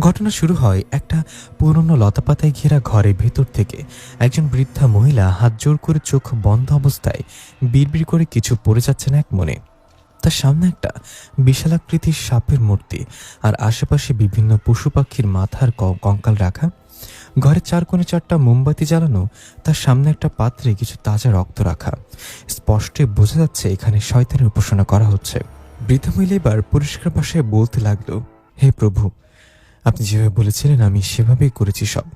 ঘটনা শুরু হয় একটা পুরনো লতাপাতায় ঘেরা ঘরের ভেতর থেকে। একজন বৃদ্ধা মহিলা হাত জোর করে চোখ বন্ধ অবস্থায় বিড়বিড় করে কিছু পড়ে যাচ্ছেন এক মনে। তার সামনে একটা বিশালাকৃতির সাপের মূর্তি, আর আশেপাশে বিভিন্ন পশু পাখির মাথার কঙ্কাল রাখা। ঘরের চার কোণে 4টা মোমবাতি জ্বালানো, তার সামনে একটা পাত্রে কিছু তাজা রক্ত রাখা। স্পষ্ট বোঝা যাচ্ছে এখানে শয়তানের উপাসনা করা হচ্ছে। বৃদ্ধ মহিলা এবার পরিষ্কার ভাষায় বলতে লাগলো, হে প্রভু, আপনি যেভাবে বলেছিলেন আমি সেভাবেই করেছি সব।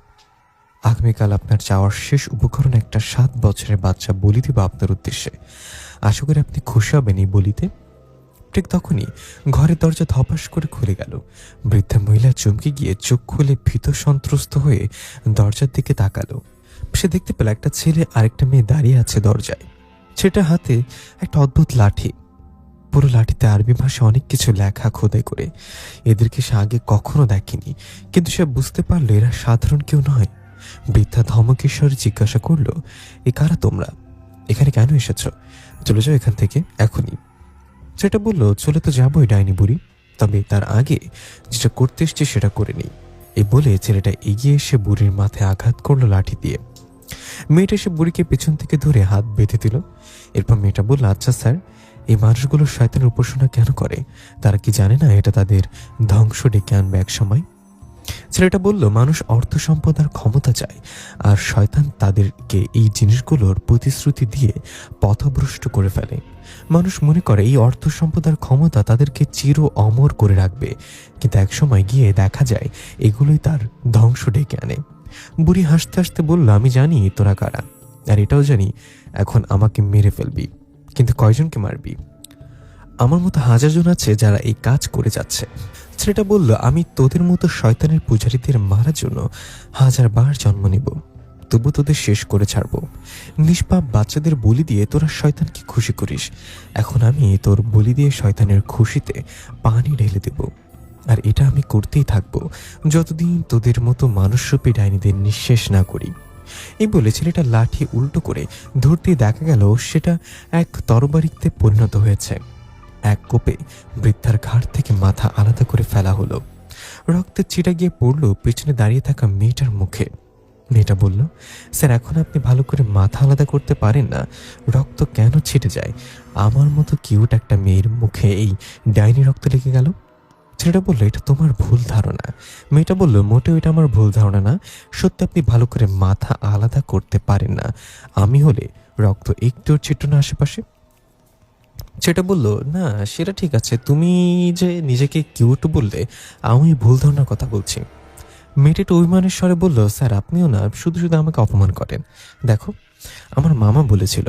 আগামীকাল আপনার চাওয়ার শেষ উপকরণ একটা 7 বছরের বাচ্চা বলি দেব আপনার উদ্দেশ্যে। আশা করি আপনি খুশি হবেন এই বলিতে। ঠিক তখনই ঘরের দরজা ধপাস করে খুলে গেল। বৃদ্ধা মহিলা চমকে গিয়ে চোখ খুলে ভীত সন্ত্রস্ত হয়ে দরজার দিকে তাকালো। সে দেখতে পেল একটা ছেলে আরেকটা মেয়ে দাঁড়িয়ে আছে দরজায়। ছেলেটার হাতে একটা অদ্ভুত লাঠি। পুরো লাঠিতে আরবি ভাষায় অনেক কিছু লেখা খোদাই করে। এদেরকে সে আগে কখনো দেখেনি, কিন্তু সে বুঝতে পারলো এরা সাধারণ কেউ নয়। বৃদ্ধা ধমকেশ্বরে জিজ্ঞাসা করলো, এ কারা তোমরা? এখানে কেন এসেছ? চলে যাও এখান থেকে এখনই। সেটা বললো, চলে তো যাবোই ডাইনি বুড়ি, তবে তার আগে যেটা করতে এসছে সেটা করে নেই। এই বলে ছেলেটা এগিয়ে এসে বুড়ির মাথায় আঘাত করলো লাঠি দিয়ে। মেয়েটা এসে বুড়িকে পেছন থেকে ধরে হাত বেঁধে দিল। এরপর মেয়েটা বলল, আচ্ছা স্যার, এই মানুষগুলো শয়তানের উপাসনা কেন করে? তারা কি জানে না এটা তাদের ধ্বংস ডেকে আনবে এক সময়? ছেলেটা বলল, মানুষ অর্থ সম্পদ আর ক্ষমতা চায়, আর শয়তান তাদেরকে এই জিনিসগুলোর প্রতিশ্রুতি দিয়ে পথভ্রষ্ট করে ফেলে। মানুষ মনে করে এই অর্থ সম্পদ আর ক্ষমতা তাদেরকে চির অমর করে রাখবে, কিন্তু একসময় গিয়ে দেখা যায় এগুলোই তার ধ্বংস ডেকে আনে। বুড়ি হাসতে হাসতে বলল, আমি জানি তোরা কারা, আর এটাও জানি এখন আমাকে মেরে ফেলবি, কিন্তু কয়জনকে মারবি? আমার মতো হাজার জন আছে যারা এই কাজ করে যাচ্ছে। ছেলেটা বলল, আমি তোদের মতো শয়তানের পূজারীদের মারার জন্য 1000 বার জন্ম নিব, তবু তোদের শেষ করে ছাড়বো। নিষ্পাপ বাচ্চাদের বলি দিয়ে তোরা শয়তানকে খুশি করিস, এখন আমি তোর বলি দিয়ে শয়তানের খুশিতে পানি ঢেলে দেব, আর এটা আমি করতেই থাকবো যতদিন তোদের মতো মানুষরূপী ডাইনিদের নিঃশেষ না করি। এই বলে ছেলেটা লাঠি উল্টো করে ধরতেই দেখা গেল সেটা এক তরবারিতে পরিণত হয়েছে। এক কোপে বৃদ্ধার ঘাড় থেকে মাথা আলাদা করে ফেলা হলো। রক্তের ছিটা গিয়ে পড়লো পেছনে দাঁড়িয়ে থাকা মেয়েটার মুখে। মেয়েটা বলল, স্যার, এখন আপনি ভালো করে মাথা আলাদা করতে পারেন না? রক্ত কেন ছিটে যায়? আমার মতো কিউট একটা মেয়ের মুখে এই ডাইনি রক্ত লেগে গেল। ছেলেটা বলল, এটা তোমার ভুল ধারণা। মেয়েটা বলল, মোটেও এটা আমার ভুল ধারণা না, সত্যি আপনি ভালো করে মাথা আলাদা করতে পারেন না। আমি হলে রক্ত একটুও ছিটতো না আশেপাশে। সেটা বলল, না সেটা ঠিক আছে, তুমি যে নিজেকে কিউট বললে, আমি ভুল ধারণার কথা বলছি। মেয়েটা অভিমানের স্বরে বলল, স্যার, আপনিও না শুধু শুধু আমাকে অপমান করেন। দেখো, আমার মামা বলেছিল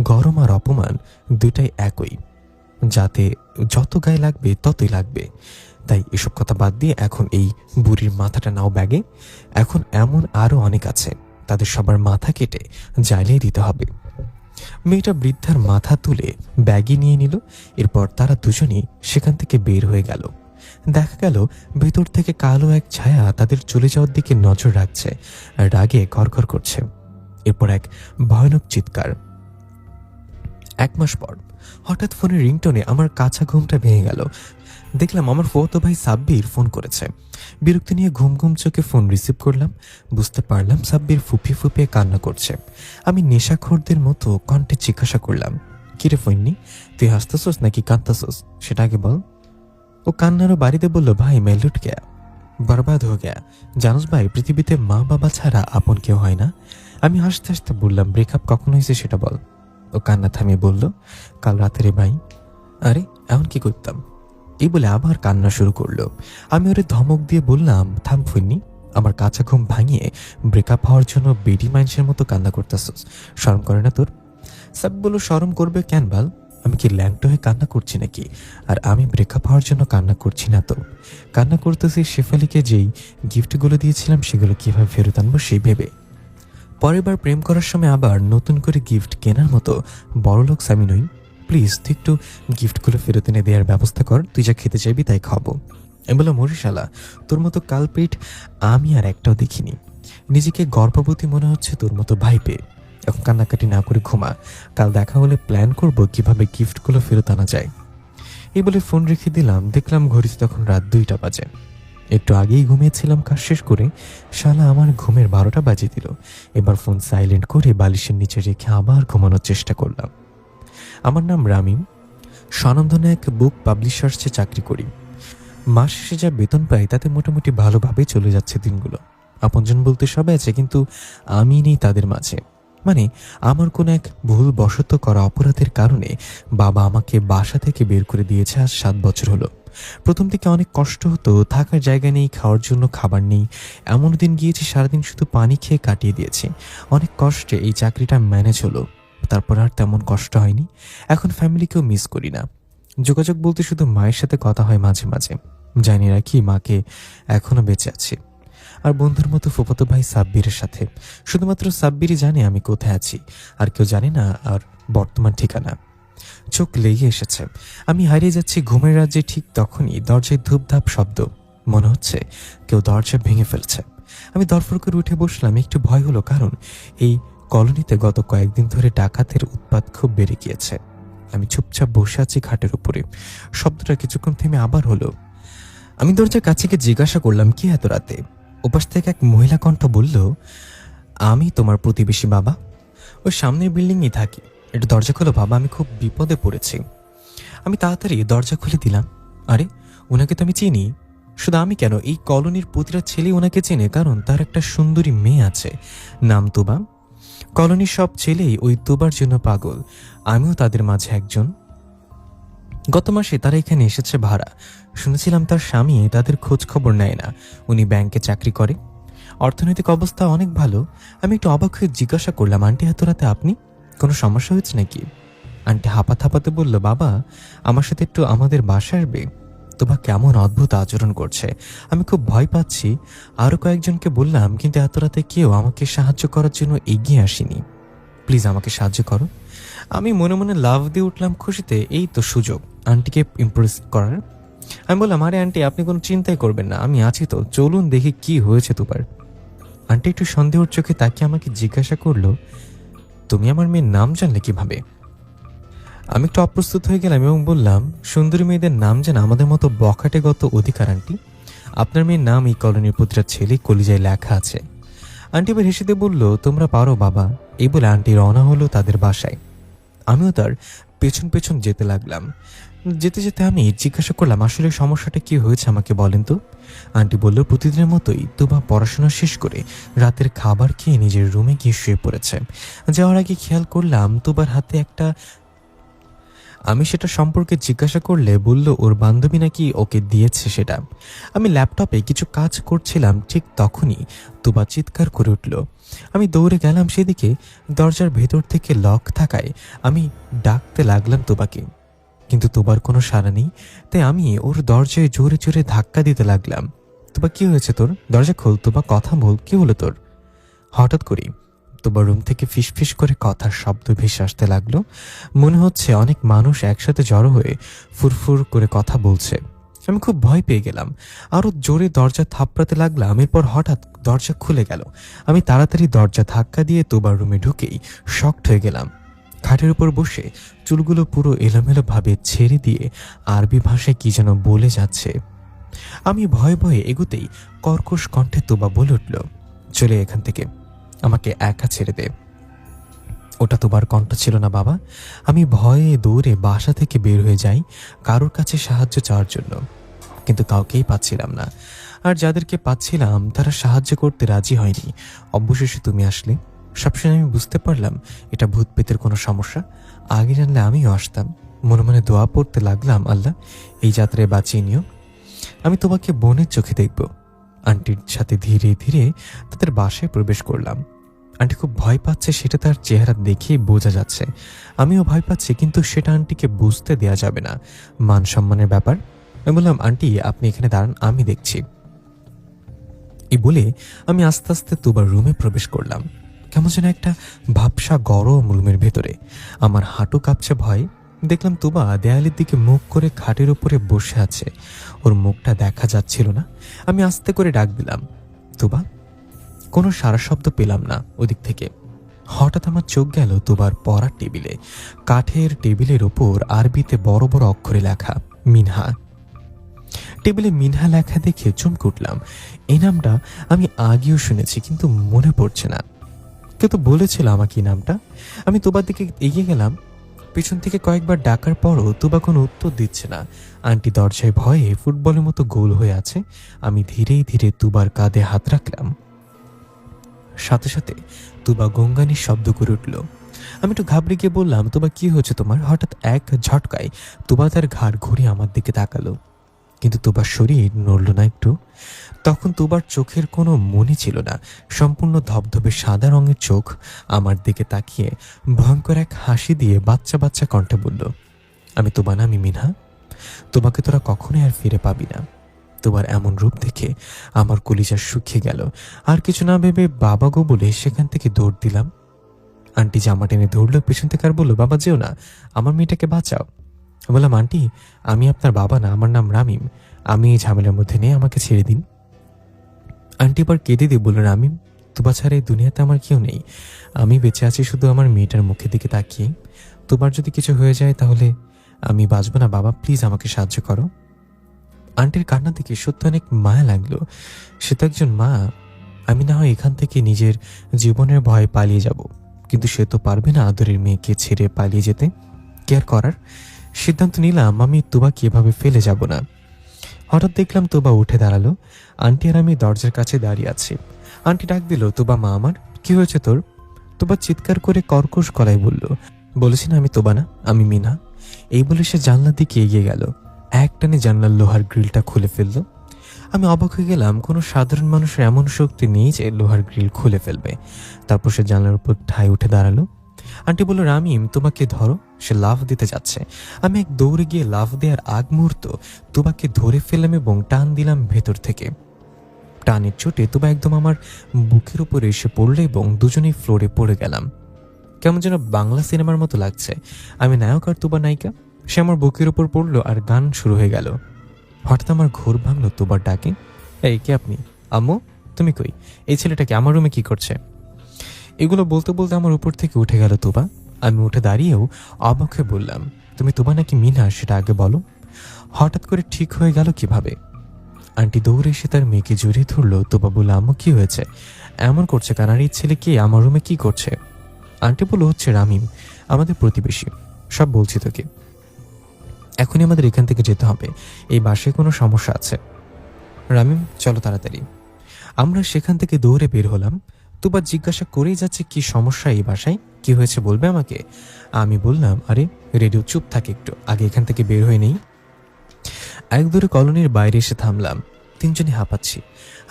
গরম আর অপমান দুটাই একই, যাতে যত গায়ে লাগবে ততই লাগবে। তাই এসব কথা বাদ দিয়ে এখন এই বুড়ির মাথাটা নাও ব্যাগে। এখন এমন আরো অনেক আছে, তাদের সবার মাথা কেটে জ্বালিয়ে দিতে হবে। মেয়েটা বৃদ্ধার মাথা তুলে ব্যাগে নিয়ে নিল। এরপর তারা দুজনেই সেখান থেকে বের হয়ে গেল। দেখা গেল ভেতর থেকে কালো এক ছায়া তাদের চলে যাওয়ার দিকে নজর রাখছে আর রাগে ঘরঘর করছে। এরপর এক ভয়ানক চিৎকার। 1 মাস পর হঠাৎ ফোনের রিংটোনে আমার কাঁচা ঘুমটা ভেঙে গেল। দেখলাম আমার ফুফাতো ভাই সাব্বির ফোন করেছে। বিরক্তি নিয়ে ঘুম ঘুম চোখে ফোন রিসিভ করলাম। বুঝতে পারলাম সাব্বির ফুপিয়ে ফুপিয়ে কান্না করছে। আমি নেশাখোরদের মতো কণ্ঠে জিজ্ঞাসা করলাম, কিরে ফোননি, তুই হাসতেছোস নাকি কাঁদতেছোস সেটা আগে বল। ও কান্নারও বাড়িতে বলল, ভাই मैं लुट गया, बर्बाद हो गया। জানোস ভাই, পৃথিবীতে মা বাবা ছাড়া আপন কেউ হয় না। আমি হাসতে হাসতে বললাম, ব্রেকআপ কখন হয়েছে সেটা বল। ও কান্না থামিয়ে বলল, কাল রাতে রে ভাই। আরে এমন কি করতাম? এই বলে আবার কান্না শুরু করলো। আমি ওরে ধমক দিয়ে বললাম, থাম ফোননি, আমার কাঁচা ঘুম ভাঙিয়ে ব্রেকআপ হওয়ার জন্য বেডি মাইন্সের মতো কান্না করতেছস, শরম করে না তোর? সব বলো, শরম করবে কেন বাল? আমি কি ল্যাংটো হয়ে কান্না করছি নাকি? আর আমি ব্রেকআপ হওয়ার জন্য কান্না করছি না তো, কান্না করতেছি শেফালিকে যেই গিফটগুলো দিয়েছিলাম সেগুলো কিভাবে ফেরত আনবো সেই ভেবে। পরের বার প্রেম করার সময় আবার নতুন করে গিফট কেনার মতো বড়লোক আমি নই। প্লিজ তুই একটু গিফটগুলো ফেরত এনে দেওয়ার ব্যবস্থা কর, তুই যা খেতে চাইবি তাই খাবো। আমি বললাম, মরিশালা, তোর মতো কালপিট আমি আর একটাও দেখিনি। নিজেকে গর্ভবতী মনে হচ্ছে তোর মতো ভাই পেয়ে। এখন কান্নাকাটি না করে ঘুমা, কাল দেখা হলে প্ল্যান করব কিভাবে গিফটগুলো ফেরত আনা যায়। এই বলে ফোন রেখে দিলাম। দেখলাম ঘড়িতে তখন রাত 2টা বাজে। একটু আগেই ঘুমিয়েছিলাম কাজ শেষ করে, শালা আমার ঘুমের 12টা বাজিয়ে দিল। এবার ফোন সাইলেন্ট করে বালিশের নিচে রেখে আবার ঘুমানোর চেষ্টা করলাম। আমার নাম রামিম, স্বনামধন্য এক বুক পাবলিশার্সে চাকরি করি। মাস শেষে যা বেতন পাই তাতে মোটামুটি ভালোভাবেই চলে যাচ্ছে দিনগুলো। আপনজন বলতে সবাই আছে, কিন্তু আমি নেই তাদের মাঝে। মানে আমার কোনো এক ভুল বশত করা অপরাধের কারণে বাবা আমাকে বাসা থেকে বের করে দিয়েছে আজ 7 বছর হলো। প্রথম থেকে অনেক কষ্ট হতো, থাকার জায়গা নেই, খাওয়ার জন্য খাবার নেই। এমন দিন গিয়েছি সারাদিন শুধু পানি খেয়ে কাটিয়ে দিয়েছি। অনেক কষ্টে এই চাকরিটা ম্যানেজ হলো, তারপর আর তেমন কষ্ট হয়নি। এখন ফ্যামিলিকেও মিস করি না। যোগাযোগ বলতে শুধু মায়ের সাথে কথা হয় মাঝে মাঝে। জানি রাখি মাকে এখনো বেঁচে আছে। আর বন্ধুর মতো ফুফাতো ভাই সাব্বিরের সাথে। শুধুমাত্র সাব্বিরই জানে আমি কোথায় আছি, আর কেউ জানে না আর বর্তমান ঠিকানা। চোখ লেগে এসেছে, আমি হারিয়ে যাচ্ছি ঘুমের রাজ্যে। ঠিক তখনই দরজায় ধূপধাপ শব্দ। মনে হচ্ছে কেউ দরজা ভেঙে ফেলছে। আমি দরফর করে উঠে বসলাম। একটু ভয় হলো, কারণ এই কলোনিতে গত কয়েকদিন ধরে ডাকাতের উৎপাত খুব বেড়ে গিয়েছে। আমি চুপচাপ বসে আছি খাটের উপরে। শব্দটা কিছুক্ষণ থেমে আবার হলো। আমি দরজার কাছে গিয়ে জিজ্ঞাসা করলাম, কি এত রাতে? ওপাশ থেকে এক মহিলা কণ্ঠ বলল, আমি তোমার প্রতিবেশী বাবা, ওই সামনের বিল্ডিংয়ে থাকি। একটু দরজা খোলো বাবা, আমি খুব বিপদে পড়েছি। আমি তাড়াতাড়ি দরজা খুলে দিলাম। আরে, ওনাকে তো আমি চিনি। শুধু আমি কেন, এই কলোনির প্রতিটা ছেলে ওনাকে চেনে, কারণ তার একটা সুন্দরী মেয়ে আছে, নাম তুবা। কলোনির সব ছেলেই ওই তুবার জন্য পাগল, আমিও তাদের মাঝে একজন। গত মাসে তারা এখানে এসেছে ভাড়া। শুনেছিলাম তার স্বামী তাদের খোঁজ খবর নেয় না। উনি ব্যাংকে চাকরি করে, অর্থনৈতিক অবস্থা অনেক ভালো। আমি একটু অবাক হয়ে জিজ্ঞাসা করলাম, আন্টি এত রাতে আপনি? কোনো সমস্যা হয়েছে নাকি? আন্টি হাঁপাতে বলল, বাবা আমার সাথে একটু আমাদের বাসায় আসবে। তোবা কেমন অদ্ভুত আচরণ করছে, আমি খুব ভয় পাচ্ছি। আরও কয়েকজনকে বললাম, কিন্তু এত রাতে কেউ আমাকে সাহায্য করার জন্য এগিয়ে আসেনি। প্লিজ আমাকে সাহায্য করো। আমি মনে মনে লাভ দিয়ে উঠলাম খুশিতে। এই তো সুযোগ আন্টিকে ইমপ্রেস করার। আমি বললাম, আরে আন্টি আপনি কোনো চিন্তাই করবেন না, আমি আছি তো, চলুন দেখি কি হয়েছে তোমার। আন্টি একটু সন্দেহর চোখে তাকিয়ে আমাকে জিজ্ঞাসা করলো, তুমি আমার মেয়ের নাম জানলে কিভাবে? আমি একটু অপ্রস্তুত হয়ে গেলাম এবং বললাম, সুন্দরী মেয়েদের নাম জানা আমাদের মতো বখাটেগত অধিকার আন্টি। আপনার মেয়ের নাম এই কলোনির প্রতিটা ছেলে কলিজায় লেখা আছে। আন্টি এবার হেসে দিয়ে বলল, তোমরা পারো বাবা। এই বলে আন্টি রওনা হলো তাদের বাসায়। আমিও তার পেছন পেছন যেতে লাগলাম। যেতে যেতে আমি জিজ্ঞাসা করলাম, আসলে সমস্যাটা কি হয়েছে আমাকে বলেন তো। আন্টি বলল, প্রতিদিনের মতোই তুবা পড়াশোনা শেষ করে রাতের খাবার খেয়ে নিজের রুমে গিয়ে শুয়ে পড়েছে। যাওয়ার আগে খেয়াল করলাম তুবার হাতে একটা। আমি সেটা সম্পর্কে জিজ্ঞাসা করলে বলল, ওর বান্ধবী নাকি ওকে দিয়েছে সেটা। আমি ল্যাপটপে কিছু কাজ করছিলাম, ঠিক তখনই তুবা চিৎকার করে উঠল। আমি দৌড়ে গেলাম সেদিকে। দরজার ভেতর থেকে লক থাকায় আমি ডাকতে লাগলাম তুবাকে, কিন্তু তুবার কোনো সাড়া নেই। তাই আমি ওর দরজায় জোরে জোরে ধাক্কা দিতে লাগলাম। তুবা, কি হয়েছে তোর? দরজা খোল তুবা, কথা বল, কি হলো তোর? হঠাৎ করেই তুবা রুম থেকে ফিসফিস করে কথার শব্দ ভেসে আসতে লাগলো। মনে হচ্ছে অনেক মানুষ একসাথে জড়ো হয়ে ফুরফুর করে কথা বলছে। আমি খুব ভয় পেয়ে গেলাম, আরো জোরে দরজা থাপড়াতে লাগলাম। এরপর হঠাৎ দরজা খুলে গেল। আমি তাড়াতাড়ি দরজা ধাক্কা দিয়ে তুবার রুমে ঢুকেই শকড হয়ে গেলাম। খাটের উপর বসে চুলগুলো পুরো এলোমেলো ভাবে ছেড়ে দিয়ে আরবি ভাষায় কি যেন বলে যাচ্ছে। আমি ভয়ে ভয়ে এগুতেই কর্কশ কণ্ঠে তুবা বলে উঠল, চলে এখান থেকে, আমাকে একা ছেড়ে দে। ওটা তোবার কণ্ঠ ছিল না বাবা। আমি ভয়ে দৌড়ে বাসা থেকে বের হয়ে যাই কারোর কাছে সাহায্য চাওয়ার জন্য, কিন্তু কাউকেই পাচ্ছিলাম না। আর যাদেরকে পাচ্ছিলাম তারা সাহায্য করতে রাজি হয়নি। অবশেষে তুমি আসলে। সবসময় আমি বুঝতে পারলাম এটা ভূত পেতের কোনো সমস্যা। আগে জানলে আমিও আসতাম। মনে মনে দোয়া পড়তে লাগলাম, আল্লাহ এই যাত্রায় বাঁচিয়ে নিও। আমি তোমাকে বোনের চোখে দেখব। আন্টির সাথে ধীরে ধীরে তাদের বাসায় প্রবেশ করলাম। আন্টি খুব ভয় পাচ্ছে, সেটা তার চেহারা দেখেই বোঝা যাচ্ছে। আমিও ভয় পাচ্ছি, কিন্তু সেটা আন্টিকে বুঝতে দেওয়া যাবে না, মান সম্মানের ব্যাপার। আমি বললাম, আন্টি আপনি এখানে দাঁড়ান, আমি দেখছি। এই বলে আমি আস্তে আস্তে তুবার রুমে প্রবেশ করলাম। কেমন যেন একটা ভাবসা গরম রুমের ভেতরে। আমার হাঁটু কাঁপছে ভয়। দেখলাম তুবা দেয়ালের দিকে মুখ করে খাটের উপরে বসে আছে। ওর মুখটা দেখা যাচ্ছিল না। আমি আস্তে করে ডাক দিলাম, তুবা। কোনো সারা শব্দ পেলাম না ওদিক থেকে। হঠাৎ আমার চোখ গেল তুবার পড়ার টেবিলে। কাঠের টেবিলের ওপর আরবিতে বড় বড় অক্ষরে লেখা, মিনহা। টেবিলে মিনহা লেখা দেখে চমকে উঠলাম। এই নামটা আমি আগেও শুনেছি, কিন্তু মনে পড়ছে না। কেউ তো বলেছিল আমাকে এই নামটা। আমি তুবার দিকে এগিয়ে গেলাম। পিছন থেকে কয়েকবার ডাকার পরও তুবা কোনো উত্তর দিচ্ছে না। আন্টি দরজায় ভয়ে ফুটবলের মতো গোল হয়ে আছে। আমি ধীরে ধীরে তুবার কাঁধে হাত রাখলাম। সাথে সাথে তুবা গঙ্গানির শব্দ করে উঠল। আমি একটু ঘাবড়ে গিয়ে বললাম, তুবা কি হয়েছে তোমার? হঠাৎ এক ঝটকায় তুবা তার ঘাড় ঘুরিয়ে আমার দিকে তাকালো, কিন্তু তুবার শরীর নড়ল না একটু। তখন তুবার চোখের কোনো মনি ছিল না। সম্পূর্ণ ধবধবে সাদা রঙের চোখ আমার দিকে তাকিয়ে ভয়ঙ্কর এক হাসি দিয়ে বাচ্চা বাচ্চা কণ্ঠে বলল, আমি তুবা না, আমি মিনহা। তোমাকে তোরা কখনোই আর ফিরে পাবি না। তোমার এমন রূপ দেখে আমার কলিজা শুকিয়ে গেল। আর কিছু না ভেবে বাবা গো বলে সেখান থেকে দৌড় দিলাম। আন্টি জামা টেনে ধরলো পেছন থেকে আর বললো, বাবা যেও না, আমার মেয়েটাকে বাঁচাও। বললাম, আন্টি আমি আপনার বাবা না, আমার নাম রামিম। আমি এই ঝামেলার মধ্যে নেই, আমাকে ছেড়ে দিন। আন্টি আবার কেঁদে দিয়ে বলল, রামিম তুবা ছাড়া এই দুনিয়াতে আমার কেউ নেই। আমি বেঁচে আছি শুধু আমার মেয়েটার মুখের দিকে তাকিয়ে। তোমার যদি কিছু হয়ে যায় তাহলে আমি বাঁচবো না। বাবা প্লিজ আমাকে সাহায্য করো। আন্টির কান্না দেখে সত্যি অনেক মায়া লাগলো। সে তো একজন মা। আমি না হয় এখান থেকে নিজের জীবনের ভয়ে পালিয়ে যাব, কিন্তু সে তো পারবে না আদরের মেয়েকে ছেড়ে পালিয়ে যেতে। কেয়ার করার সিদ্ধান্ত নিলাম আমি তুবাকে এভাবে ফেলে যাব না। হঠাৎ দেখলাম তুবা উঠে দাঁড়ালো। আন্টি আর আমি দরজার কাছে দাঁড়িয়ে আছি। আন্টি ডাক দিল, তুবা মা আমার, কি হয়েছে তোর? তুবা চিৎকার করে কর্কশ গলায় বলল, বলেছি না আমি তুবা না, আমি মিনা। এই বলে সে জানলার দিকে এগিয়ে গেল। একটানে জানলার লোহার গ্রিলটা খুলে ফেললো। আমি অবাক হয়ে গেলাম। কোনো সাধারণ মানুষের এমন শক্তি নেই যে লোহার গ্রিল খুলে ফেলবে। তারপর সে জানলার উপর ঠায় উঠে দাঁড়ালো। আন্টি বলল, রামিম তোমাকে ধরো। সে লাফ দিতে যাচ্ছে। আমি এক দৌড়ে গিয়ে লাফ দেওয়ার আগ মুহূর্ত তুবাকে ধরে ফেললাম এবং টান দিলাম ভেতর থেকে। টানের চোটে তুবা একদম আমার বুকের উপরে এসে পড়লো এবং দুজনেই ফ্লোরে পড়ে গেলাম। কেমন যেন বাংলা সিনেমার মতো লাগছে। আমি নায়ক আর তুবা নায়িকা। সে আমার বুকের উপর পড়লো আর গান শুরু হয়ে গেল। হঠাৎ আমার ঘোর ভাঙলো তুবার ডাকে, এই কে আপনি? আম্মু তুমি কই? এই ছেলেটাকে আমার রুমে কি করছে? এগুলো বলতে বলতে আমার উপর থেকে উঠে গেল তুবা। আমি উঠে দাঁড়িয়েও অবাক হয়ে বললাম, তুমি তুবা নাকি মিনা সেটা আগে বলো। হঠাৎ করে ঠিক হয়ে গেল কিভাবে? আন্টি দৌড়ে এসে তার মেয়েকে জড়িয়ে ধরলো। তুবা বলল, আম্মু কি হয়েছে? এমন করছে কেন? আর এই ছেলে কে আমার রুমে কি করছে? আন্টি বলল, হচ্ছে রামিম, আমাদের প্রতিবেশী। সব বলছি তোকে। এখনই আমাদের এখান থেকে যেতে হবে। এই বাসায় কোনো সমস্যা আছে। রামিম চলো তাড়াতাড়ি। আমরা সেখান থেকে দৌড়ে বের হলাম। তুবা জিজ্ঞাসা করেই যাচ্ছে, কি সমস্যা এই বাসায়? কি হয়েছে বলবে আমাকে? আমি বললাম, আরে রেডিও চুপ থাকে একটু, আগে এখান থেকে বের হয়ে নেই। এক দূরে কলোনির বাইরে এসে থামলাম। তিনজনই হাঁপাচ্ছি।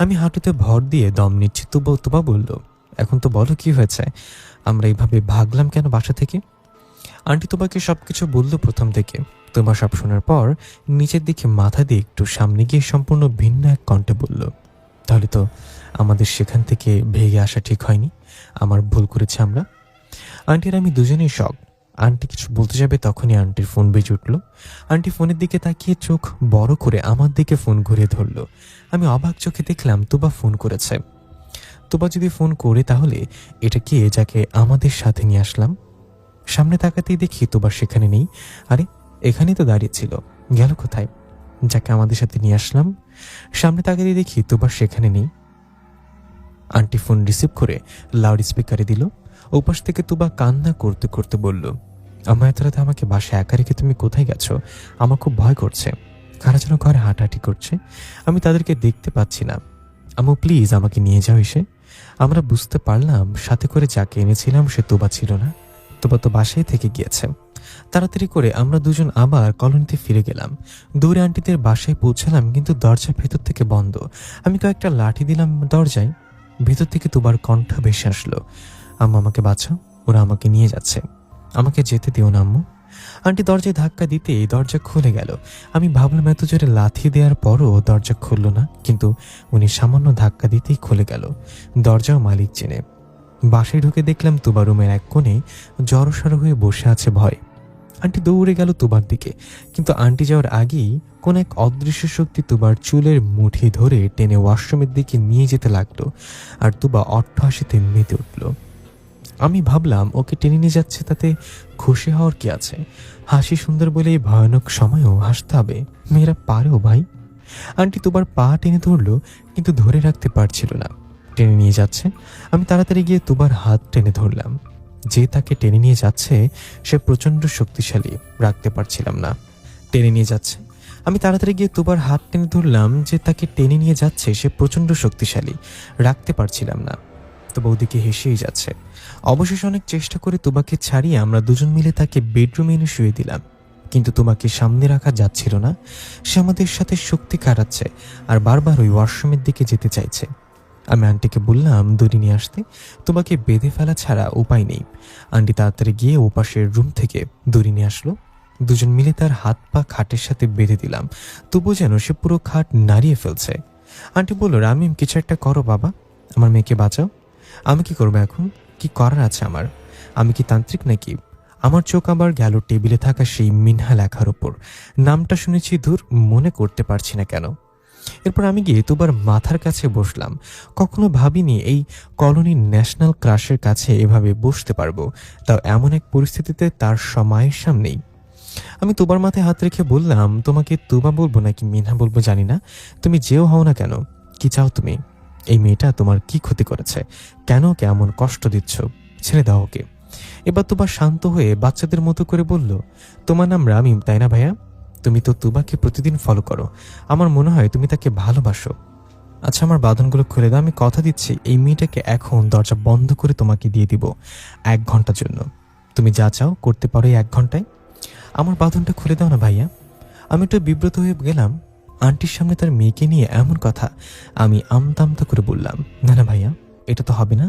আমি হাঁটুতে ভর দিয়ে দম নিচ্ছি। তুবা বলল, এখন তো বলো কি হয়েছে? আমরা এইভাবে ভাগলাম কেন বাসা থেকে? আন্টি তোমাকে সবকিছু বললো প্রথম থেকে। তোমার সব শোনার পর নিচের দিকে মাথা দিয়ে একটু সামনে গিয়ে সম্পূর্ণ ভিন্ন এক কণ্ঠে বলল, তাহলে তো আমাদের সেখান থেকে ভেগে আসা ঠিক হয়নি। আমার ভুল করেছি আমরা। আন্টির আমি দুজনেই শক। আন্টি কিছু বলতে যাবে তখনই আন্টির ফোন বেজে উঠল। আন্টি ফোনের দিকে তাকিয়ে চোখ বড় করে আমার দিকে ফোন ঘুরিয়ে ধরল। আমি অবাক চোখে দেখলাম তুবা ফোন করেছে। তুবা যদি ফোন করে তাহলে এটা কে যাকে আমাদের সাথে নিয়ে আসলাম? সামনে তাকাতেই দেখি তুবা সেখানে নেই। আরে এখানেই তো দাঁড়িয়েছিল, গেল কোথায়? যাকে আমাদের সাথে নিয়ে আসলাম। সামনে তাকাতেই দেখি তুবা সেখানে নেই। আন্টি ফোন রিসিভ করে লাউড স্পিকারে দিল। ওপাশ থেকে তুবা কান্না করতে করতে বলল, আমার এত রাতে আমাকে বাসায় একা রেখে তুমি কোথায় গেছো? আমার খুব ভয় করছে। কারা যেন ঘরে হাঁটাহাঁটি করছে। আমি তাদেরকে দেখতে পাচ্ছি না। আম্মু প্লিজ আমাকে নিয়ে যাও এসে। আমরা বুঝতে পারলাম সাথে করে যাকে এনেছিলাম সে তুবা ছিল না। তুবা তো বাসায় থেকে গিয়েছে। তাড়াতাড়ি করে আমরা দুজন আবার কলোনিতে ফিরে গেলাম। দৌড়ে আন্টিদের বাসায় পৌঁছালাম, কিন্তু দরজা ভেতর থেকে বন্ধ। আমি কয়েকটা লাঠি দিলাম দরজায়। ভেতর থেকে তুবার কণ্ঠ ভেসে আসলো, আম্মু আমাকে বাঁচাও, ওরা আমাকে নিয়ে যাচ্ছে, আমাকে যেতে দিও না আম্মু। আন্টি দরজায় ধাক্কা দিতেই দরজা খুলে গেল। আমি ভাবলাম এত জোরে লাথি দেওয়ার পরও দরজা খুলল না, কিন্তু উনি সামান্য ধাক্কা দিতেই খুলে গেল। দরজাও মালিক চেনে। বাসায় ঢুকে দেখলাম তুবা রুমের এক কোণে জড়সড় হয়ে বসে আছে ভয়। আন্টি দৌড়ে গেল তুবার দিকে, কিন্তু আন্টি যাওয়ার আগেই কোন এক অদৃশ্য শক্তি তুবার চুলের মুঠি ধরে টেনে ওয়াশরুমের দিকে নিয়ে যেতে লাগলো। আর তুবা অট্টহাসিতে মেতে উঠল। আমি ভাবলাম ওকে টেনে নিয়ে যাচ্ছে, তাতে খুশি হওয়ার কি আছে? হাসি সুন্দর বলে এই ভয়ানক সময়েও হাসতে হবে? মেয়েরা পারেও ভাই। আন্টি তুবার পা টেনে ধরলো, কিন্তু ধরে রাখতে পারছিল না। টেনে নিয়ে যাচ্ছে। আমি তাড়াতাড়ি গিয়ে তুবার হাত টেনে ধরলাম। যে তাকে টেনে নিয়ে যাচ্ছে সে প্রচণ্ড শক্তিশালী, রাখতে পারছিলাম না। টেনে নিয়ে যাচ্ছে। আমি তাড়াতাড়ি গিয়ে তুবার হাত টেনে ধরলাম। যে তাকে টেনে নিয়ে যাচ্ছে সে প্রচণ্ড শক্তিশালী, রাখতে পারছিলাম না। তুবা ওদিকে হেসেই যাচ্ছে। অবশেষে অনেক চেষ্টা করে তুবাকে ছাড়িয়ে আমরা দুজন মিলে তাকে বেডরুমে এনে শুয়ে দিলাম। কিন্তু তোমাকে সামনে রাখা যাচ্ছিল না। সে আমাদের সাথে শক্তি কাটাচ্ছে আর বারবার ওই ওয়াশরুমের দিকে যেতে চাইছে। আমি আন্টিকে বললাম দড়ি নিয়ে আসতে, তোমাকে বেঁধে ফেলা ছাড়া উপায় নেই। আন্টি তাড়াতাড়ি গিয়ে ওপাশের রুম থেকে দড়ি নিয়ে আসলো। দুজন মিলে তার হাত পা খাটের সাথে বেঁধে দিলাম। তবু যেন সে পুরো খাট নাড়িয়ে ফেলছে। আন্টি বলল, রামিম কিছু একটা করো বাবা, আমার মেয়েকে বাঁচাও। আমি কি করবো এখন? কি করার আছে আমার? আমি কি তান্ত্রিক নাকি? আমার চোখ আবার গেল টেবিলে থাকা সেই মিনহা লেখার ওপর। নামটা শুনেছি, দূর মনে করতে পারছি না কেন। এরপর আমি গিয়ে তুবার মাথার কাছে বসলাম। কখনো ভাবিনি এই কলোনির ন্যাশনাল ক্রাশের কাছে এভাবে বসতে পারবো, তাও এমন এক পরিস্থিতিতে তার সময়ের সামনেই। আমি তুবার মাথায় হাত রেখে বললাম, তোমাকে তুবা বলবো নাকি মিনহা বলবো জানি না, তুমি যেও হও না কেন, কি চাও তুমি? এই মেয়েটা তোমার কি ক্ষতি করেছে? কেন ওকে এমন কষ্ট দিচ্ছ? ছেড়ে দাও ওকে। এবার তুবা শান্ত হয়ে বাচ্চাদের মতো করে বলল, তোমার নাম রামিম তাই না ভাইয়া? তুমি তো তুবাকে প্রতিদিন ফলো করো, আমার মনে হয় তুমি তাকে ভালোবাসো। আচ্ছা আমার বাঁধনগুলো খুলে দাও, আমি কথা দিচ্ছি এই মেয়েটাকে এখন দরজা বন্ধ করে তোমাকে দিয়ে দিব 1 ঘন্টার জন্য। তুমি যা চাও করতে পারো এই 1 ঘন্টায়। আমার বাঁধনটা খুলে দাও না ভাইয়া। আমি একটু বিব্রত হয়ে গেলাম। আন্টির সামনে তার মেয়েকে নিয়ে এমন কথা। আমি আমতা করে বললাম, না না ভাইয়া, এটা তো হবে না।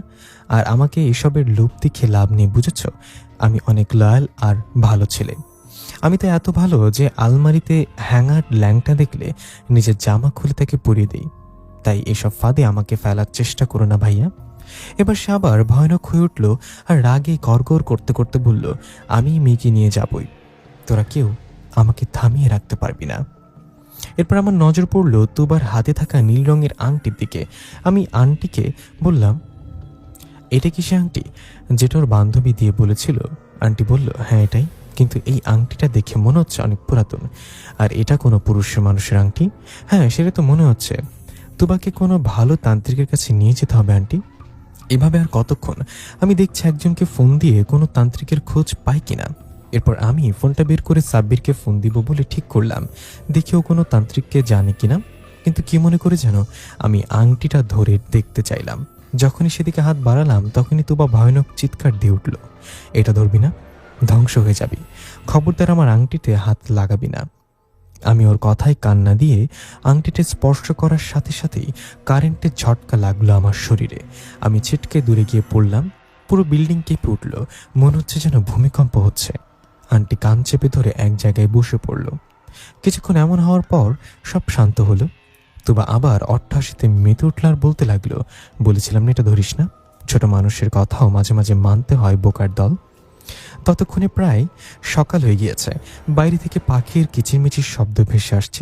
আর আমাকে এসবের লোভ দেখে লাভ নেই, বুঝেছ? আমি অনেক লয়াল আর ভালো ছেলে। আমি তো এত ভালো যে আলমারিতে হ্যাঙ্গার ল্যাংটা দেখলে নিজের জামা খুলে তাকে পরিয়ে দিই। তাই এসব ফাঁদে আমাকে ফেলার চেষ্টা করো না ভাইয়া। এবার সে আবার ভয়ানক হয়ে উঠল আর রাগে গড়গড় করতে করতে বলল, আমি মেয়েকে নিয়ে যাবই, তোরা কেউ আমাকে থামিয়ে রাখতে পারবি না। এরপর আমার নজর পড়ল তুবার হাতে থাকা নীল রঙের আংটির দিকে। আমি আন্টিকে বললাম, এটা কি সে আংটি যেটা ওর বান্ধবী দিয়ে বলেছিল? আন্টি বলল, হ্যাঁ এটাই, কিন্তু এই আংটিটা দেখে মনে হচ্ছে অনেক পুরাতন। আর এটা কোনো পুরুষ মানুষের আংটি? হ্যাঁ সেটা তো মনে হচ্ছে। তুবাকে কোনো ভালো তান্ত্রিকের কাছে নিয়ে যেতে হবে আন্টি। এভাবে আর কতক্ষণ? আমি দেখছি একজনকে ফোন দিয়ে কোনো তান্ত্রিকের খোঁজ পাই কিনা। এরপর আমি ফোনটা বের করে সাব্বিরকে ফোন দিব বলে ঠিক করলাম, দেখি ও কোনো তান্ত্রিককে জানে কিনা। কিন্তু কি মনে করে যেন আমি আংটিটা ধরে দেখতে চাইলাম। যখনই সেদিকে হাত বাড়ালাম তখনই তুবা ভয়ানক চিৎকার দিয়ে উঠল, এটা ধরবি না, ধ্বংস হয়ে যাবি, খবরদার আমার আংটিতে হাত লাগাবি না। আমি ওর কথায় কান্না দিয়ে আংটিতে স্পর্শ করার সাথে সাথেই কারেন্টের ঝটকা লাগলো আমার শরীরে। আমি ছিটকে দূরে গিয়ে পড়লাম। পুরো বিল্ডিং কেঁপে উঠল, মনে হচ্ছে যেন ভূমিকম্প হচ্ছে। আন্টি কান চেপে ধরে এক জায়গায় বসে পড়ল। কিছুক্ষণ এমন হওয়ার পর সব শান্ত হলো। তুবা আবার অট্টহাসিতে মেতে উঠল আর বলতে লাগলো, বলেছিলাম না এটা ধরিস না, ছোট মানুষের কথাও মাঝে মাঝে মানতে হয় বোকার দল। ততক্ষণে প্রায় সকাল হয়ে গিয়েছে। বাইরে থেকে পাখির কিচিরমিচির শব্দ ভেসে আসছে।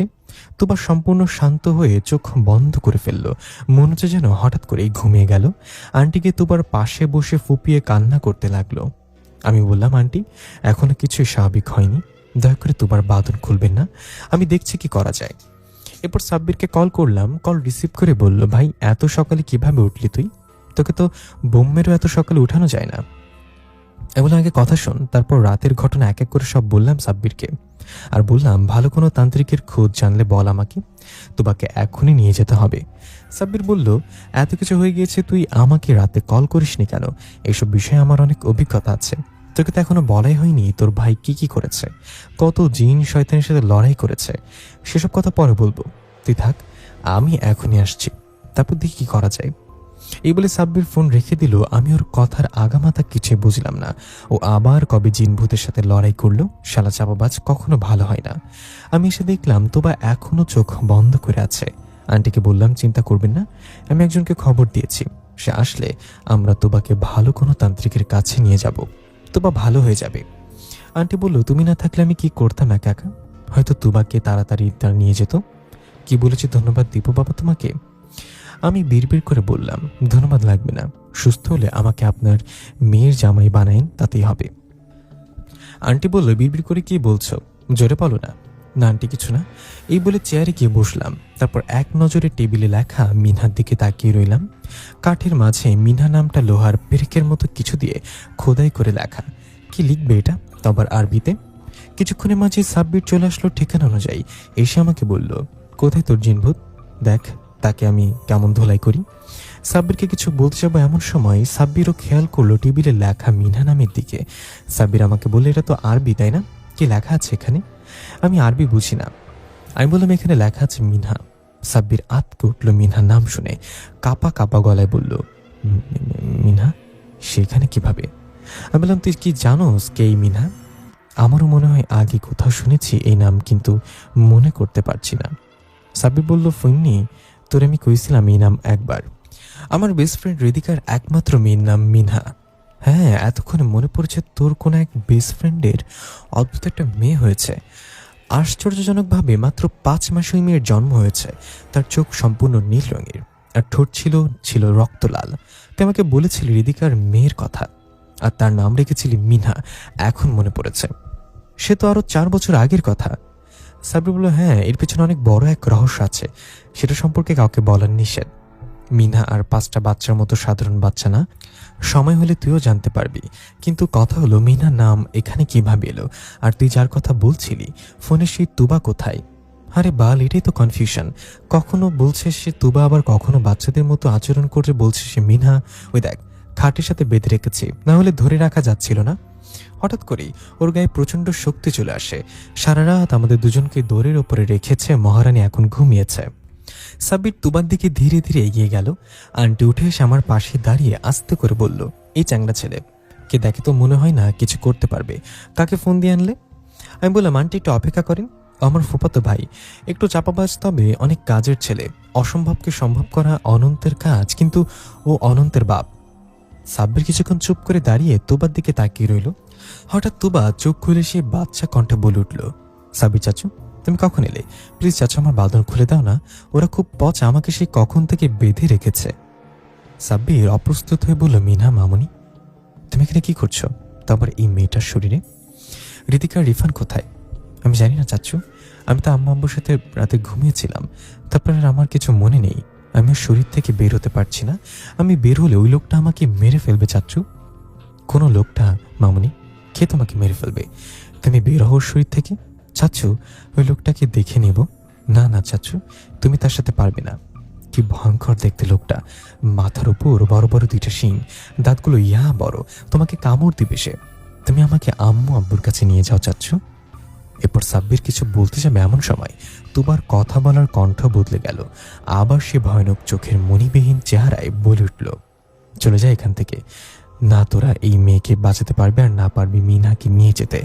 তুবা সম্পূর্ণ শান্ত হয়ে চোখ বন্ধ করে ফেলল, মনে হচ্ছে যেন হঠাৎ করেই ঘুমিয়ে গেল। আন্টিকে তুবার পাশে বসে ফুপিয়ে কান্না করতে লাগলো। আমি বললাম, আন্টি এখনো কিছুই স্বাভাবিক হয়নি, দয়া করে তুবার বাঁধন খুলবেন না, আমি দেখছি কি করা যায়। এরপর সাব্বিরকে কল করলাম। কল রিসিভ করে বলল, ভাই এত সকালে কিভাবে উঠলি তুই? তোকে তো বোম্বেরও এত সকালে উঠানো যায় না। এগুলো আগে কথা শোন, তারপর রাতের ঘটনা এক এক করে সব বললাম সাব্বিরকে। আর বললাম, ভালো কোনো তান্ত্রিকের খোঁজ জানলে বল আমাকে, তোমাকে এখনই নিয়ে যেতে হবে। সাব্বির বলল, এত কিছু হয়ে গিয়েছে, তুই আমাকে রাতে কল করিসনি কেন? এইসব বিষয়ে আমার অনেক অভিজ্ঞতা আছে। তোকে তো এখনো বলাই হয়নি তোর ভাই কি কি করেছে, কত জিন শয়তানের সাথে লড়াই করেছে। সেসব কথা পরে বলবো, তুই থাক, আমি এখনই আসছি, তারপর দেখি কি করা যায়। এই বলে সাব্বির ফোন রেখে দিল। আমি ওর কথার আগামাথা কিছুই বুঝলাম না। ও আবার কবে জিন ভূতের সাথে লড়াই করলো। শালা চাপাবাজ কখনো ভালো হয় না। আমি এসে দেখলাম তোবা এখনো চোখ বন্ধ করে আছে। আন্টিকে বললাম, চিন্তা করবেন না, আমি একজনকে খবর দিয়েছি, সে আসলে আমরা তোবাকে ভালো কোনো তান্ত্রিকের কাছে নিয়ে যাব, তোবা ভালো হয়ে যাবে। আন্টি বলল, তুমি না থাকলে আমি কি করতাম একা একা? হয়তো তোবাকে তাড়াতাড়ি নিয়ে যেত। কি বলেছি ধন্যবাদ দিব বাবা তোমাকে? আমি বিড়বিড় করে বললাম, ধন্যবাদ লাগবে না, সুস্থ হলে আমাকে আপনার মেয়ের জামাই বানাইন, তাতেই হবে। আন্টি বলল, বিড়বিড় করে কি বলছো, জোরে বলো না। না আন্টি কিছু না, এই বলে চেয়ারে গিয়ে বসলাম। তারপর এক নজরে টেবিলে লেখা মিনহার দিকে তাকিয়ে রইলাম। কাঠের মাঝে মিনহা নামটা লোহার পেরেকের মতো কিছু দিয়ে খোদাই করে লেখা। কি লিখবে এটা, তো আবার আরবিতে? কিছুক্ষণের মাঝে সাব্বির চলে আসলো ঠিকানা অনুযায়ী। এসে আমাকে বলল, কোথায় তোর জিনভূত, দেখ তাকে আমি কেমন ধোলাই করি। সাব্বিরকে কিছু বলতে যাবো এমন সময় সাব্বিরও খেয়াল করলো টেবিলে লেখা মিনহা নামের দিকে। সাব্বির আমাকে বললো, এটা তো আরবি তাই না, কি লেখা আছে এখানে? আমি আরবি বুঝি না। আমি বললাম, এখানে লেখা আছে মিনহা। সাব্বির আতকে উঠলো মিনহা নাম শুনে, কাপা কাপা গলায় বলল, মিনহা সেখানে কিভাবে? আমি বললাম, তুই কি জানোস কে এই মিনহা? আমারও মনে হয় আগে কোথাও শুনেছি এই নাম, কিন্তু মনে করতে পারছি না। সাব্বির বলল, ফইন্নি তোর আমি কইছিলাম এই নাম একবার, আমার বেস্ট ফ্রেন্ড হৃদিকার একমাত্র মেয়ের নাম মিনহা। হ্যাঁ, এতক্ষণে মনে পড়েছে তোর কোনো এক বেস্ট ফ্রেন্ডের অদ্ভুত একটা মেয়ে হয়েছে। আশ্চর্যজনকভাবে মাত্র 5 মাসে ওই মেয়ের জন্ম হয়েছে। তার চোখ সম্পূর্ণ নীল রঙের আর ঠোঁট ছিল রক্তলাল। তুই আমাকে বলেছিলি হৃদিকার মেয়ের কথা, আর তার নাম রেখেছিলি মিনহা। এখন মনে পড়েছে, সে তো আরো 4 বছর আগের কথা। সাব্বির বলল, হ্যাঁ, এর পেছনে অনেক বড় এক রহস্য আছে, সেটা সম্পর্কে কাউকে বলার নিষেধ। মিনহা আর 5টা বাচ্চার মতো সাধারণ বাচ্চা না, সময় হলে তুইও জানতে পারবি। কিন্তু কথা হলো, মিনহার নাম এখানে কিভাবে এলো? আর তুই যার কথা বলছিলি ফোনে, সেই তুবা কোথায়? আরে বাল, এটাই তো কনফিউশন। কখনো বলছে সে তুবা, আবার কখনো বাচ্চাদের মতো আচরণ করে বলছে সে মিনহা। ওই দেখ, খাটের সাথে বেঁধে রেখেছি, না হলে ধরে রাখা যাচ্ছিল না। হঠাৎ করেই ওর গায়ে প্রচণ্ড শক্তি চলে আসে। সারা রাত আমাদের দুজনকে দৌড়ের ওপরে রেখেছে, মহারানী এখন ঘুমিয়েছে। সাব্বির তুবার দিকে ধীরে ধীরে এগিয়ে গেল। আন্টি উঠে এসে আমার পাশে দাঁড়িয়ে আস্তে করে বলল, এই চ্যাংড়া ছেলে কে দেখে তো মনে হয় না কিছু করতে পারবে, কাকে ফোন দিয়ে আনলে? আমি বললাম, আন্টি একটু অপেক্ষা করেন, আমার ফুফাতো ভাই, একটু চাপাবাজ, তবে অনেক কাজের ছেলে। অসম্ভবকে সম্ভব করা অনন্তের কাজ, কিন্তু ও অনন্তের বাপ। সাব্বির কিছুক্ষণ চুপ করে দাঁড়িয়ে তুবার দিকে তাকিয়ে রইল। হঠাৎ তুবা চোখ খুলে সে বাচ্চা কণ্ঠে বলে উঠল, সাব্বির চাচু তুমি কখন এলে? প্লিজ চাচু, আমার বাঁধন খুলে দাও না, ওরা খুব পচা, আমাকে সেই কখন থেকে বেঁধে রেখেছে। সাব্বির অপ্রস্তুত হয়ে বলল, মিনহা মামুনি তুমি এখানে কি করছো, তারপর এই মেয়েটার শরীরে? ঋতিকা রিফান কোথায়? আমি জানি না চাচু, আমি তো আম্মা আব্বুর সাথে রাতে ঘুমিয়েছিলাম, তারপর আর আমার কিছু মনে নেই। আমি ওর শরীর থেকে বের হতে পারছি না, আমি বের হলে ওই লোকটা আমাকে মেরে ফেলবে চাচু। কোনো লোকটা মামুনি, কে তোমাকে মেরে ফেলবে? তুমি বের হও শরীর থেকে। চাচু, ওই লোকটাকে দেখে নেব। না না চাচু, তুমি তার সাথে পারবে না। কি ভয়ঙ্কর দেখতে লোকটা, মাথার উপর বড় বড় 2টা শিং, দাঁতগুলো ইয়া বড়, তোমাকে কামড় দিবে সে। তুমি আমাকে আম্মু আব্বুর কাছে নিয়ে যাও চাচু। এরপর সাব্বির কিছু বলতে যাবে এমন সময় তুবার কথা বলার কণ্ঠ বদলে গেল। আবার সে ভয়ানক চোখের মণিবিহীন চেহারায় বলে উঠল, চলে যায় এখান থেকে। না তোরা এই মেয়েকে বাঁচাতে পারবে, আর না পারবি মিনাকে নিয়ে যেতে।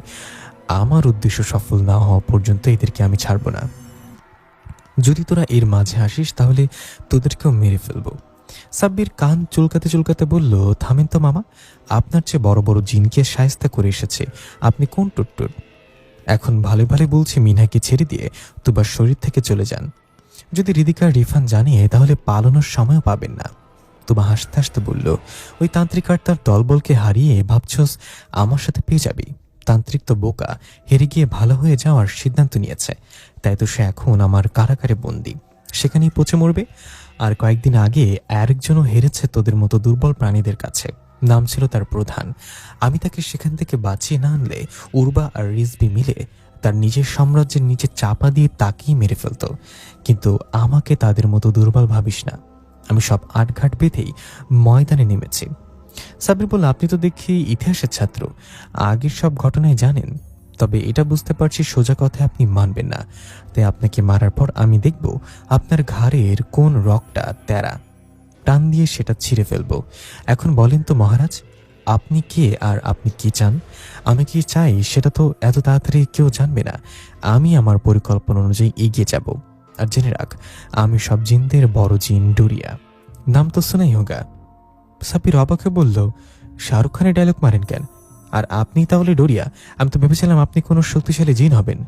আমার উদ্দেশ্য সফল না হওয়া পর্যন্ত এদেরকে আমি ছাড়ব না। যদি তোরা এর মাঝে আসিস তাহলে তোদেরকেও মেরে ফেলবো। সাব্বির কান চুলকাতে চুলকাতে বলল, থামেন তো মামা, আপনার চেয়ে বড় বড় জিনকে শায়েস্তা করে এসেছে, আপনি কোন টুটটুট? এখন ভালো ভালো বলছি মিনাকে ছেড়ে দিয়ে তুবার শরীর থেকে চলে যান। যদি হৃদিকার রিফান জানিয়ে তাহলে পালানোর সময়ও পাবেন না। তুবা হাসতে হাসতে বলল, ওই তান্ত্রিক আর তার দলবলকে হারিয়ে ভাবছস আমার সাথে পেয়ে যাবি? তান্ত্রিক তো বোকা, হেরে গিয়ে ভালো হয়ে যাওয়ার সিদ্ধান্ত নিয়েছে, তাই তো সে এখন আমার কারাগারে বন্দি, সেখানেই পচে মরবে। আর কয়েকদিন আগে আরেকজনও হেরেছে তোদের মতো দুর্বল প্রাণীদের কাছে, নাম ছিল তার প্রধান। আমি তাকে সেখান থেকে বাঁচিয়ে না আনলে উর্বা আর রিজবি মিলে তার নিজের সাম্রাজ্যের নিচে চাপা দিয়ে তাকিয়ে মেরে ফেলতো। কিন্তু আমাকে তাদের মতো দুর্বল ভাবিস না, আমি সব আটঘাট বেঁধেই ময়দানে নেমেছি। সাব্বির বলল, আপনি তো দেখি ইতিহাসের ছাত্র, আগের সব ঘটনায় জানেন। তবে এটা বুঝতে পারছি সোজা কথায় আপনি মানবেন না, তাই আপনাকে মারার পর আমি দেখব আপনার ঘাড়ের কোন রগটা তেরা, টান দিয়ে সেটা ছিঁড়ে ফেলবো। এখন বলেন তো মহারাজ, আপনি কে আর আপনি কি চান? আমি কি চাই সেটা তো এত তাড়াতাড়ি কেউ জানবে না। আমি আমার পরিকল্পনা অনুযায়ী এগিয়ে যাব। আর জেনে রাখ, আমি সব জিনদের বড় জিন ডুরিয়া, নাম তো শোনাই হোগা। সাব্বির অবাকে বলল, শাহরুখ খানের ডায়লগ মারেন কেন? আর আপনি তাহলে ডোরিয়া? আমি তো ভেবেছিলাম আপনি কোনো শক্তিশালী জিন হবেন।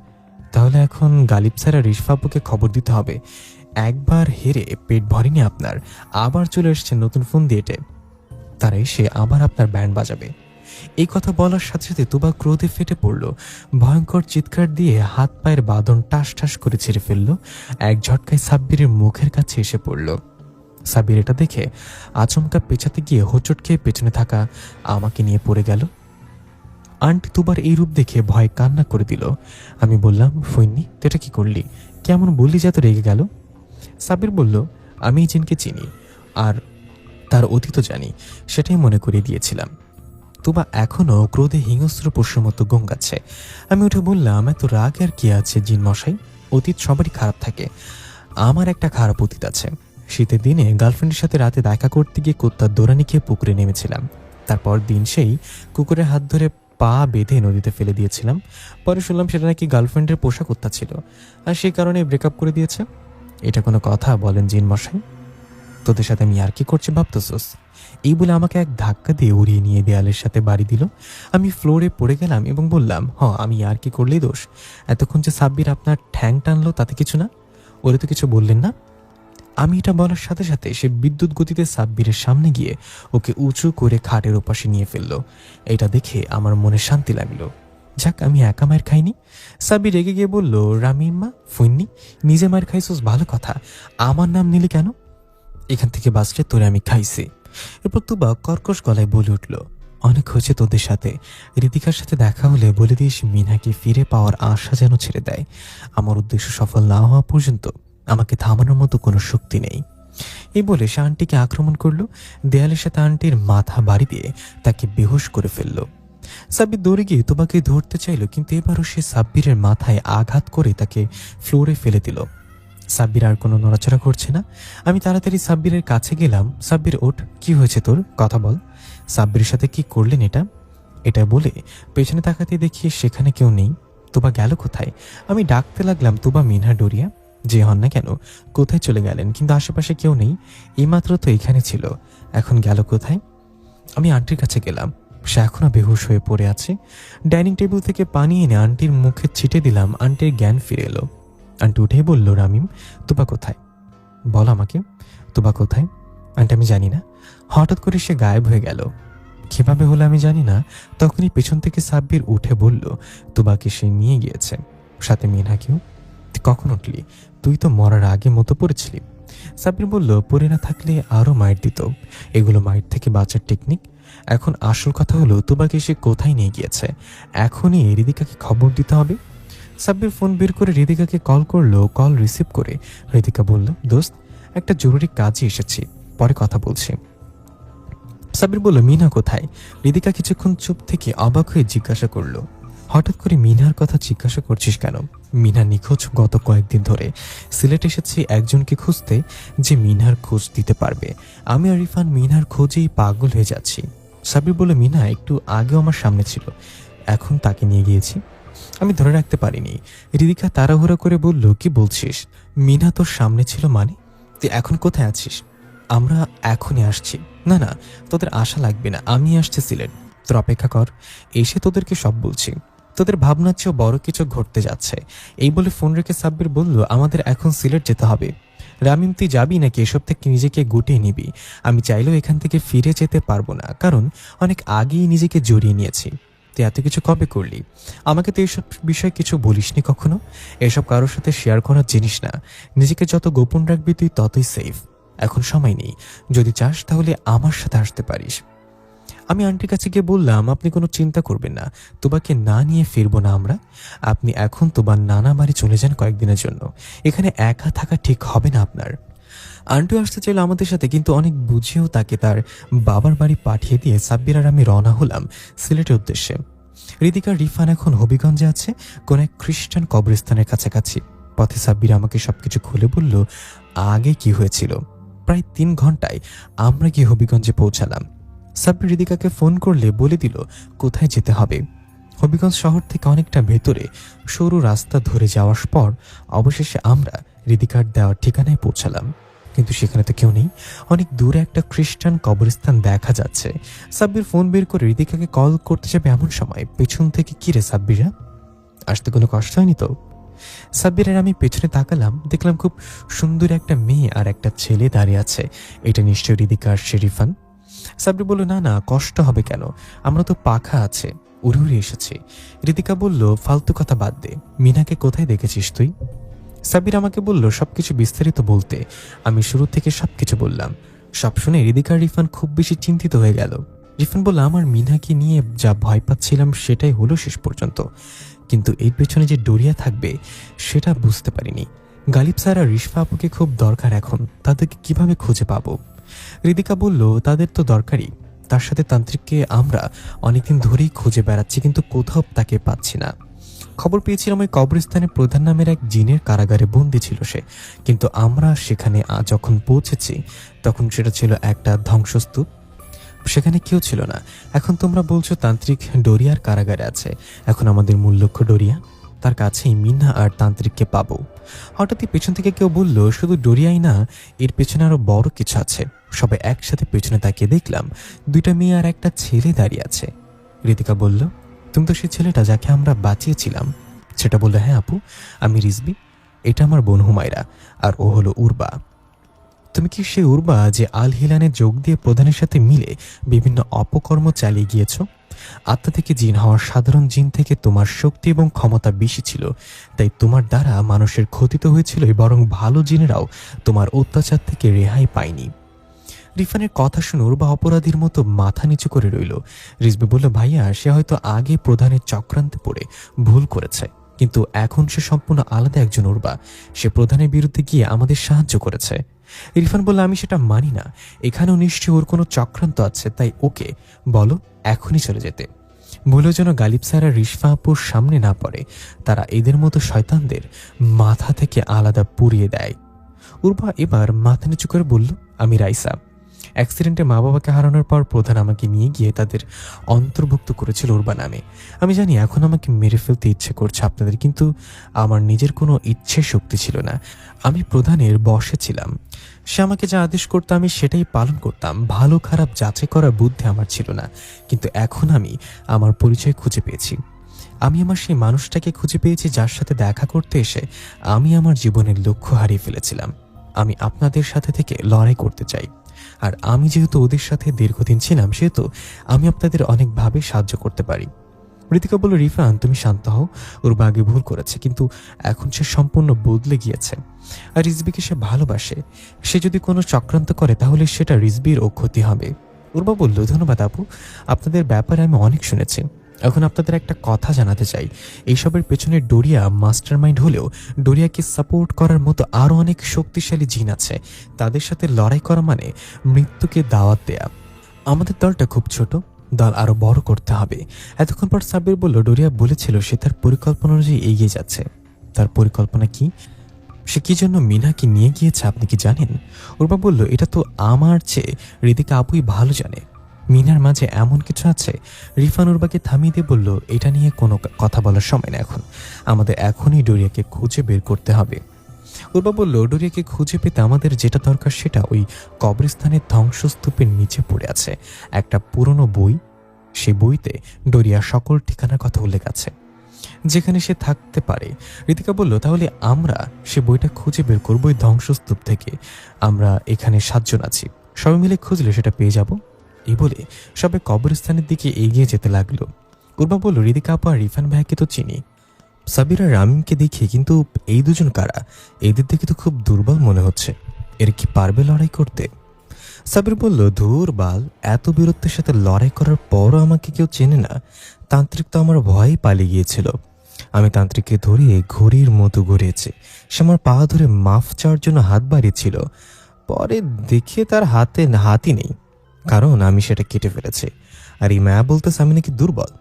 তাহলে এখন গালিব স্যার আর রিশফাবুকে খবর দিতে হবে। একবার হেরে পেট ভরেনি আপনার, আবার চলে এসছে নতুন ফোন দিয়ে। তারা এসে আবার আপনার ব্যান্ড বাজাবে। এই কথা বলার সাথে সাথে তুবা ক্রোধে ফেটে পড়ল। ভয়ঙ্কর চিৎকার দিয়ে হাত পায়ের বাঁধন টাস ঠাস করে ছেড়ে ফেলল। এক ঝটকায় সাব্বিরের মুখের কাছে এসে পড়ল। সাব্বির এটা দেখে আচমকা পেছাতে গিয়ে হোঁচট খেয়ে পেছনে থাকা আমাকে নিয়ে পড়ে গেল। আন্টি তুবার এই রূপ দেখে ভয় কান্না করে দিল। আমি বললাম, ফইন্নি, তুই এটা কি করলি? কেমন বললি যে এত রেগে গেল? সাব্বির বলল, আমি এই জিনকে চিনি আর তার অতীতও জানি, সেটাই মনে করিয়ে দিয়েছিলাম। তুবা এখনও ক্রোধে হিংস্র পশুর মতো গঙ্গাচ্ছে। আমি উঠে বললাম, এত রাগ আর কি আছে জিন মশাই? অতীত সবারই খারাপ থাকে। আমার একটা খারাপ অতীত আছে। শীতের দিনে গার্লফ্রেন্ডের সাথে রাতে দেখা করতে গিয়ে কুত্তার দৌড়ানি খেয়ে পুকুরে নেমেছিলাম। তারপর দিন সেই কুকুরের হাত ধরে পা বেঁধে নদীতে ফেলে দিয়েছিলাম। পরে শুনলাম সেটা নাকি গার্লফ্রেন্ডের পোষা কুত্তা ছিল, আর সেই কারণে ব্রেকআপ করে দিয়েছে। এটা কোনো কথা বলেন জিন মশাই? তোদের সাথে আমি আর কি করছি ভাবতেছোস? এই বলে আমাকে এক ধাক্কা দিয়ে উড়িয়ে নিয়ে দেয়ালের সাথে বাড়ি দিল। আমি ফ্লোরে পড়ে গেলাম এবং বললাম, আমি আর কি করলেই দোষ? এতক্ষণ যে সাব্বির আপনার ঠ্যাং টানলো তাতে কিছু না? ওরে তো কিছু বললেন না? আমি এটা বলার সাথে সাথে সে বিদ্যুৎ গতিতে সাব্বিরের সামনে গিয়ে ওকে উঁচু করে খাটের ওপাশে নিয়ে ফেললো। এটা দেখে আমার মনে শান্তি লাগলো। যাক, আমি একা মায়ের খাইনি। সাব্বির রেগে গিয়ে বলল, রামিম্মা, ফইন্নি, নিজে মায়ের খাইছোস ভালো কথা, আমার নাম নিলি কেন? এখান থেকে বাঁচলে তোরে আমি খাইছি। এরপর তুবা কর্কশ গলায় বলে উঠল, অনেক হয়েছে তোদের সাথে। ঋতিকার সাথে দেখা হলে বলে দিস মিনাকে ফিরে পাওয়ার আশা যেন ছেড়ে দেয়। আমার উদ্দেশ্য সফল না হওয়া পর্যন্ত আমাকে থামানোর মতো কোনো শক্তি নেই। এই বলে সে আন্টিকে আক্রমণ করলো। দেয়ালের সাথে আন্টির মাথা বাড়ি দিয়ে তাকে বেহুশ করে ফেলল। সাব্বির দৌড়ে গিয়ে তুবাকে ধরতে চাইল, কিন্তু এবারও সে সাব্বিরের মাথায় আঘাত করে তাকে ফ্লোরে ফেলে দিল। সাব্বির আর কোনো নড়াচড়া করছে না। আমি তাড়াতাড়ি সাব্বিরের কাছে গেলাম। সাব্বির, ওঠ, কি হয়েছে তোর? কথা বল। সাব্বিরের সাথে কি করলেন এটা? এটা বলে পেছনে তাকাতে দেখি সেখানে কেউ নেই। তুবা গেল কোথায়? আমি ডাকতে লাগলাম, তুবা, মিনহা, ডোরিয়া, যে হন না কেন, কোথায় চলে গেলেন? কিন্তু আশেপাশে কেউ নেই। এইমাত্র তো এখানে ছিল, এখন গেল কোথায়? আমি আন্টির কাছে গেলাম। সে এখনো বেহুশ হয়ে পড়ে আছে। ডাইনিং টেবিল থেকে পানি এনে আন্টির মুখে ছিটে দিলাম। আন্টির জ্ঞান ফিরে এলো। আন্টি উঠে বলল, রামিম, তুবা কোথায়? বল আমাকে, তুবা কোথায়? আন্টি, আমি জানি না। হঠাৎ করে সে গায়েব হয়ে গেল। কিভাবে হলো আমি জানি না। তখনই পেছন থেকে সাব্বির উঠে বলল, তুবাকে সে নিয়ে গিয়েছে, সাথে মিনহাকেও। তুই কখন উঠলি? তুই তো মরার আগে মতো পড়েছিলি। সাব্বির বলল, পড়ে না থাকলে আরো মাইর দিত। এগুলো মাইর থেকে বাঁচার টেকনিক। এখন আসল কথা হলো, তুবাকে সে কোথায় নিয়ে গিয়েছে। এখনই ঋতিকাকে খবর দিতে হবে। সাব্বির ফোন বের করে ঋতিকাকে কল করলো। কল রিসিভ করে ঋতিকা বলল, দোস্ত, একটা জরুরি কাজে এসেছি, পরে কথা বলছি। সাব্বির বলল, মিনা কোথায়? ঋতিকা কিছুক্ষণ চুপ থেকে অবাক হয়ে জিজ্ঞাসা করলো, হঠাৎ করে মিনার কথা জিজ্ঞাসা করছিস কেন? মিনা নিখোঁজ। গত কয়েকদিন ধরে সিলেট এসেছি একজনকে খুঁজতে, যে মিনার খোঁজ দিতে পারবে। আমি আর ইরফান মিনার খোঁজেই পাগল হয়ে যাচ্ছি। সাব্বির বলল, মিনা একটু আগেও আমার সামনে ছিল, এখন তাকে নিয়ে গিয়েছি। আমি ধরে রাখতে পারিনি। ঋতিকা তাড়াহুড়ো করে বলল, কি বলছিস? মিনা তোর সামনে ছিল মানে? তুই এখন কোথায় আছিস? আমরা এখনই আসছি। না না, তোদের আশা লাগবে না, আমি আসছি সিলেট, তোর অপেক্ষা কর, এসে তোদেরকে সব বলছি। তোদের ভাবনার চেয়েও বড় কিছু ঘটতে যাচ্ছে। এই বলে ফোন রেখে সাব্বির বলল, আমাদের এখন সিলেট যেতে হবে। রামিম, তুই যাবি নাকি এসব থেকে নিজেকে গুটিয়ে নিবি? আমি চাইলেও এখান থেকে ফিরে যেতে পারবো না, কারণ অনেক আগেই নিজেকে জড়িয়ে নিয়েছি। তুই এত কিছু কবে করলি? আমাকে তো এইসব বিষয়ে কিছু বলিসনি কখনো। এসব কারোর সাথে শেয়ার করার জিনিস না। নিজেকে যত গোপন রাখবি তুই ততই সেফ। এখন সময় নেই, যদি চাস তাহলে আমার সাথে আসতে পারিস। আমি আন্টির কাছে গিয়ে বললাম, আপনি কোনো চিন্তা করবেন না, তোবাকে না নিয়ে ফিরবো না আমরা। আপনি এখন তোবার নানা বাড়ি চলে যান কয়েকদিনের জন্য, এখানে একা থাকা ঠিক হবে না আপনার। আন্টিও আসতে চাইল আমাদের সাথে, কিন্তু অনেক বুঝেও তাকে তার বাবার বাড়ি পাঠিয়ে দিয়ে সাব্বির আর আমি রওনা হলাম সিলেটের উদ্দেশ্যে। ঋতিকা রিফান এখন হবিগঞ্জে আছে, কোন এক খ্রিস্টান কবরস্থানের কাছাকাছি। পথে সাব্বির আমাকে সবকিছু খুলে বলল আগে কি হয়েছিল। প্রায় 3 ঘন্টায় আমরা গিয়ে হবিগঞ্জে পৌঁছালাম। সাব্বির ঋতিকাকে ফোন করলে বলে দিল কোথায় যেতে হবে। হবিগঞ্জ শহর থেকে অনেকটা ভেতরে সরু রাস্তা ধরে যাওয়ার পর অবশেষে আমরা ঋতিকার দেওয়ার ঠিকানায় পৌঁছালাম, কিন্তু সেখানে তো কেউ নেই। অনেক দূরে একটা খ্রিস্টান কবরস্থান দেখা যাচ্ছে। সাব্বির ফোন বের করে ঋতিকাকে কল করতে যাবে এমন সময় পেছন থেকে, কি রে সাব্বিরা, আসতে কোনো কষ্ট হয়নি তো? সাব্বিরের আমি পেছনে তাকালাম, দেখলাম খুব সুন্দর একটা মেয়ে আর একটা ছেলে দাঁড়িয়ে আছে। এটা নিশ্চয়ই ঋতিকা আর শেরিফান। সাবরি বলল, না না, কষ্ট হবে কেন, আমরা তো পাখা আছে, উড়ে উড়ে এসেছি। ঋতিকা বলল, ফালতু কথা বাদ দে, মিনাকে কোথায় দেখেছিস তুই? সাবির আমাকে বলল সবকিছু বিস্তারিত বলতে। আমি শুরু থেকে সবকিছু বললাম। সব শুনে ঋতিকা আর রিফান খুব বেশি চিন্তিত হয়ে গেল। রিফান বলল, আমার মিনাকে নিয়ে যা ভয় পাচ্ছিলাম সেটাই হলো শেষ পর্যন্ত, কিন্তু এর পেছনে যে ডোরিয়া থাকবে সেটা বুঝতে পারিনি। গালিব স্যার আর রিশফা আপুকে খুব দরকার এখন, তাদেরকে কিভাবে খুঁজে পাবো? ঋতিকা বলল, তাদের তো দরকারই, তার সাথে তান্ত্রিককে আমরা অনেকদিন ধরেই খুঁজে বেড়াচ্ছি, কিন্তু কোথাও তাকে পাচ্ছি না। খবর পেয়েছিলাম ওই কবরস্থানে প্রধান নামের এক জিনের কারাগারে বন্দি ছিল সে, কিন্তু আমরা সেখানে যখন পৌঁছেছি তখন সেটা ছিল একটা ধ্বংসস্তূপ, সেখানে কেউ ছিল না। এখন তোমরা বলছো তান্ত্রিক ডোরিয়ার কারাগারে আছে, এখন আমাদের মূল লক্ষ্য ডোরিয়া, তার কাছেই মিনা আর তান্ত্রিককে পাবো। হঠাৎই পেছন থেকে কেউ বলল, শুধু ডোরিয়াই না, এর পেছনে আরো বড় কিছু আছে। সবাই একসাথে পেছনে তাকিয়ে দেখলাম দুইটা মেয়ে আর একটা ছেলে দাঁড়িয়ে আছে। ঋতিকা বলল, তুমি তো সেই ছেলেটা যাকে আমরা বাঁচিয়েছিলাম? সেটা বললো, হ্যাঁ আপু, আমি রিজবি, এটা আমার বোন হুমায়রা, আর ও হলো উর্বা। তুমি কি সেই উর্বা যে আল হিলানে যোগ দিয়ে প্রধানের সাথে মিলে বিভিন্ন অপকর্ম চালিয়ে গিয়েছ? আত্মা থেকে জিন হওয়ার সাধারণ জিন থেকে তোমার শক্তি এবং ক্ষমতা বেশি ছিল, তাই তোমার দ্বারা মানুষের ক্ষতি তো হয়েছিল, বরং ভালো জিনেরাও তোমার অত্যাচার থেকে রেহাই পায়নি। রিফানের কথা শুনে উর্বা অপরাধীর মতো মাথা নিচু করে রইল। রিজবি বলল, ভাইয়া, সে হয়তো আগে প্রধানের চক্রান্তে পড়ে ভুল করেছে, কিন্তু এখন সে সম্পূর্ণ আলাদা একজন উর্বা। সে প্রধানের বিরুদ্ধে গিয়ে আমাদের সাহায্য করেছে। ইরফান বলল, আমি সেটা মানি না, এখানেও নিশ্চয়ই ওর কোনো চক্রান্ত আছে, তাই ওকে বলো এখনই চলে যেতে। ভুলেও যেন গালিব স্যার আর রিশফা আপুর সামনে না পড়ে, তারা এদের মতো শয়তানদের মাথা থেকে আলাদা পুড়িয়ে দেয়। উর্বা এবার মাথা নিচু করে বলল, আমি রাইসা। অ্যাক্সিডেন্টে মা বাবাকে হারানোর পর প্রধান আমাকে নিয়ে গিয়ে তাদের অন্তর্ভুক্ত করেছিল উর্বা নামে। আমি জানি এখন আমাকে মেরে ফেলতে ইচ্ছে করছে আপনাদের, কিন্তু আমার নিজের কোনো ইচ্ছে শক্তি ছিল না। আমি প্রধানের বশে ছিলাম, সে আমাকে যা আদেশ করতো আমি সেটাই পালন করতাম। ভালো খারাপ যাচাই করার বুদ্ধি আমার ছিল না, কিন্তু এখন আমি আমার পরিচয় খুঁজে পেয়েছি। আমি আমার সেই মানুষটাকে খুঁজে পেয়েছি যার সাথে দেখা করতে এসে আমি আমার জীবনের লক্ষ্য হারিয়ে ফেলেছিলাম। আমি আপনাদের সাথে থেকে লড়াই করতে চাই, আর আমি যেহেতু ওদের সাথে দীর্ঘদিন ছিলাম সেহেতু আমি আপনাদের অনেকভাবে সাহায্য করতে পারি। ঋতিকা বলল, রিফান তুমি শান্ত হও, ওর আগে ভুল করেছে, কিন্তু এখন সে সম্পূর্ণ বদলে গিয়েছে, আর রিজবিকে সে ভালোবাসে। সে যদি কোনো চক্রান্ত করে তাহলে সেটা রিজবির ও ক্ষতি হবে। উর্বা বলল, ধন্যবাদ আপু, আপনাদের ব্যাপারে আমি অনেক শুনেছি। এখন আপনাদের একটা কথা জানাতে চাই, এইসবের পেছনে ডোরিয়া মাস্টার মাইন্ড হলেও ডোরিয়াকে সাপোর্ট করার মতো আরও অনেক শক্তিশালী জিন আছে। তাদের সাথে লড়াই করা মানে মৃত্যুকে দাওয়াত দেয়া। আমাদের দলটা খুব ছোট, দল আরো বড় করতে হবে। এতক্ষণ পর সাব্বির বলল, ডোরিয়া বলেছিল সে তার পরিকল্পনা অনুযায়ী এগিয়ে যাচ্ছে। তার পরিকল্পনা কি? সে কি জন্য মিনাকে নিয়ে গিয়েছে আপনি কি জানেন? উর্বা বলল, এটা তো আমার চেয়ে ঋতিকা আপুই ভালো জানে। মিনার মাঝে এমন কিছু আছে। রিফান উর্বাকে থামিয়ে দিয়ে বলল, এটা নিয়ে কোনো কথা বলার সময় না এখন, আমাদের এখনই ডোরিয়াকে খুঁজে বের করতে হবে। উর্বা বলল, ডোরিয়াকে খুঁজে পেতে আমাদের যেটা দরকার সেটা ওই কবরস্থানের ধ্বংসস্তূপের নিচে পড়ে আছে একটা পুরনো বই। সেই বইতে ডোরিয়ার সকল ঠিকানার কথা উল্লেখ আছে, যেখানে সে থাকতে পারে। ঋতিকা বলল, তাহলে আমরা সে বইটা খুঁজে বের করবো ওই ধ্বংসস্তূপ থেকে। আমরা এখানে 7 জন আছি, সবাই মিলে খুঁজলে সেটা পেয়ে যাব। এই বলে সবাই কবরস্থানের দিকে এগিয়ে যেতে লাগলো। উর্বা বলল, ঋতিকা আপা আর রিফান ভাইকে তো চিনি, সাবির আর রামিমকে দেখি, কিন্তু এই দুজন কারা? এদের দেখে তো খুব দুর্বল মনে হচ্ছে, এর কি পারবে লড়াই করতে? সাবির বলল, ধুর বাল, এত বীরত্বের সাথে লড়াই করার পরও আমাকে কেউ চেনে না। তান্ত্রিক তো আমার ভয়ে পালিয়ে গিয়েছিল। আমি তান্ত্রিককে ধরিয়ে ঘড়ির মতো ঘুরিয়েছি। সে আমার পা ধরে মাফ চাওয়ার জন্য হাত বাড়িয়েছিল, পরে দেখে তার হাতই নেই, কারণ আমি সেটা কেটে ফেলেছি। আর এই মায়া বলতেছে আমি নাকি দুর্বল।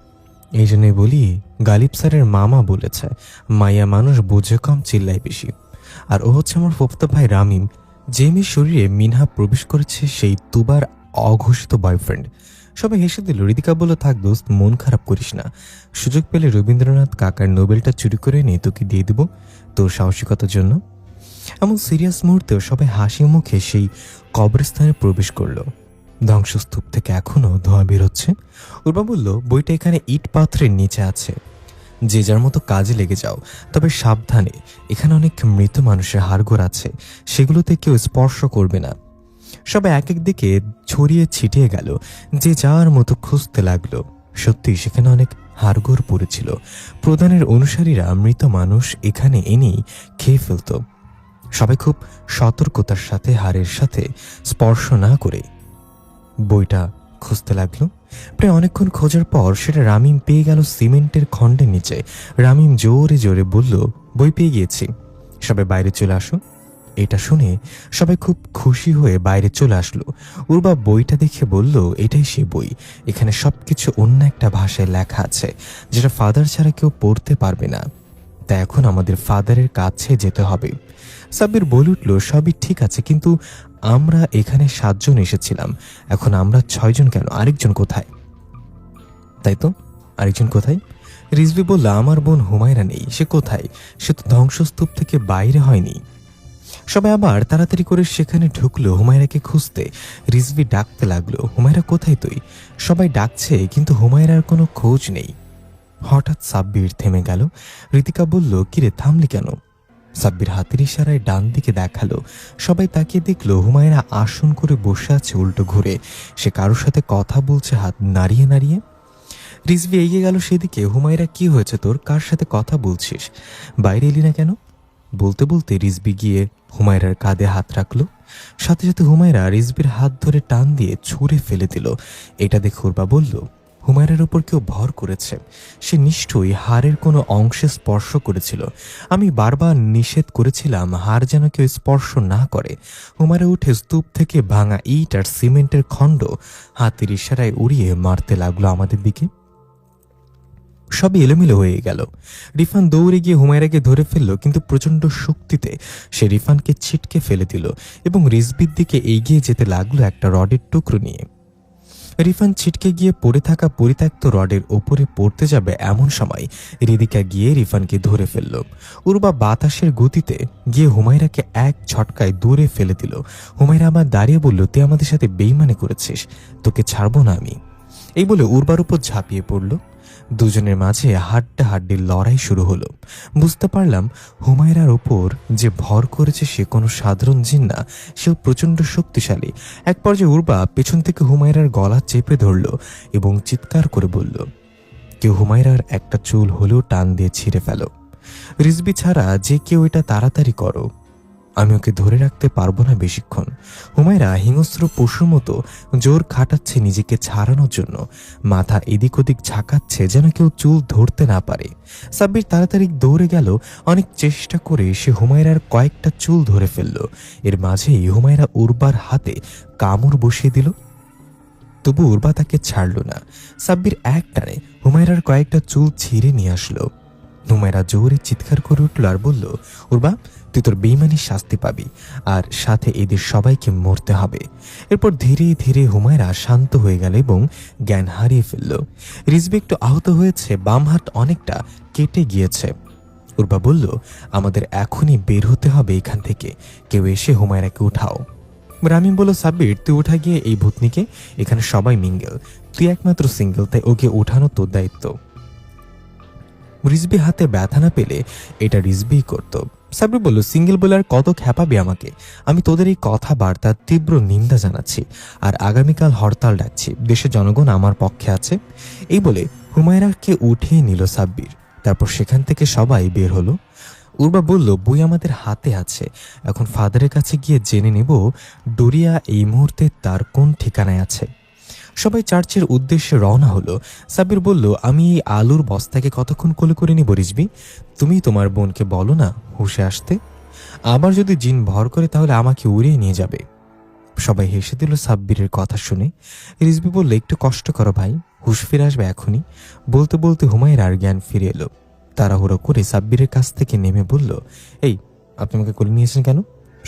এই জন্যই বলি, গালিব স্যারের মামা বলেছে মাইয়া মানুষ বোঝে কম, চিল্লাই বেশি। আর ও হচ্ছে আমার ফুফতো ভাই রামিম, যে মেয়ের শরীরে মিনহা প্রবেশ করেছে সেই তুবার অঘোষিত বয়ফ্রেন্ড। সবাই হেসে দিল। ঋতিকা বলল, থাক দোস্ত, মন খারাপ করিস না, সুযোগ পেলে রবীন্দ্রনাথ কাকার নোবেলটা চুরি করে নিয়ে তোকে দিয়ে দেবো তোর সাহসিকতার জন্য। এমন সিরিয়াস মুহূর্তেও সবাই হাসি মুখে সেই কবরস্থানে প্রবেশ করলো। ধ্বংসস্তূপ থেকে এখনো ধোঁয়া বেরোচ্ছে। উর্বা বলল, বইটা এখানে ইট পাথরের নিচে আছে, যে যার মতো কাজে লেগে যাও, তবে সাবধানে, এখানে অনেক মৃত মানুষের হাড়গোড় আছে, সেগুলোতে কেউ স্পর্শ করবে না। সবাই এক এক দিকে ছড়িয়ে ছিটিয়ে গেল, যে যার মতো খুঁজতে লাগলো। সত্যি সেখানে অনেক হাড়গোড় পড়েছিল। প্রধানের অনুসারীরা মৃত মানুষ এখানে এনেই খেয়ে ফেলত। সবাই খুব সতর্কতার সাথে হাড়ের সাথে স্পর্শ না করে বইটা খুঁজতে লাগলো। প্রায় অনেকক্ষণ খোঁজার পর সেটা রামিম পেয়ে গেল সিমেন্টের খণ্ডের নিচে। রামিম জোরে জোরে বলল, বই পেয়ে গিয়েছি, সবাই বাইরে চলে আসো। এটা শুনে সবাই খুব খুশি হয়ে বাইরে চলে আসলো। উর্বা বইটা দেখে বলল, এটাই সে বই, এখানে সবকিছু অন্য একটা ভাষায় লেখা আছে, যেটা ফাদার ছাড়া কেউ পড়তে পারবে না। তা এখন আমাদের ফাদারের কাছে যেতে হবে। সাব্বির বলে উঠল, সবই ঠিক আছে, কিন্তু আমরা এখানে 7 জন এসেছিলাম, এখন আমরা 6 জন কেন? আরেকজন কোথায়? তাই তো, আরেকজন কোথায়? রিজভি বলল, আমার বোন হুমায়রা নেই, সে কোথায়? সে তো ধ্বংসস্তূপ থেকে বাইরে হয়নি। সবাই আবার তাড়াতাড়ি করে সেখানে ঢুকলো হুমায়রাকে খুঁজতে। রিজভি ডাকতে লাগলো, হুমায়রা কোথায় তুই? সবাই ডাকছে কিন্তু হুমায়রার কোনো খোঁজ নেই। হঠাৎ সাব্বির থেমে গেল। ঋতিকা বলল, কিরে থামলি কেন? সাব্বির হাতের ইশারায় ডান দিকে দেখালো। সবাই তাকিয়ে দেখলো হুমায়রা আসন করে বসে আছে উল্টো ঘুরে। সে কারোর সাথে কথা বলছে হাত নাড়িয়ে নাড়িয়ে। রিজভি এগিয়ে গেল সেদিকে। হুমায়রা, কি হয়েছে তোর? কার সাথে কথা বলছিস? বাইরে এলি না কেন? বলতে বলতে রিজভি গিয়ে হুমায়রার কাঁধে হাত রাখলো। সাথে সাথে হুমায়রা রিজভির হাত ধরে টান দিয়ে ছুঁড়ে ফেলে দিল। এটা দেখে উর্বা বলল, হুমায়রার উপর কেউ ভর করেছে, সে নিশ্চয়ই হাড়ের কোনো অংশে স্পর্শ করেছিল। আমি বারবার নিষেধ করেছিলাম হাড় যেন কেউ স্পর্শ না করে। হুমায়রা উঠে স্তূপ থেকে ভাঙা ইট আর সিমেন্টের খণ্ড হাতের ইশারায় উড়িয়ে মারতে লাগলো আমাদের দিকে। সবই এলোমেলো হয়ে গেল। রিফান দৌড়ে গিয়ে হুমায়রাকে ধরে ফেলল, কিন্তু প্রচণ্ড শক্তিতে সে রিফানকে ছিটকে ফেলে দিল এবং রিজভির দিকে এগিয়ে যেতে লাগলো একটা রডের টুকরো নিয়ে। রিফান ছিটকে গিয়ে পড়ে থাকা পরিত্যক্ত রডের ওপরে পড়তে যাবে এমন সময় রিদিকা গিয়ে রিফানকে ধরে ফেলল। উর্বা বাতাসের গতিতে গিয়ে হুমায়রাকে এক ঝটকায় দূরে ফেলে দিল। হুমায়রা আবার দাঁড়িয়ে বলল, তুই আমাদের সাথে বেইমানি করেছিস, তোকে ছাড়বো না আমি। এই বলে উর্বার উপর ঝাঁপিয়ে পড়ল। দুজনের মাঝে হাড্ডাহাড্ডির লড়াই শুরু হলো। বুঝতে পারলাম হুমায়রার ওপর যে ভর করেছে সে কোনো সাধারণ জিন না, সেও প্রচণ্ড শক্তিশালী। এক পর্যায়ে উর্বা পেছন থেকে হুমায়রার গলা চেপে ধরল এবং চিৎকার করে বলল, কেউ হুমায়রার একটা চুল হলেও টান দিয়ে ছিঁড়ে ফেলো। রিজভি ছাড়া যে কেউ এটা তাড়াতাড়ি করো, আমি ওকে ধরে রাখতে পারবো না বেশিক্ষণ। হুমায়রা হিংস্র পশুর মতো জোর খাটাচ্ছে নিজেকে ছাড়ানোর জন্য, মাথা এদিক ওদিক ঝাঁকাচ্ছে যেন কেউ চুল ধরতে না পারে। সাব্বির তাড়াতাড়ি দৌড়ে গেল। অনেক চেষ্টা করে সে হুমায়রার কয়েকটা চুল ধরে ফেলল। এর মাঝেই হুমায়রা উর্বার হাতে কামড় বসিয়ে দিল। তবু উর্বা তাকে ছাড়ল না। সাব্বির এক টানে হুমায়রার কয়েকটা চুল ছিঁড়ে নিয়ে আসলো। হুমায়রা জোরে চিৎকার করে উঠল আর বলল, উর্বা, তুই তোর বেইমানির শাস্তি পাবি, আর সাথে এদের সবাইকে মরতে হবে। এরপর ধীরে ধীরে হুমায়রা শান্ত হয়ে গেল এবং জ্ঞান হারিয়ে ফেলল। রিজভি একটু আহত হয়েছে, বাম হাত অনেকটা কেটে গিয়েছে। উর্বা বলল, আমাদের এখনই বের হতে হবে এখান থেকে, কেউ এসে হুমায়রাকে উঠাও। রামিম বলল, সাব্বির, তুই উঠা গিয়ে এই ভূতনিকে, এখানে সবাই মিঙ্গেল, তুই একমাত্র সিঙ্গেল, তাই ওকে উঠানো তোর দায়িত্ব। রিজভি হাতে ব্যথা না পেলে এটা রিজভি করত। সাব্বির বলল, সিঙ্গেল বলে আর কত খ্যাপাবি আমাকে? আমি তোদের এই কথাবার্তার তীব্র নিন্দা জানাচ্ছি আর আগামীকাল হরতাল ডাকছি। দেশের জনগণ আমার পক্ষে আছে। এই বলে হুমায়রাকে উঠিয়ে নিল সাব্বির। তারপর সেখান থেকে সবাই বের হলো। উর্বা বলল, বই আমাদের হাতে আছে, এখন ফাদারের কাছে গিয়ে জেনে নেব ডোরিয়া এই মুহূর্তে তার কোন ঠিকানায় আছে। সবাই চার্চের উদ্দেশ্যে রওনা হলো। সাব্বির বলল, আমি এই আলুর বস্তাকে কতক্ষণ কোলে করে নিব রিজভি? তুমি তোমার বোনকে বলো না হুঁশে আসতে। আবার যদি জিন ভর করে তাহলে আমাকে উড়িয়ে নিয়ে যাবে। সবাই হেসে দিল সাব্বিরের কথা শুনে। রিজভি বলল, একটু কষ্ট করো ভাই, হুঁশ ফিরে আসবে এখনই। বলতে বলতে হুমায়রার জ্ঞান ফিরে এলো। তাড়াহুড়ো করে সাব্বিরের কাছ থেকে নেমে বলল, এই, আপনি আমাকে কোলে নিয়েছেন কেন?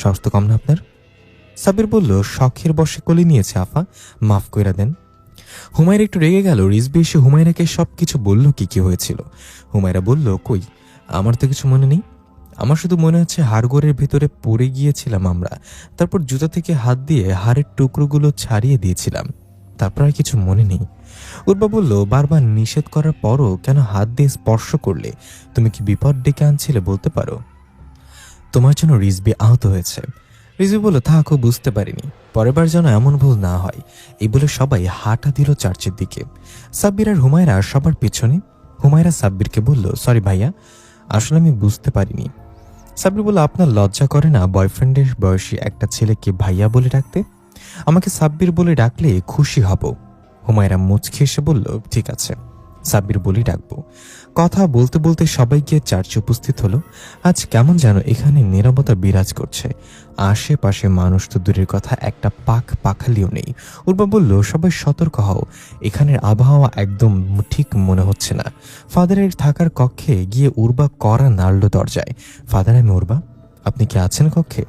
সাহস তো কম না আপনার? সাব্বির বলল, শখের বশে কোলে নিয়েছে আফা, মাফ কইরা দেন। হুমায়রা একটু রেগে গেল। রিজভি এসে হুমায়রাকে সবকিছু বলল কি কি হয়েছিল। হুমায়রা বলল, কই, আমার তো কিছু মনে নেই। আমার শুধু মনে হচ্ছে হাড়গোড়ের ভিতরে পড়ে গিয়েছিলাম আমরা, তারপর জুতা থেকে হাত দিয়ে হাড়ের টুকরোগুলো ছাড়িয়ে দিয়েছিলাম, তারপর আর কিছু মনে নেই। উর্বা বলল, বারবার নিষেধ করার পরও কেন হাত দিয়ে স্পর্শ করলে? তুমি কি বিপদ ডেকে আনছিলে বলতে পারো? তোমার জন্য রিজভি আহত হয়েছে। রিজভি বলল, থাকো, বুঝতে পারিনি, পরের বার যেন এমন ভুল না হয়। এই বলে সবাই হাঁটা দিল চার্চের দিকে। সাব্বির আর হুমায়রা সবার পেছনে। হুমায়রা সাব্বিরকে বলল, সরি ভাইয়া, আসলে আমি বুঝতে পারিনি। সাব্বির বলল, আপনার লজ্জা করে না বয়ফ্রেন্ডের বয়সী একটা ছেলেকে ভাইয়া বলে ডাকতে? আমাকে সাব্বির বলে ডাকলে খুশি হব। হুমায়রা মুচকি এসে বলল, ঠিক আছে, সাব্বির বলে ডাকবো। কথা বলতে বলতে সবাই গিয়ে চার্চে উপস্থিত হলো। আজ কেমন যেন এখানে নীরবতা বিরাজ করছে। আশেপাশে মানুষ তো দূরের কথা, একটা পাখালিও নেই। উর্বা বলল, সবাই সতর্ক হও, এখানের আবহাওয়া একদম ঠিক মনে হচ্ছে না। ফাদারের থাকার কক্ষে গিয়ে উর্বা কড়া নাড়ল দরজায়। ফাদার, আমি উর্বা, আপনি কি আছেন কক্ষে?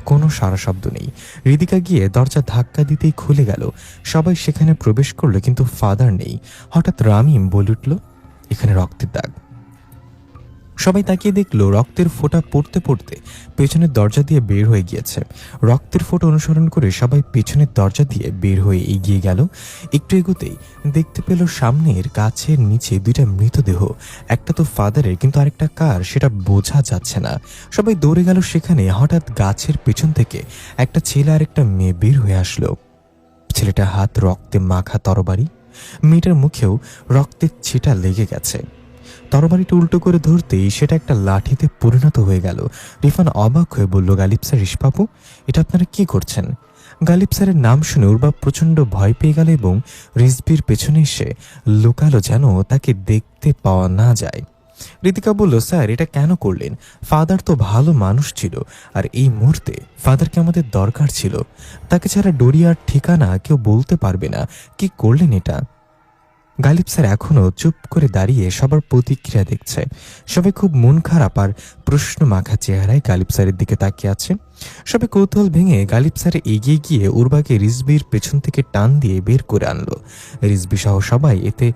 কোনো সারা শব্দ নেই। হৃদিকা গিয়ে দরজা ধাক্কা দিতেই খুলে গেল। সবাই সেখানে প্রবেশ করলো, কিন্তু ফাদার নেই। হঠাৎ রামিম বলে উঠল, এখানে রক্তের দাগ। সবাই তাকিয়ে দেখলো রক্তের ফোঁটা পড়তে পড়তে পেছনের দরজা দিয়ে বের হয়ে গিয়েছে। রক্তের ফোঁটা অনুসরণ করে সবাই পেছনের দরজা দিয়ে বের হয়ে এগিয়ে গেল। একটু এগোতেই দেখতে পেল সামনের গাছের নিচে দুইটা মৃতদেহ। একটা তো ফাদারের, কিন্তু আরেকটা কার সেটা বোঝা যাচ্ছে না। সবাই দৌড়ে গেল সেখানে। হঠাৎ গাছের পেছন থেকে একটা ছেলে আর একটা মেয়ে বের হয়ে আসলো। ছেলেটার হাত রক্তে মাখা তরবারি, মেয়েটার মুখেও রক্তের ছিটা লেগে গেছে। তরবারিটা উল্টো করে ধরতেই সেটা একটা লাঠিতে পরিণত হয়ে গেল। রিফান অবাক হয়ে বলল, গালিব স্যার, রিশবাবু, এটা আপনারা কি করছেন? গালিব স্যারের নাম শুনে উর্বা প্রচণ্ড ভয় পেয়ে গেল এবং রিজভির পেছনে এসে লুকালো যেন তাকে দেখতে পাওয়া না যায়। ঋতিকা বলল, স্যার, এটা কেন করলেন? ফাদার তো ভালো মানুষ ছিল, আর এই মুহূর্তে ফাদারকে আমাদের দরকার ছিল। তাকে ছাড়া ডোরিয়ার ঠিকানা কেউ বলতে পারবে না। কি করলেন এটা? গালিব স্যার এখনো চুপ করে দাঁড়িয়ে সবার প্রতিক্রিয়া দেখছে। সবাই খুব মন খারাপ আর প্রশ্ন মাখা চেহারায় গালিব স্যারের দিকে তাকিয়ে আছে। সবাই কৌতূহল ভেঙে গালিব স্যার এগিয়ে গিয়ে উর্বাকে রিজভির পেছন থেকে টান দিয়ে বের করে আনলো। রিজভি সহ সবাই এতে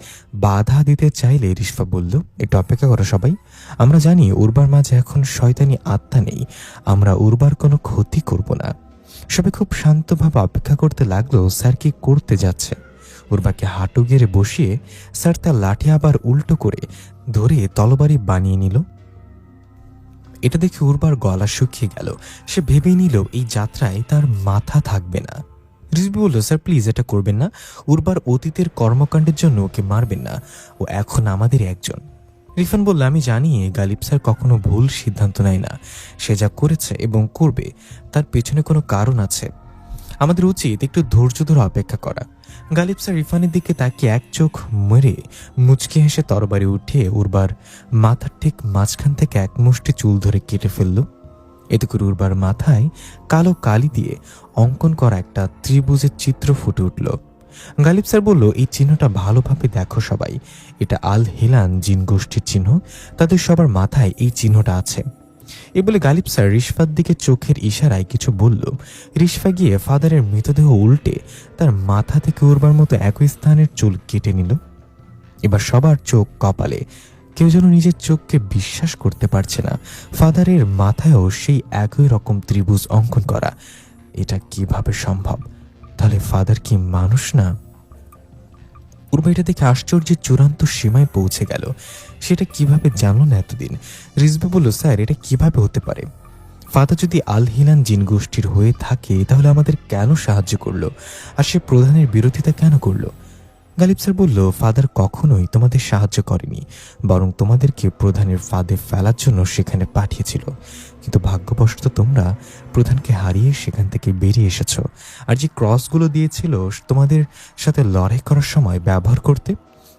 বাধা দিতে চাইলে রিশফা বলল, একটু অপেক্ষা করো সবাই, আমরা জানি উর্বার মাঝে এখন শয়তানি আত্মা নেই, আমরা উর্বার কোনো ক্ষতি করব না। সবাই খুব শান্তভাবে অপেক্ষা করতে লাগলো স্যার কি করতে যাচ্ছে। উর্বাকে হাঁটু গেড়ে বসিয়ে স্যার তার লাঠি আবার উল্টো করে ধরে তলবারি বানিয়ে নিল। এটা দেখে উর্বার গলা শুকিয়ে গেল। সে ভেবেই নিল এই যাত্রায় তার মাথা থাকবে না। রিজভি বলল, স্যার প্লিজ এটা করবেন না, উর্বার অতীতের কর্মকাণ্ডের জন্য ওকে মারবেন না, ও এখন আমাদের একজন। রিফান বলল, আমি জানি গালিব স্যার কখনো ভুল সিদ্ধান্ত নেয় না, সে যা করেছে এবং করবে তার পেছনে কোনো কারণ আছে, আমাদের উচিত একটু ধৈর্য ধরে অপেক্ষা করা। গালিব স্যার রিফানের দিকে তাকিয়ে এক চোখ মেরে মুচকি হেসে তরবারি উঠিয়ে উর্বার মাথার ঠিক মাঝখান থেকে এক মুষ্টি চুল ধরে কেটে ফেলল। এতে করে উর্বার মাথায় কালো কালি দিয়ে অঙ্কন করা একটা ত্রিভুজের চিত্র ফুটে উঠল। গালিব স্যার বলল, এই চিহ্নটা ভালোভাবে দেখো সবাই, এটা আল হিলান জিন গোষ্ঠীর চিহ্ন, তাদের সবার মাথায় এই চিহ্নটা আছে। এ বলে গালিব স্যার রিশফার দিকে চোখের ইশারায় কিছু বলল। রিশফা গিয়ে ফাদারের মৃতদেহ উল্টে তার মাথা থেকে উর্বার মতো একই স্থানের চুল কেটে নিল। এবার সবার চোখ কপালে, কেউ যেন নিজের চোখকে বিশ্বাস করতে পারছে না। ফাদারের মাথায়ও সেই একই রকম ত্রিভুজ অঙ্কন করা। এটা কিভাবে সম্ভব? তাহলে ফাদার কি মানুষ না? উর্বা এটা দেখে আশ্চর্যের চূড়ান্ত সীমায় পৌঁছে গেল। সেটা কিভাবে জানল না এতদিন? রিজভি বলল, স্যার এটা কিভাবে হতে পারে? ফাদার যদি আল হিলান জিন গোষ্ঠীর হয়ে থাকে তাহলে আমাদের কেন সাহায্য করলো, আর সে প্রধানের বিরোধিতা কেন করলো? গালিব স্যার বলল, ফাদার কখনোই তোমাদের সাহায্য করেনি, বরং তোমাদেরকে প্রধানের ফাঁদে ফেলার জন্য সেখানে পাঠিয়েছিল। কিন্তু ভাগ্যবশত তোমরা প্রধানকে হারিয়ে সেখান থেকে বেরিয়ে এসেছ। আর যে ক্রসগুলো দিয়েছিল তোমাদের সাথে লড়াই করার সময় ব্যবহার করতে,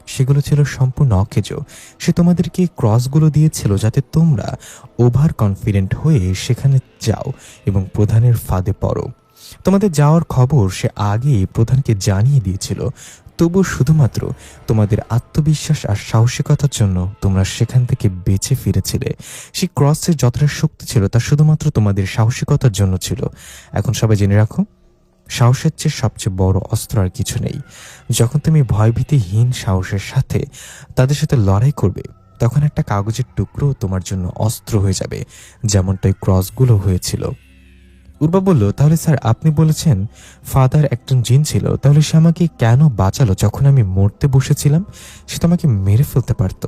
সেগুলো ছিল সম্পূর্ণ অকেজো। সে তোমাদেরকে ক্রসগুলো দিয়েছিল যাতে তোমরা ওভার কনফিডেন্ট হয়ে সেখানে যাও এবং প্রধানের ফাঁদে পড়ো। তোমাদের যাওয়ার খবর সে আগেই প্রধানকে জানিয়ে দিয়েছিল, তবুও শুধুমাত্র তোমাদের আত্মবিশ্বাস আর সাহসিকতার জন্য তোমরা সেখান থেকে বেঁচে ফিরেছিলে। সেই ক্রসের যতটা শক্তি ছিল তা শুধুমাত্র তোমাদের সাহসিকতার জন্য ছিল। এখন সবাই জেনে রাখো, সাহসের চেয়ে সবচেয়ে বড় অস্ত্র আর কিছু নেই। যখন তুমি ভয়ভীতিহীন সাহসের সাথে তাদের সাথে লড়াই করবে, তখন একটা কাগজের টুকরো তোমার জন্য অস্ত্র হয়ে যাবে, যেমনটা ওই ক্রসগুলো হয়েছিল। উর্বা বলল, তাহলে স্যার আপনি বলেছেন ফাদার একজন জিন ছিল, তাহলে সে আমাকে কেন বাঁচালো? যখন আমি মরতে বসেছিলাম সে তো আমাকে মেরে ফেলতে পারত।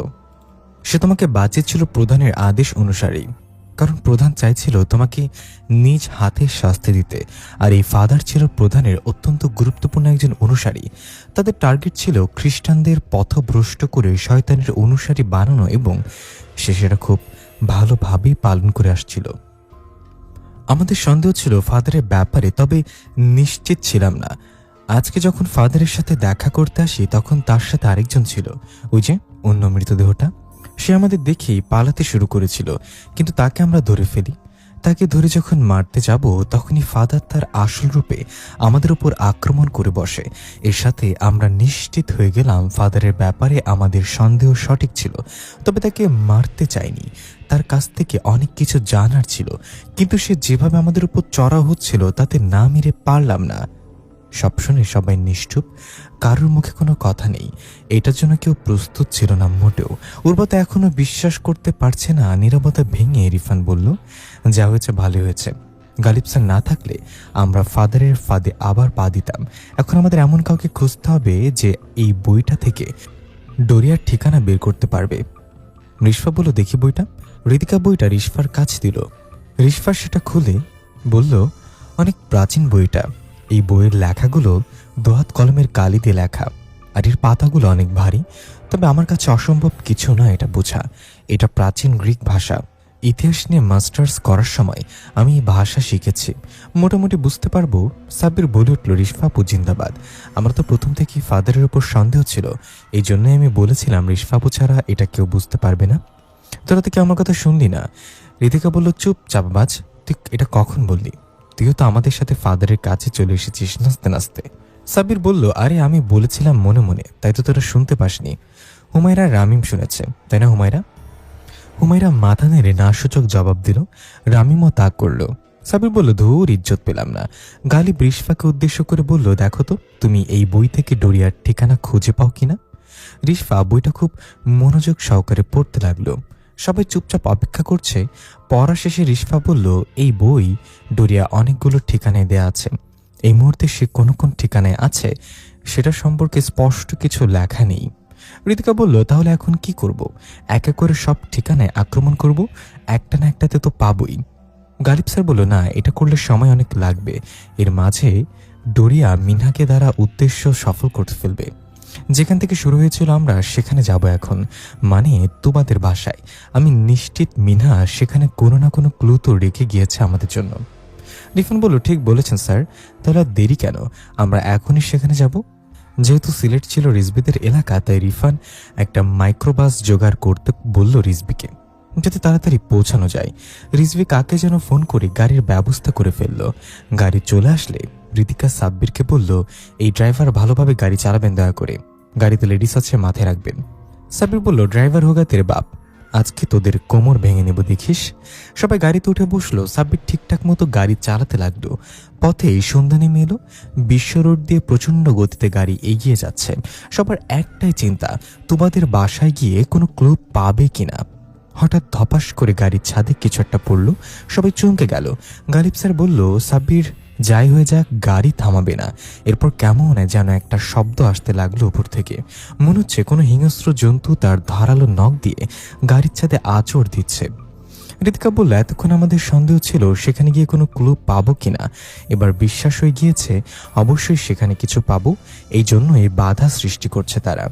সে তোমাকে বাঁচিয়েছিল প্রধানের আদেশ অনুসারেই। কারণ প্রধান চাইছিল তোমাকে নিজ হাতে শাস্তি দিতে। আর এই ফাদার ছিল প্রধানের অত্যন্ত গুরুত্বপূর্ণ একজন অনুসারী। তাদের টার্গেট ছিল খ্রিস্টানদের পথভ্রষ্ট করে শয়তানের অনুসারী বানানো, এবং সে সেটা খুব ভালোভাবেই পালন করে আসছিল। আমাদের সন্দেহ ছিল ফাদারের ব্যাপারে, তবে নিশ্চিত ছিলাম না। আজকে যখন ফাদারের সাথে দেখা করতে আসি তখন তার সাথে আরেকজন ছিল, ওই যে অন্য মৃতদেহটা। সে আমাদের দেখেই পালাতে শুরু করেছিল, কিন্তু তাকে আমরা ধরে ফেলি। তাকে ধরে যখন মারতে যাব তখনই ফাদার তার আসল রূপে আমাদের উপর আক্রমণ করে বসে। এর সাথে আমরা নিশ্চিত হয়ে গেলাম ফাদারের ব্যাপারে আমাদের সন্দেহ সঠিক ছিল। তবে তাকে মারতে চাইনি, তার কাছ থেকে অনেক কিছু জানার ছিল, কিন্তু সে যেভাবে আমাদের উপর চড়া হচ্ছিল তাতে না মেরে পারলাম না। সব শুনে সবাই নিশ্চুপ, কারোর মুখে কোনো কথা নেই। এটার জন্য কেউ প্রস্তুত ছিল না মোটেও। উর্বতা এখনো বিশ্বাস করতে পারছে না। নীরবতা ভেঙে ইরফান বলল, যা হয়েছে ভালো হয়েছে। গালিব স্যার না থাকলে আমরা ফাদারের ফাঁদে আবার পা দিতাম। এখন আমাদের এমন কাউকে খুঁজতে হবে যে এই বইটা থেকে ডোরিয়ার ঠিকানা বের করতে পারবে। রিশফা বলল, দেখি বইটা। হৃদিকা বইটা রিশফার কাছ দিল। রিশফা সেটা খুলে বলল, অনেক প্রাচীন বইটা। এই বইয়ের লেখাগুলো দোহাত কলমের কালি দিয়ে লেখা, আর এর পাতাগুলো অনেক ভারী। তবে আমার কাছে অসম্ভব কিছু না এটা বোঝা। এটা প্রাচীন গ্রিক ভাষা। ইতিহাস নিয়ে মাস্টার্স করার সময় আমি এই ভাষা শিখেছি, মোটামুটি বুঝতে পারবো। সাব্বির বলে উঠল, রিশফাপু জিন্দাবাদ। আমার তো প্রথম থেকেই ফাদারের উপর সন্দেহ ছিল, এই জন্যই আমি বলেছিলাম রিশফাপু ছাড়া এটা কেউ বুঝতে পারবে না। তোরা তো কেউ আমার কথা শুনলি না। ঋতিকা বলল, চুপ চাপাবাজ, তুই এটা কখন বললি? তুইও তো আমাদের সাথে ফাদারের কাছে চলে এসেছিস নাচতে নাচতে। সাব্বির বলল, আরে আমি বলেছিলাম মনে মনে, তাই তো তোরা শুনতে পাসনি। হুমায়রা রামিম শুনেছে, তাই না হুমায়রা? হুমায়রা মাথা নেড়ে না সূচক জবাব দিল। রামিমও তা করল। সাব্বির বলল, ধুর, ইজ্জত পেলাম না। গালিব রিশফাকে উদ্দেশ্য করে বলল, দেখো তো তুমি এই বই থেকে ডোরিয়ার ঠিকানা খুঁজে পাও কিনা। রিশফা বইটা খুব মনোযোগ সহকারে পড়তে লাগলো। সবাই চুপচাপ অপেক্ষা করছে। পড়া শেষে রিশফা বলল, এই বই ডোরিয়া অনেকগুলো ঠিকানায় দেয়া আছে। এই মুহূর্তে সে কোন কোন ঠিকানায় আছে সেটা সম্পর্কে স্পষ্ট কিছু লেখা নেই। ঋতিকা বলল, তাহলে এখন কি করব? এক এক করে সব ঠিকানায় আক্রমণ করব? একটা না একটাতে তো পাবই। গালিব স্যার বলল, না, এটা করলে সময় অনেক লাগবে। এর মাঝে ডোরিয়া মিনহাকে দ্বারা উদ্দেশ্য সফল করতে ফেলবে। যেখান থেকে শুরু হয়েছিল আমরা সেখানে যাব এখন, মানে তুবাদের বাসায়। আমি নিশ্চিত মিনহা সেখানে কোনো না কোনো ক্লু তো রেখে গিয়েছে আমাদের জন্য। রিফান বলল, ঠিক বলেছেন স্যার, তাহলে আর দেরি কেন? আমরা এখনই সেখানে যাব। যেহেতু সিলেট ছিল রিজবিদের এলাকা, তাই রিফান একটা মাইক্রোবাস জোগাড় করতে বলল রিজবিকে, যাতে তাড়াতাড়ি পৌঁছানো যায়। রিজভি কাকে যেন ফোন করে গাড়ির ব্যবস্থা করে ফেলল। গাড়ি চলে আসলে ঋতিকা সাব্বিরকে বলল, এই ড্রাইভার ভালোভাবে গাড়ি চালাবেন দয়া করে। গাড়িতে লেডিস আছে, মাথায় রাখবেন। সাব্বির বলল, ড্রাইভার হোগা তেরে বাপ, আজকে তোদের কোমর ভেঙে নেব দেখিস। সবাই গাড়িতে উঠে বসলো। সাব্বির ঠিকঠাক মতো গাড়ি চালাতে লাগলো। পথেই সন্ধ্যা নেমে এলো। বিশ্ব রোড দিয়ে প্রচণ্ড গতিতে গাড়ি এগিয়ে যাচ্ছে। সবার একটাই চিন্তা, তুবাদের বাসায় গিয়ে কোনো ক্লু পাবে কিনা। হঠাৎ ধপাস করে গাড়ির ছাদে কিছু একটা পড়ল। সবাই চমকে গেল। গালিব স্যার বলল, সাব্বির, যাই হয়ে যাক গাড়ি থামাবে না। এরপর কেমন যেন একটা শব্দ আসতে লাগলো উপর থেকে। মনে হচ্ছে কোনো হিংস্র জন্তু তার ধারালো নখ দিয়ে গাড়ির ছাদে আঁচড় দিচ্ছে। ঋতিকা বলল, এতক্ষণ আমাদের সন্দেহ ছিল সেখানে গিয়ে কোনো ক্লু পাবো কিনা। এবার বিশ্বাস হয়ে গিয়েছে অবশ্যই সেখানে কিছু পাবো, এই জন্য এই বাধা সৃষ্টি করছে তারা।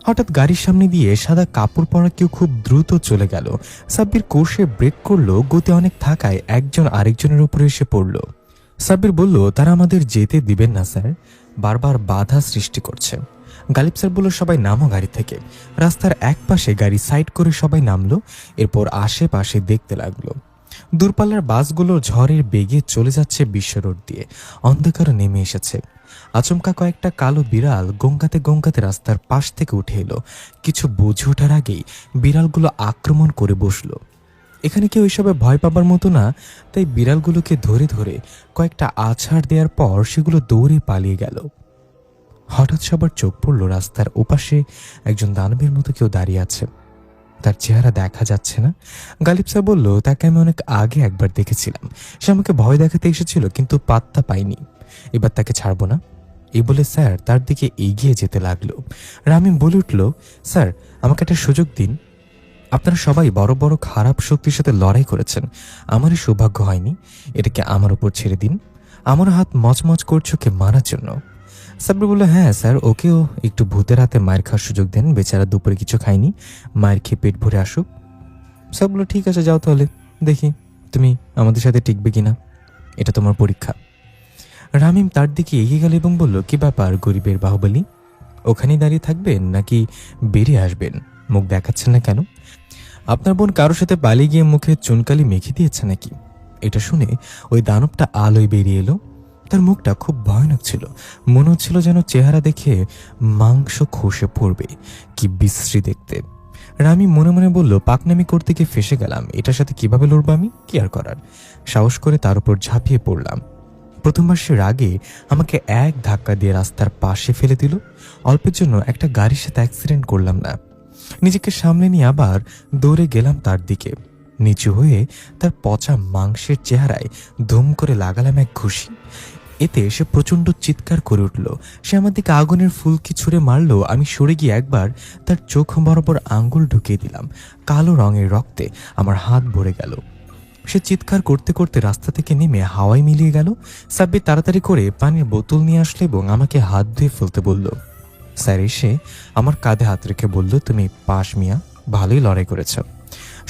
হঠাৎ গাড়ির সামনে দিয়ে সাদা কাপড় পরা কেউ খুব দ্রুত চলে গেল। সাব্বির কোর্সে ব্রেক করলো। গতি অনেক থাকায় একজন আরেকজনের উপরে এসে পড়ল। সাব্বির বলল, তারা আমাদের যেতে দিবেন না স্যার, বারবার বাধা সৃষ্টি করছে। গালিব স্যার বলল, সবাই নামো গাড়ি থেকে। রাস্তার এক পাশে গাড়ি সাইড করে সবাই নামলো। এরপর আশেপাশে দেখতে লাগলো। দূরপাল্লার বাসগুলো ঝড়ের বেগে চলে যাচ্ছে বিশ্ব রোড দিয়ে। অন্ধকার নেমে এসেছে। আচমকা কয়েকটা কালো বিড়াল গঙ্গাতে গঙ্গাতে রাস্তার পাশ থেকে উঠে এলো। কিছু বুঝে ওঠার আগেই বিড়ালগুলো আক্রমণ করে বসলো। এখানে কেউ এসবে ভয় পাবার মতো না, তাই বিড়ালগুলোকে ধরে ধরে কয়েকটা আছাড় দেওয়ার পর সেগুলো দৌড়ে পালিয়ে গেল। হঠাৎ সবার চোখ পড়ল রাস্তার ওপাশে একজন দানবের মতো কেউ দাঁড়িয়ে আছে। তার চেহারা দেখা যাচ্ছে না। গালিব স্যার বলল, তাকে আমি অনেক আগে একবার দেখেছিলাম। সে আমাকে ভয় দেখাতে এসেছিল, কিন্তু পাত্তা পাইনি। এবার তাকে ছাড়বো না। এই বলে স্যার তার দিকে এগিয়ে যেতে লাগলো। রামিম বলে উঠল, স্যার, আমাকে একটা সুযোগ দিন। আপনারা সবাই বড় বড় খারাপ শক্তির সাথে লড়াই করেছেন, আমারই সৌভাগ্য হয়নি। এটাকে আমার উপর ছেড়ে দিন। আমার হাত মচমচ করছে ওকে মারার জন্য। সাব্বির বলল, হ্যাঁ স্যার, ওকেও একটু ভূতের হাতে মায়ের খাওয়ার সুযোগ দেন, বেচারা দুপুরে কিছু খায়নি, মায়ের খেয়ে পেট ভরে আসুক। স্যার বলল, ঠিক আছে যাও তাহলে, দেখি তুমি আমাদের সাথে টিকবে কিনা, এটা তোমার পরীক্ষা। রামিম তার দিকে এগিয়ে গেল এবং বলল, কি ব্যাপার গরিবের বাহুবলী, ওখানেই দাঁড়িয়ে থাকবেন নাকি বেরিয়ে আসবেন? মুখ দেখাচ্ছেন না কেন? আপনার বোন কারোর সাথে পালিয়ে গিয়ে মুখে চুনকালি মেখে দিয়েছে নাকি? এটা শুনে ওই দানবটা আলোয় বেরিয়ে এলো। তার মুখটা খুব ভয়ানক ছিল, মনে হচ্ছিল যেন চেহারা দেখে মাংস খসে পড়বে। কি বিশ্রী দেখতে। রামি মনে মনে বলল, পাকনামি করতে গিয়ে ফেসে গেলাম, এটার সাথে কিভাবে লড়বো আমি? কি আর করার, সাহস করে তার উপর ঝাঁপিয়ে পড়লাম। প্রথমবার সে রাগে আমাকে এক ধাক্কা দিয়ে রাস্তার পাশে ফেলে দিল। অল্পের জন্য একটা গাড়ির সাথে অ্যাক্সিডেন্ট করলাম না। নিজেকে সামলে নিয়ে আবার দৌড়ে গেলাম তার দিকে। নিচু হয়ে তার পচা মাংসের চেহারায় ধুম করে লাগালাম এক ঘুষি। এতে সে প্রচণ্ড চিৎকার করে উঠল। সে আমার দিকে আগুনের ফুলকি ছুঁড়ে মারল। আমি সরে গিয়ে একবার তার চোখ বরাবর আঙ্গুল ঢুকিয়ে দিলাম। কালো রঙের রক্তে আমার হাত ভরে গেল। সে চিৎকার করতে করতে রাস্তা থেকে নেমে হাওয়ায় মিলিয়ে গেল। সাব্বির তাড়াতাড়ি করে পানির বোতল নিয়ে আসলে এবং আমাকে হাত ধুয়ে ফেলতে বলল। স্যার এসে আমার কাঁধে হাত রেখে বলল, তুমি পাশ মিয়া, ভালোই লড়াই করেছ।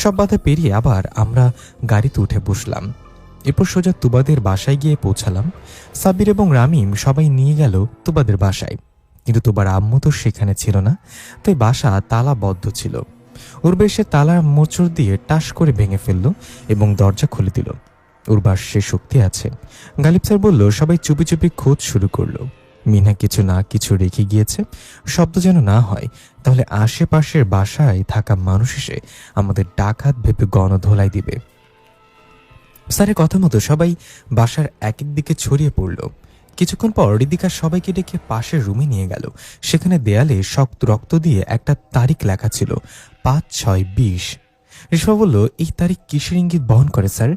সব বাধা পেরিয়ে আবার আমরা গাড়িতে উঠে বসলাম। এরপর সোজা তুবাদের বাসায় গিয়ে পৌঁছালাম। সাব্বির এবং রামিম সবাই নিয়ে গেল তুবাদের বাসায়, কিন্তু তুবার আম্মু তো সেখানে ছিল না, তাই বাসা তালাবদ্ধ ছিল। উর্বে সে তালার মোচড় দিয়ে টাস করে ভেঙে ফেলল এবং দরজা খুলে দিল। উর্বার সে শক্তি আছে। গালিব স্যার বলল, সবাই চুপি চুপি খোঁজ শুরু করলো। মিনা কিছু না কিছু রেখে গিয়েছে, শব্দ যেন না হয়, তাহলে আশেপাশের বাসায় থাকা মানুষ এসে আমাদের ডাকাত ভেবে গণধোলাই দিবে। স্যারের কথা মতো সবাই বাসার এক এক দিকে ছড়িয়ে পড়ল। কিছুক্ষণ পর রিদিকা সবাইকে ডেকে পাশের রুমে নিয়ে গেল। সেখানে দেয়ালে শক্ত রক্ত দিয়ে একটা তারিখ লেখা ছিল, 5/6/20। রিশফা বলল, এই তারিখ কিসের ইঙ্গিত বহন করে স্যার?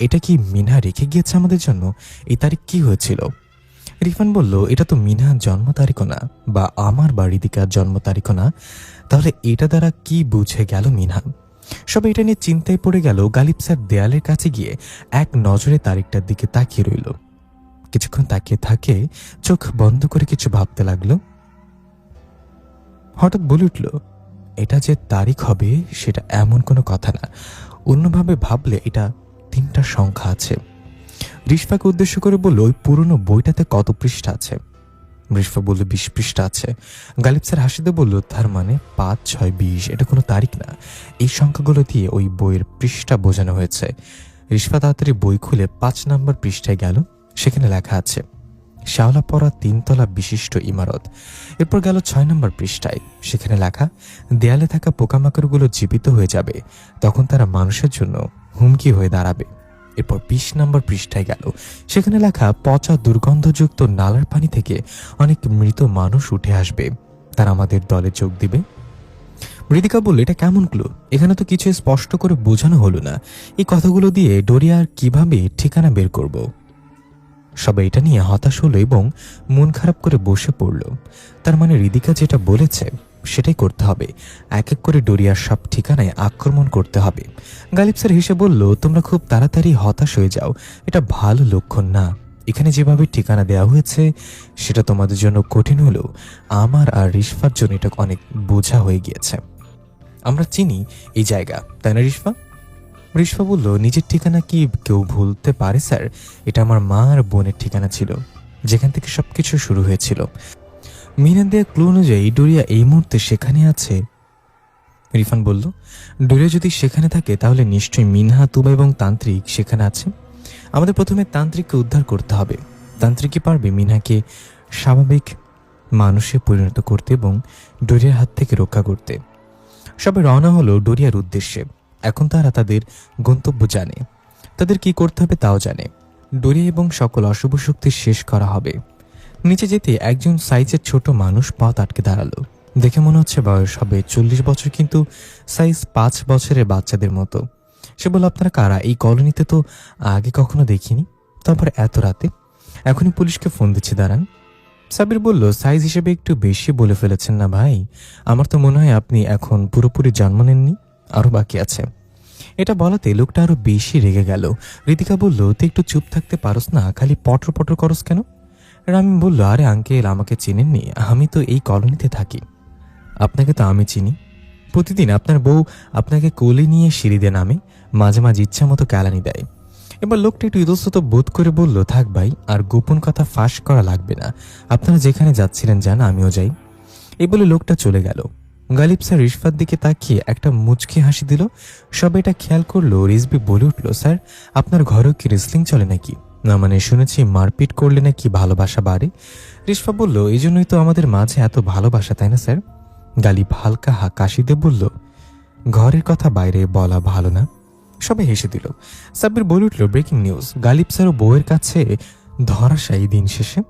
এটা কি মিনা রেখে গিয়েছে আমাদের জন্য? এই তারিখ কি হয়েছিল? রিফান বলল, এটা তো মিনার জন্ম তারিখও না, বা আমার বা রিদিকার জন্ম তারিখও না, তাহলে এটা দ্বারা কি বুঝে গেল মিনা? সবাই এটা নিয়ে চিন্তায় পড়ে গেল। গালিব স্যার দেয়ালের কাছে গিয়ে এক নজরে তারিখটার দিকে তাকিয়ে রইল। কিছুক্ষণ তাকিয়ে থাকে, চোখ বন্ধ করে কিছু ভাবতে লাগলো। হঠাৎ বলে উঠল, এটা যে তারিখ হবে সেটা এমন কোনো কথা না, অন্যভাবে ভাবলে এটা 3টা সংখ্যা আছে। রিশফাকে উদ্দেশ্য করে বলল, ওই পুরনো বইটাতে কত পৃষ্ঠা আছে? রিশফা বলল, 20 পৃষ্ঠা আছে। গালিব স্যার হাসিতে বলল, তার মানে 5/6/20, এটা কোনো তারিখ না, এই সংখ্যাগুলো দিয়ে ওই বইয়ের পৃষ্ঠা বোঝানো হয়েছে। রিশফা তাড়াতাড়ি বই খুলে 5 নম্বর পৃষ্ঠায় গেল। সেখানে লেখা আছে, শ্যাওলা পরা 3তলা বিশিষ্ট ইমারত। এরপর গেল 6 নম্বর পৃষ্ঠায়। সেখানে লেখা, দেয়ালে থাকা পোকামাকড়গুলো জীবিত হয়ে যাবে, তখন তারা মানুষের জন্য হুমকি হয়ে দাঁড়াবে। এরপর 20 নম্বর পৃষ্ঠায় গেল। সেখানে লেখা, পচা দুর্গন্ধযুক্ত নালার পানি থেকে অনেক মৃত মানুষ উঠে আসবে, তারা আমাদের দলে যোগ দিবে। রিদিকা বলল, এটা কেমন ক্লু? এখানে তো কিছু স্পষ্ট করে বোঝানো হলো না। এই কথাগুলো দিয়ে ডোরিয়ার কিভাবে ঠিকানা বের করব? সবাই এটা নিয়ে হতাশ হলো এবং মন খারাপ করে বসে পড়ল। তার মানে রিদিকা যেটা বলেছে সেটাই করতে হবে, এক এক করে ডোরিয়ার সব ঠিকানায় আক্রমণ করতে হবে। গালিব স্যার হেসে বলল, তোমরা খুব তাড়াতাড়ি হতাশ হয়ে যাও, এটা ভালো লক্ষণ না। এখানে যেভাবে ঠিকানা দেওয়া হয়েছে সেটা তোমাদের জন্য কঠিন হলেও আমার আর রিশফার জন্য এটা অনেক বোঝা হয়ে গিয়েছে। আমরা চিনি এই জায়গা, তাই না রিশফা? রিশফা বলল, নিজের ঠিকানা কি কেউ ভুলতে পারে স্যার? এটা আমার মা আর বোনের ঠিকানা ছিল, যেখান থেকে সবকিছু শুরু হয়েছিল। মিনা দেয়া ক্লু অনুযায়ী ডোরিয়া এই মুহূর্তে সেখানে আছে। রিফান বলল, ডোরিয়া যদি সেখানে থাকে তাহলে নিশ্চয়ই মিনহা, তুবা এবং তান্ত্রিক সেখানে আছে। আমাদের প্রথমে তান্ত্রিককে উদ্ধার করতে হবে। তান্ত্রিকই পারবে মিনহাকে স্বাভাবিক মানুষে পরিণত করতে এবং ডোরিয়ার হাত থেকে রক্ষা করতে। সবাই রওনা হলো ডোরিয়ার উদ্দেশ্যে। এখন তারা তাদের গন্তব্য জানে, তাদের কি করতে হবে তাও জানে। ডোরিয়া এবং সকল অশুভ শক্তি শেষ করা হবে। নিচে যেতে একজন সাইজের ছোট মানুষ পথ আটকে দাঁড়ালো। দেখে মনে হচ্ছে বয়স হবে 40 বছর, কিন্তু সাইজ 5 বছরের বাচ্চাদের মতো। সে বলল, আপনারা কারা? এই কলোনিতে তো আগে কখনো দেখিনি, তারপর এত রাতে। এখনই পুলিশকে ফোন দিচ্ছি, দাঁড়ান। সাবির বলল, সাইজ হিসেবে একটু বেশি বলে ফেলেছেন না ভাই? আমার তো মনে হয় আপনি এখন পুরোপুরি জন্ম নেননি। আরও বাকি আছে। এটা বলাতে লোকটা আরো বেশি রেগে গেল। ঋতিকা বলল, তুই একটু চুপ থাকতে পারস না? খালি পটর পটর করস কেন? রামিম বলল, আরে আঙ্কেল, আমাকে চেনেননি? আমি তো এই কলোনিতে থাকি। আপনাকে তো আমি চিনি। প্রতিদিন আপনার বউ আপনাকে কোলে নিয়ে সিঁড়িতে নামে, মাঝে মাঝে ইচ্ছা মতো কেলানি দেয়। এবার লোকটা একটু ইতস্তত বোধ করে বলল, থাক ভাই, আর গোপন কথা ফাঁস করা লাগবে না। আপনারা যেখানে যাচ্ছিলেন যান, আমিও যাই। এই বলে লোকটা চলে গেল। গালিব স্যার রিশফার দিকে তাকিয়ে একটা মুচকি হাসি দিল। সব এটা খেয়াল করলো। রিজবি বলে উঠল, স্যার, আপনার ঘরেও কি রেসলিং চলে নাকি? না মানে শুনেছি মারপিট করলে নাকি ভালোবাসা বাড়ে। রিশফা বলল, এই জন্যই তো আমাদের মাঝে এত ভালোবাসা, তাই না স্যার? গালিব হালকা কাশি দিয়ে বলল, ঘরের কথা বাইরে বলা ভালো না। সবাই হেসে দিল। সাব্বির বলে উঠল, ব্রেকিং নিউজ, গালিব স্যার ও বউয়ের কাছে ধরাশায়ী। দিন শেষে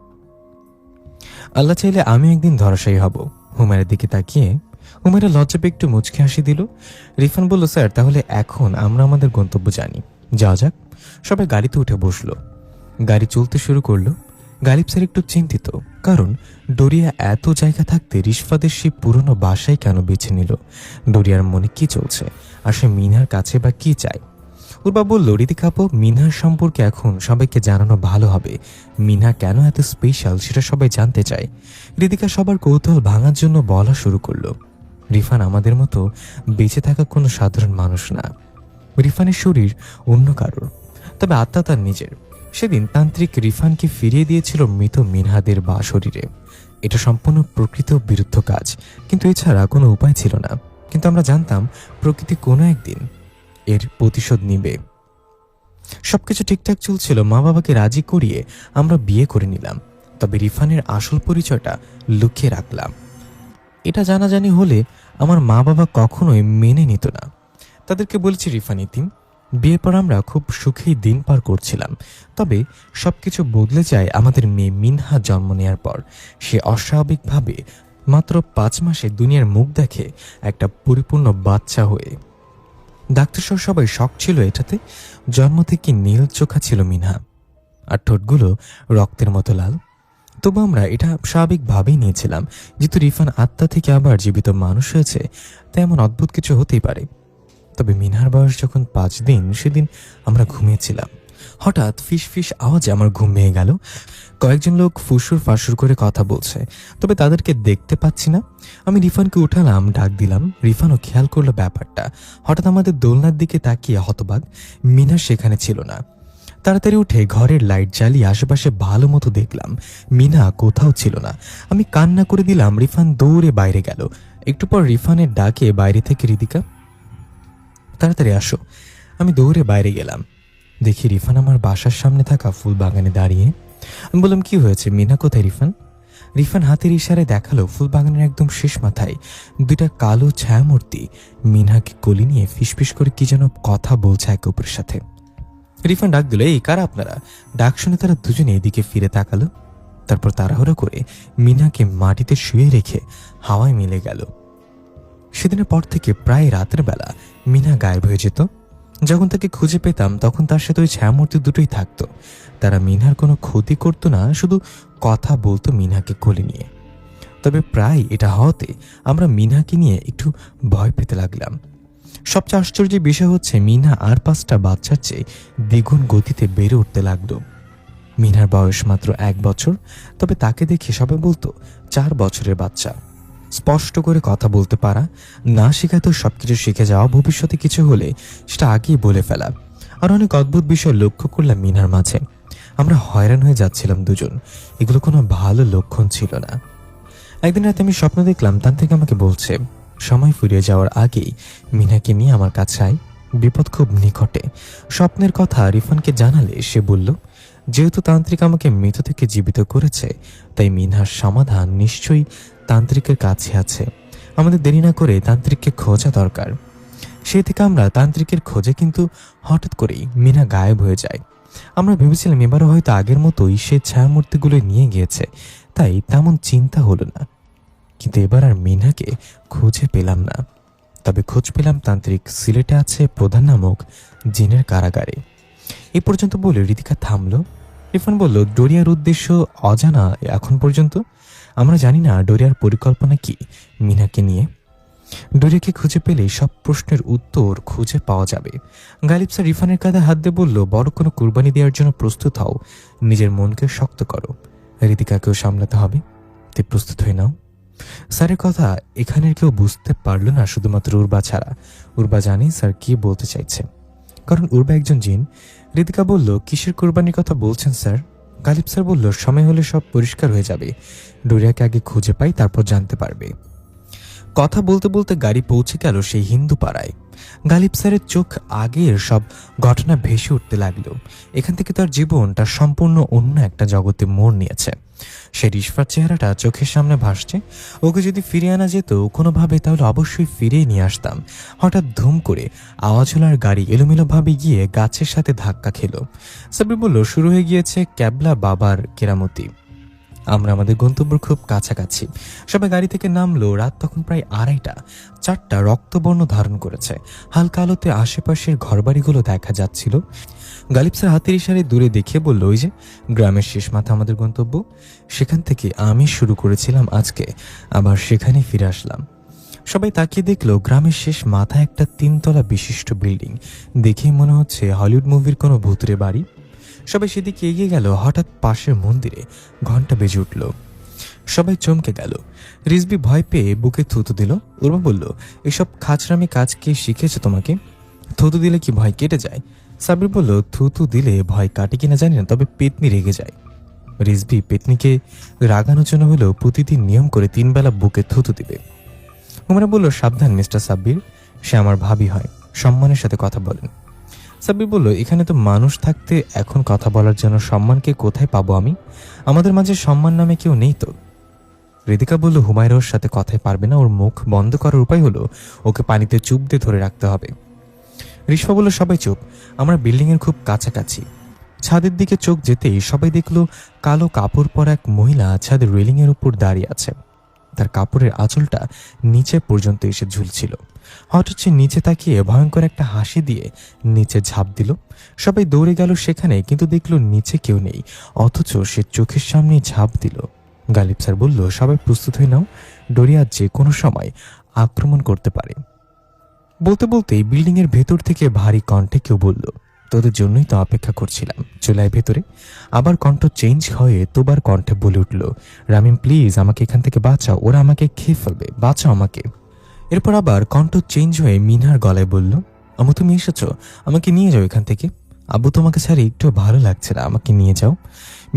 আল্লাহ চাইলে আমি একদিন ধরাশায়ী হব। হুমায়রার দিকে তাকিয়ে হুমায়রা লজ্জা পেয়ে একটু মুচকি হাসি দিল। রিফান বলল, স্যার, তাহলে এখন আমরা আমাদের গন্তব্য জানি, যাওয়া যাক। সবাই গাড়িতে উঠে বসলো। গাড়ি চলতে শুরু করলো। গালিব স্যার একটু চিন্তিত, কারণ ডোরিয়া এত জায়গা থাকতে রিশফাদের সেই পুরনো বাসায় কেন বেছে নিল? ডোরিয়ার মনে কি চলছে, আর সে মিনহার কাছে বা কি চায়? উর্বা বলল, ঋতিকা আপু, মিনহার সম্পর্কে এখন সবাইকে জানানো ভালো হবে। মিনহা কেন এত স্পেশাল সেটা সবাই জানতে চায়। ঋতিকা সবার কৌতূহল ভাঙার জন্য বলা শুরু করলো, রিফান আমাদের মতো বেঁচে থাকা কোনো সাধারণ মানুষ না। রিফানের শরীর অন্য কারোর, তবে আত্মা তার নিজের। সেদিন তান্ত্রিক রিফানকে ফিরিয়ে দিয়েছিল মৃত মিনহাদের বা শরীরে। এটা সম্পূর্ণ প্রকৃত বিরুদ্ধ কাজ, কিন্তু এছাড়া কোনো উপায় ছিল না। কিন্তু আমরা জানতাম প্রকৃতি কোনো একদিন এর প্রতিশোধ নিবে। সবকিছু ঠিকঠাক চলছিল। মা বাবাকে রাজি করিয়ে আমরা বিয়ে করে নিলাম, তবে রিফানের আসল পরিচয়টা লুকিয়ে রাখলাম। এটা জানাজানি হলে আমার মা বাবা কখনোই মেনে নিত না। তাদেরকে বলেছি রিফান ইতিম। বিয়ের পর আমরা খুব সুখেই দিন পার করছিলাম। তবে সবকিছু বদলে যায় আমাদের মেয়ে মিনহা জন্ম নেওয়ার পর। সে অস্বাভাবিকভাবে মাত্র 5 মাসে দুনিয়ার মুখ দেখে একটা পরিপূর্ণ বাচ্চা হয়ে। ডাক্তার সহ সবাই শক ছিল এটাতে। জন্ম থেকে নীল চোখা ছিল মিনহা, আর ঠোঁটগুলো রক্তের মতো লাল। তবু আমরা এটা স্বাভাবিকভাবেই নিয়েছিলাম, যেহেতু রিফান আত্মা থেকে আবার জীবিত মানুষ হয়েছে, তাই এমন অদ্ভুত কিছু হতেই পারে। তবে মিনহার বয়স যখন 5 দিন, সেদিন আমরা ঘুমিয়েছিলাম। হঠাৎ ফিস ফিস আওয়াজে আমার ঘুম ভেঙে গেল। কয়েকজন লোক ফুসুর ফাসুর করে কথা বলছে, তবে তাদেরকে দেখতে পাচ্ছি না। আমি রিফানকে উঠালাম, ডাক দিলাম। রিফানও খেয়াল করলো ব্যাপারটা। হঠাৎ আমাদের দোলনার দিকে তাকিয়ে হতবাক, মিনহা সেখানে ছিল না। তাড়াতাড়ি উঠে ঘরের লাইট জ্বালিয়ে আশেপাশে ভালো মতো দেখলাম, মিনহা কোথাও ছিল না। আমি কান্না করে দিলাম। রিফান দৌড়ে বাইরে গেল। একটু পর রিফানের ডাকে বাইরে থেকে, ঋতিকা, তাড়াতাড়ি আসো। আমি দৌড়ে বাইরে গেলাম। দেখি রিফান আমার বাসার সামনে থাকা ফুল বাগানে দাঁড়িয়ে। আমি বললাম, কি হয়েছে, মিনহা কোথায় রিফান? রিফান হাতের ইশারায় দেখালো ফুল বাগানের একদম শেষ মাথায় 2টা কালো ছায়ামূর্তি মিনহাকে কোলে নিয়ে ফিসফিস করে কি যেন কথা বলছে একে অপরের সাথে। রিফান ডাক দিল, এই কারা আপনারা? ডাক শুনে তারা দুজনে এদিকে ফিরে তাকালো। তারপর তাড়াহুড়ো করে মিনহাকে মাটিতে শুয়ে রেখে হাওয়ায় মিলে গেল। সেদিনের পর থেকে প্রায় রাতের বেলা মিনহা গায়েব হয়ে যেত। যখন তাকে খুঁজে পেতাম তখন তার সাথে ওই ছায়ামূর্তি দুটোই থাকতো। তারা মিনহার কোনো ক্ষতি করতো না, শুধু কথা বলতো মিনহাকে কোলে নিয়ে। তবে প্রায় এটা হওয়াতে আমরা মিনহাকে নিয়ে একটু ভয় পেতে লাগলাম। সবচেয়ে আশ্চর্যের বিষয় হচ্ছে, মিনহা আর 5টা বাচ্চার চেয়ে দ্বিগুণ গতিতে বেড়ে উঠতে লাগলো। মিনহার বয়স মাত্র 1 বছর, তবে তাকে দেখে সবাই বলতো 4 বছরের বাচ্চা। স্পষ্ট করে কথা বলতে পারা, না শেখাতেও সবকিছু শিখে যাওয়া, ভবিষ্যতে কিছু হলে সেটা আগেই বলে ফেলা। আর অনেক অদ্ভুত বিষয় লক্ষ্য করলাম মিনহার মাঝে। আমরা হয়রান হয়ে যাচ্ছিলাম দুজন। এগুলো কোনো ভালো লক্ষণ ছিল না। একদিন রাতে আমি স্বপ্ন দেখলাম তান্ত্রিক আমাকে বলছে, সময় ফুরিয়ে যাওয়ার আগেই মিনহাকে নিয়ে আমার কাছে আয়, বিপদ খুব নিকটে। স্বপ্নের কথা রিফানকে জানালে সে বলল, যেহেতু তান্ত্রিক আমাকে মৃত থেকে জীবিত করেছে, তাই মিনহার সমাধান নিশ্চয়ই তান্ত্রিকের কাছে আছে। আমাদের দেরি না করে তান্ত্রিককে খোঁজা দরকার। সেই থেকে আমরা তান্ত্রিকের খোঁজে, কিন্তু হঠাৎ করেই মিনহা গায়েব হয়ে যায়। আমরা ভেবেছিলাম এবারও হয়তো আগের মতোই সে ছায়ামূর্তিগুলো নিয়ে গিয়েছে, তাই তেমন চিন্তা হলো না। কিন্তু এবার আর মিনহাকে খুঁজে পেলাম না। তবে খোঁজ পেলাম তান্ত্রিক সিলেটে আছে প্রধান নামক জিনের কারাগারে। এই পর্যন্ত বলে ঋতিকা থামলো। রিফান বলল, ডোরিয়ার উদ্দেশ্য অজানা এখন পর্যন্ত। আমরা জানি না ডোরিয়ার পরিকল্পনা কি মিনহাকে নিয়ে। ডোরিয়াকে খুঁজে পেলেই সব প্রশ্নের উত্তর খুঁজে পাওয়া যাবে। গালিব স্যার রিফানের কাঁধে হাত দিয়ে বলল, বড় কোনো কুরবানি দেওয়ার জন্য প্রস্তুত হও, নিজের মনকে শক্ত করো, ঋতিকাকেও সামলাতে হবে, তে প্রস্তুত হয়ে নাও। স্যারের কথা এখানের কেউ বুঝতে পারল না, শুধুমাত্র উর্বা ছাড়া। উর্বা জানে স্যার কি বলতে চাইছে, কারণ উর্বা একজন জিন। ঋতিকা বলল, কিসের কোরবানির কথা বলছেন স্যার? গালিব স্যার বলল, সময় হলে সব পরিষ্কার হয়ে যাবে, ডোরিয়াকে আগে খুঁজে পাই, তারপর জানতে পারবে। কথা বলতে বলতে গাড়ি পৌঁছে গেল সেই হিন্দু পাড়ায়। গালিব স্যারের চোখ আগের সব ঘটনা ভেসে উঠতে লাগলো। এখান থেকে তার জীবনটা সম্পূর্ণ অন্য একটা জগতে মোড় নিয়েছে। সে রিশফার চেহারাটা চোখের সামনে ভাসছে। ওকে যদি ফিরিয়ে আনা যেত কোনোভাবে, তাহলে অবশ্যই ফিরিয়ে নিয়ে আসতাম। হঠাৎ ধুম করে আওয়াজ হলো আর গাড়ি এলোমেলোভাবে গিয়ে গাছের সাথে ধাক্কা খেলো। সাব্বির বলল, শুরু হয়ে গিয়েছে ক্যাবলা বাবার কেরামতি। আমরা আমাদের গন্তব্যের খুব কাছাকাছি। সবাই গাড়ি থেকে নামলো। রাত তখন প্রায় 2:30। চারটা রক্তবর্ণ ধারণ করেছে। হালকা আলোতে আশেপাশের ঘরবাড়িগুলো দেখা যাচ্ছিল। গালিব স্যার হাতের ইশারায় দূরে দেখিয়ে বলল, ওই যে গ্রামের শেষ মাথা আমাদের গন্তব্য। সেখান থেকে আমি শুরু করেছিলাম আজকে, আবার সেখানেই ফিরে আসলাম। সবাই তাকিয়ে দেখলো গ্রামের শেষ মাথায় একটা 3 তলা বিশিষ্ট বিল্ডিং। দেখেই মনে হচ্ছে হলিউড মুভির কোনো ভূতুরে বাড়ি। সবাই সেদিকে এগিয়ে গেল। হঠাৎ পাশের মন্দিরে ঘন্টা বেজে উঠল। সবাই চমকে গেল। রিজবি ভয় পেয়ে বুকে থুতু দিল। উর্বা বলল, এসব খাচরামি কাজ কে শিখেছে তোমাকে? থুতু দিলে কি ভয় কেটে যায়? সাবির বলল, থুতু দিলে ভয় কাটে কিনা জানি না, তবে পেতনি রেগে যায়। রিজবি পেতনিকে রাগানোর জন্য হলেও প্রতিদিন নিয়ম করে 3 বেলা বুকে থুতু দিবে। হুমায়রা বলল, সাবধান মিস্টার সাব্বির, সে আমার ভাবি হয়, সম্মানের সাথে কথা বলেন। সাব্বির বলল, এখানে তো মানুষ থাকতে এখন কথা বলার জন্য সম্মানকে কোথায় পাবো আমি? আমাদের মাঝে সম্মান নামে কেউ নেই তো। ঋতিকা বলল, হুমায়রার সাথে কথায় পারবে না, ওর মুখ বন্ধ করার উপায় হলো ওকে পানিতে চুপ দিয়ে ধরে রাখতে হবে। রিশফা বলল, সবাই চুপ, আমরা বিল্ডিংয়ের খুব কাছাকাছি। ছাদের দিকে চোখ যেতেই সবাই দেখলো কালো কাপড় পরা এক মহিলা ছাদের রেলিংয়ের উপর দাঁড়িয়ে আছে। তার কাপড়ের আঁচলটা নিচে পর্যন্ত এসে ঝুলছিল। হঠাৎ সে নিচে তাকিয়ে ভয়ঙ্কর একটা হাসি দিয়ে নিচে ঝাঁপ দিল। সবাই দৌড়ে গেল সেখানে, কিন্তু দেখলো নিচে কেউ নেই, অথচ সে চোখের সামনে ঝাঁপ দিল। গালিব স্যার বলল, সবাই প্রস্তুত হয়ে নাও, ডোরিয়া যে কোনো সময় আক্রমণ করতে পারে। বলতে বলতেই বিল্ডিংয়ের ভেতর থেকে ভারী কণ্ঠে কেউ বলল, তোদের জন্যই তো অপেক্ষা করছিলাম, চলে আয় ভেতরে। আবার কণ্ঠ চেঞ্জ হয়ে তোবার কণ্ঠে বলে উঠল, রামিম প্লিজ আমাকে এখান থেকে বাঁচাও, ওরা আমাকে খেয়ে ফেলবে, বাঁচাও আমাকে। এরপর আবার কণ্ঠ চেঞ্জ হয়ে মিনার গলায় বলল, আমু তুমি এসেছো, আমাকে নিয়ে যাও এখান থেকে। আব্বু তোমাকে ছাড়া একটু ভালো লাগছে না, আমাকে নিয়ে যাও।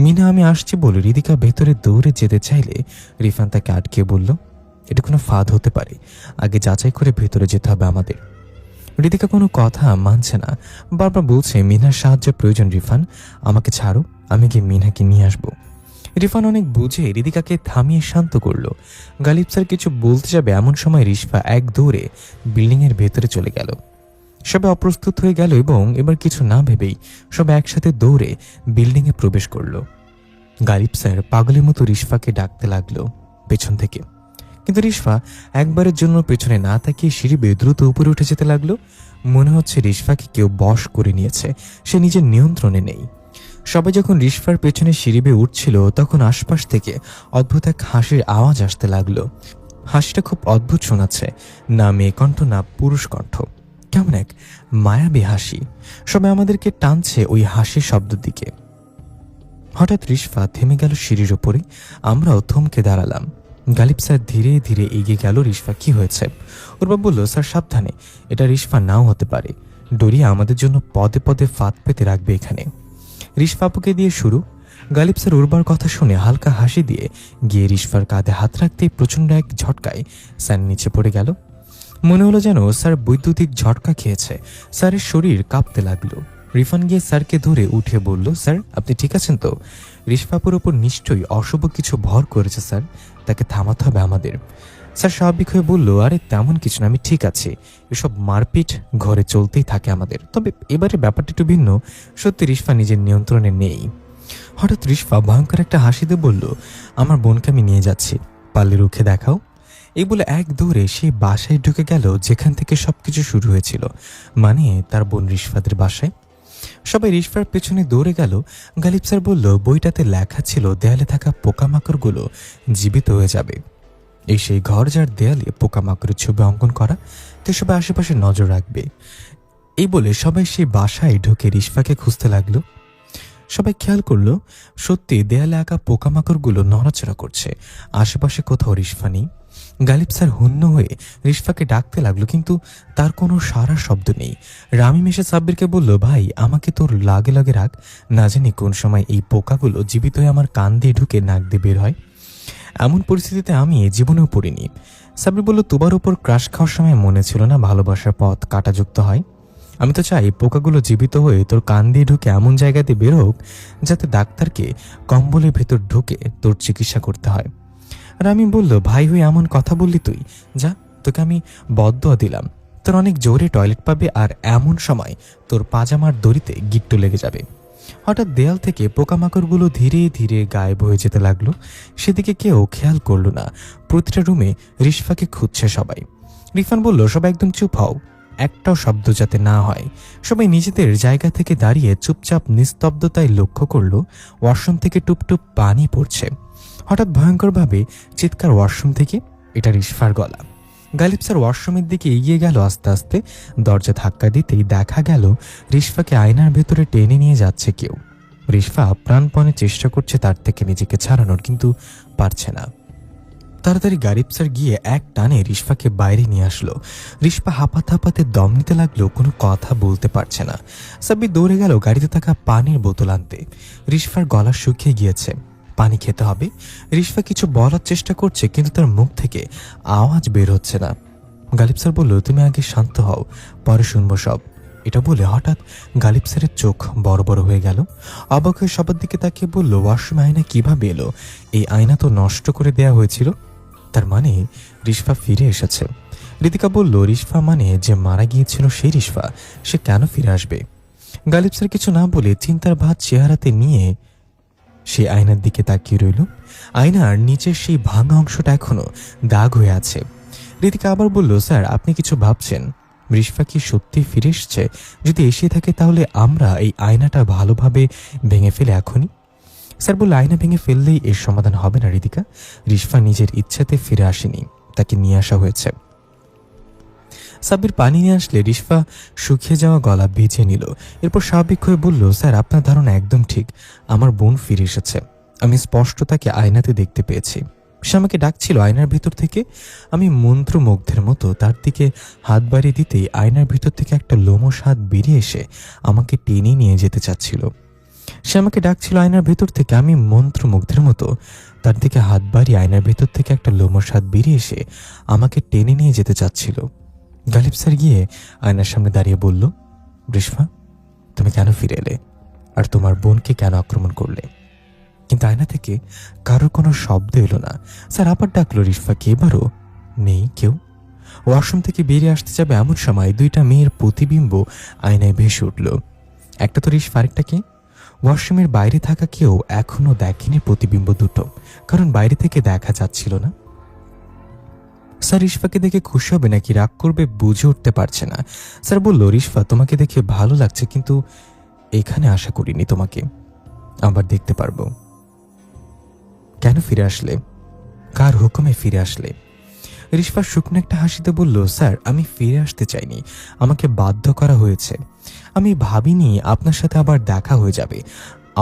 মিনা আমি আসছি বলে রিদিকা ভেতরে দৌড়ে যেতে চাইলে রিফান তাকে আটকে বলল, এটা কোনো ফাঁদ হতে পারে, আগে যাচাই করে ভেতরে যেতে হবে আমাদের। রিদিকা কোনো কথা মানছে না, বারবার বলছে মিনার সাহায্য প্রয়োজন রিফান, আমাকে ছাড়ো, আমি গিয়ে মিনাকে নিয়ে আসবো। রিফান অনেক বুঝে রিদিকাকে থামিয়ে শান্ত করলো। গালিব স্যার কিছু বলতে যাবে এমন সময় রিশফা এক দৌড়ে বিল্ডিংয়ের ভেতরে চলে গেল। সবাই অপ্রস্তুত হয়ে গেল এবং এবার কিছু না ভেবেই সব একসাথে দৌড়ে বিল্ডিংয়ে প্রবেশ করলো। গালিব স্যার পাগলের মতো রিশফাকে ডাকতে লাগলো পেছন থেকে, কিন্তু রিশফা একবারের জন্য পেছনে না তাকিয়ে সিঁড়ি বেয়ে দ্রুত উপরে উঠে যেতে লাগলো। মনে হচ্ছে রিশফাকে কেউ বশ করে নিয়েছে, সে নিজের নিয়ন্ত্রণে নেই। সবাই যখন রিশফার পেছনে সিঁড়ি বেয়ে উঠছিল তখন আশপাশ থেকে অদ্ভুত এক হাসির আওয়াজ আসতে লাগলো। হাসিটা খুব অদ্ভুত শোনাচ্ছে, না মেয়ে কণ্ঠ না পুরুষ কণ্ঠ, কেমন এক মায়াবী হাসি। সবাই আমাদেরকে টানছে ওই হাসির শব্দের দিকে। হঠাৎ রিশফা থেমে গেল সিঁড়ির ওপরে, আমরাও থমকে দাঁড়ালাম। গালিব স্যার ধীরে ধীরে এগিয়ে গেল। রিশফা কি হয়েছে? ওরবা বলল, স্যার সাবধানে, এটা রিশফা নাও হতে পারে, ডোরিয়া আমাদের জন্য পদে পদে ফাঁদ পেতে রাখবে এখানে। রিশফাপুকে দিয়ে শুরু। গালিব স্যার উর্বার কথা শুনে হালকা হাসি দিয়ে গিয়ে রিশফার কাঁধে হাত রাখতেই প্রচণ্ড এক ঝটকায় স্যার নিচে পড়ে গেল। মনে হলো যেন স্যার বৈদ্যুতিক ঝটকা খেয়েছে। স্যারের শরীর কাঁপতে লাগলো। রিফান গিয়ে স্যারকে ধরে উঠে বলল, স্যার আপনি ঠিক আছেন তো? রিশফাপুর ওপর নিশ্চয়ই অশুভ কিছু ভর করেছে স্যার, তাকে থামাতে হবে আমাদের। স্যার স্বাভাবিক হয়ে বলল, আরে তেমন কিছু না, আমি ঠিক আছি, এসব মারপিট ঘরে চলতেই থাকে আমাদের, তবে এবারে ব্যাপারটা একটু ভিন্ন, সত্যি রিশফা নিজের নিয়ন্ত্রণে নেই। হঠাৎ রিশফা ভয়ঙ্কর একটা হাসি দিয়ে বলল, আমার বোনকে আমি নিয়ে যাচ্ছি, পারলে রুখে দেখাও। এই বলে এক দৌড়ে সে বাসায় ঢুকে গেল যেখান থেকে সবকিছু শুরু হয়েছিল, মানে তার বোন রিশফাদের বাসায়। সবাই রিশফার পেছনে দৌড়ে গেল। গালিব স্যার বলল, বইটাতে লেখা ছিল দেয়ালে থাকা পোকামাকড়গুলো জীবিত হয়ে যাবে। এই সেই ঘর যার দেয়ালে পোকামাকড়ের ছবি অঙ্কন করা, তো সবাই আশেপাশে নজর রাখবে। এই বলে সবাই সেই বাসায় ঢুকে রিশফাকে খুঁজতে লাগলো। সবাই খেয়াল করলো সত্যি দেয়ালে আঁকা পোকামাকড়গুলো নড়াচড়া করছে। আশেপাশে কোথাও রিশফা নেই। গালিব স্যার হন্য হয়ে রিশফাকে ডাকতে লাগলো, কিন্তু তার কোনো সারা শব্দ নেই। রামিম এসে সাব্বিরকে বলল, ভাই আমাকে তোর লাগে লাগে রাখ, না জানি কোন সময় এই পোকাগুলো জীবিত হয়ে আমার কান দিয়ে ঢুকে নাক দিয়ে বের হয়। এমন পরিস্থিতিতে আমি জীবনেও পড়িনি। সাব্বির বলল, তোমার উপর ক্রাশ খাওয়ার সময় মনে ছিল না ভালোবাসার পথ কাটাযুক্ত হয়? আমি তো চাই পোকাগুলো জীবিত হয়ে তোর কান দিয়ে ঢুকে এমন জায়গাতে বের হোক যাতে ডাক্তারকে কম্বলের ভেতর ঢুকে তোর চিকিৎসা করতে হয়। আর আমি বলল, ভাই হয়ে এমন কথা বললি তুই? যা, তোকে আমি বদদোয়া দিলাম, তোর অনেক জোরে টয়লেট পাবে আর এমন সময় তোর পাজামার দড়িতে গিট্টু লেগে যাবে। হঠাৎ দেয়াল থেকে পোকামাকড়গুলো ধীরে ধীরে গায়েব হয়ে যেতে লাগলো। সেদিকে কেউ খেয়াল করলো না। প্রতিটা রুমে রিশফাকে খুঁজছে সবাই। রিফান বলল, সবাই একদম চুপ হও, একটাও শব্দ যাতে না হয়। সবাই নিজেদের জায়গা থেকে দাঁড়িয়ে চুপচাপ নিস্তব্ধতায় লক্ষ্য করলো ওয়াশরুম থেকে টুপটুপ পানি পড়ছে। হঠাৎ ভয়ঙ্করভাবে চিৎকার ওয়াশরুম থেকে। এটা রিশফার গলা। গালিব স্যার ওয়াশরুমের দিকে এগিয়ে গেল আস্তে আস্তে। দরজা ধাক্কা দিতেই দেখা গেল রিশফাকে আয়নার ভেতরে টেনে নিয়ে যাচ্ছে কেউ। রিশফা প্রাণপণে চেষ্টা করছে তার থেকে নিজেকে ছাড়ানোর, কিন্তু পারছে না। তাড়াতাড়ি গালিব স্যার গিয়ে এক টানে রিশফাকে বাইরে নিয়ে আসলো। রিশফা হাঁপাতে হাঁপাতে দম নিতে লাগলো, কোনো কথা বলতে পারছে না। সাব্বির দৌড়ে গেল গাড়িতে থাকা পানির বোতল আনতে। রিশফার গলা শুকিয়ে গিয়েছে, পানি খেতে হবে। রিশফা কিছু বলার চেষ্টা করছে, কিন্তু তার মুখ থেকে আওয়াজ বের হচ্ছে না। গালিব স্যার বলল, তুমি আগে শান্ত হও, পরে শুনবো সব। এটা বলে হঠাৎ গালিব স্যারের চোখ বড় বড় হয়ে গেল। অবাক হয়ে সবার দিকে তাকিয়ে বলল, ওয়াশরুম আয়না কিভাবে এলো? এই আয়না তো নষ্ট করে দেয়া হয়েছিল। তার মানে রিশফা ফিরে এসেছে। ঋতিকা বলল, রিশফা মানে যে মারা গিয়েছিল সেই রিশফা, সে কেন ফিরে আসবে? গালিব স্যার কিছু না বলে চিন্তার ভাঁজ চেহারাতে নিয়ে সেই আয়নার দিকে তাকিয়ে রইল। আয়নার নিচের সেই ভাঙা অংশটা এখনো দাগ হয়ে আছে। ঋতিকা আবার বলল, স্যার আপনি কিছু ভাবছেন? রিশফা কি সত্যি ফিরে এসছে? যদি এসে থাকে তাহলে আমরা এই আয়নাটা ভালোভাবে ভেঙে ফেলে এখনই। স্যার বলল, আয়না ভেঙে ফেললেই এর সমাধান হবে না ঋতিকা। রিশফা নিজের ইচ্ছাতে ফিরে আসেনি, তাকে নিয়ে আসা হয়েছে। সাব্বির পানি নিয়ে আসলে রিশফা শুকিয়ে যাওয়া গলা ভিজিয়ে নিল। এরপর স্বাভাবিক হয়ে বলল, স্যার আপনার ধারণা একদম ঠিক, আমার বোন ফিরে এসেছে। আমি স্পষ্ট তাকে আয়নাতে দেখতে পেয়েছি। সে আমাকে ডাকছিল আয়নার ভিতর থেকে। আমি মন্ত্রমুগ্ধের মতো তার দিকে হাত বাড়িয়ে দিতেই আয়নার ভিতর থেকে একটা লোমশ হাত বেরিয়ে এসে আমাকে টেনে নিয়ে যেতে চাচ্ছিল। সে আমাকে ডাকছিল আয়নার ভেতর থেকে। আমি মন্ত্রমুগ্ধের মতো তার দিকে হাত বাড়িয়ে আয়নার ভেতর থেকে একটা লোমশ হাত বেরিয়ে এসে আমাকে টেনে নিয়ে যেতে চাচ্ছিল। গালিব স্যার গিয়ে আয়নার সামনে দাঁড়িয়ে বলল, রিশফা তুমি কেন ফিরে এলে, আর তোমার বোনকে কেন আক্রমণ করলে? কিন্তু আয়না থেকে কারোর কোনো শব্দ এলো না। স্যার আবার ডাকলো রিশফাকে, এবারও নেই কেউ। ওয়াশরুম থেকে বেরিয়ে আসতে যাবে এমন সময় দুইটা মেয়ের প্রতিবিম্ব আয়নায় ভেসে উঠল। একটা তো রিশফা, আরেকটাকে ওয়াশরুমের বাইরে থাকা কেউ এখনো দেখেনি প্রতিবিম্ব দুটো, কারণ বাইরে থেকে দেখা যাচ্ছিল না। স্যার রিশফাকে দেখে খুশি হবে নাকি রাগ করবে বুঝে উঠতে পারছে না। স্যার বলল, রিশফা তোমাকে দেখে ভালো লাগছে, কিন্তু এখানে আশা করিনি তোমাকে আবার দেখতে পারবো। কেন ফিরে আসলে? কার হুকুমে ফিরে আসলে? রিশফা শুকনো একটা হাসিতে বলল, স্যার আমি ফিরে আসতে চাইনি, আমাকে বাধ্য করা হয়েছে। আমি ভাবিনি আপনার সাথে আবার দেখা হয়ে যাবে।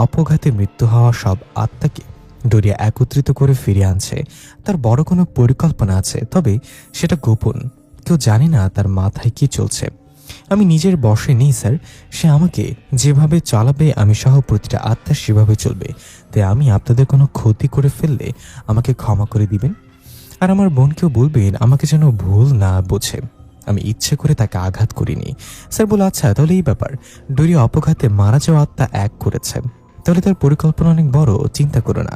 অপঘাতে মৃত্যু হওয়া সব আত্মাকে ডরিয়া একত্রিত করে ফিরে আনছে। তার বড় কোনো পরিকল্পনা আছে, তবে সেটা গোপন, কেউ জানে না তার মাথায় কি চলছে। আমি নিজের বশে নেই স্যার, সে আমাকে যেভাবে চালাবে আমি সহ প্রতিটা আত্মা সেভাবে চলবে। তাই আমি আপনাদের কোনো ক্ষতি করে ফেললে আমাকে ক্ষমা করে দিবেন, আর আমার বোনকেও বলবেন আমাকে যেন ভুল না বোঝে। আমি ইচ্ছে করে তাকে আঘাত করিনি। স্যার বলে, আচ্ছা তাহলে এই ব্যাপার, ডোরিয়া অপঘাতে মারা যাওয়া আত্মা এক করেছে, তাহলে তার পরিকল্পনা অনেক বড়। চিন্তা করো না,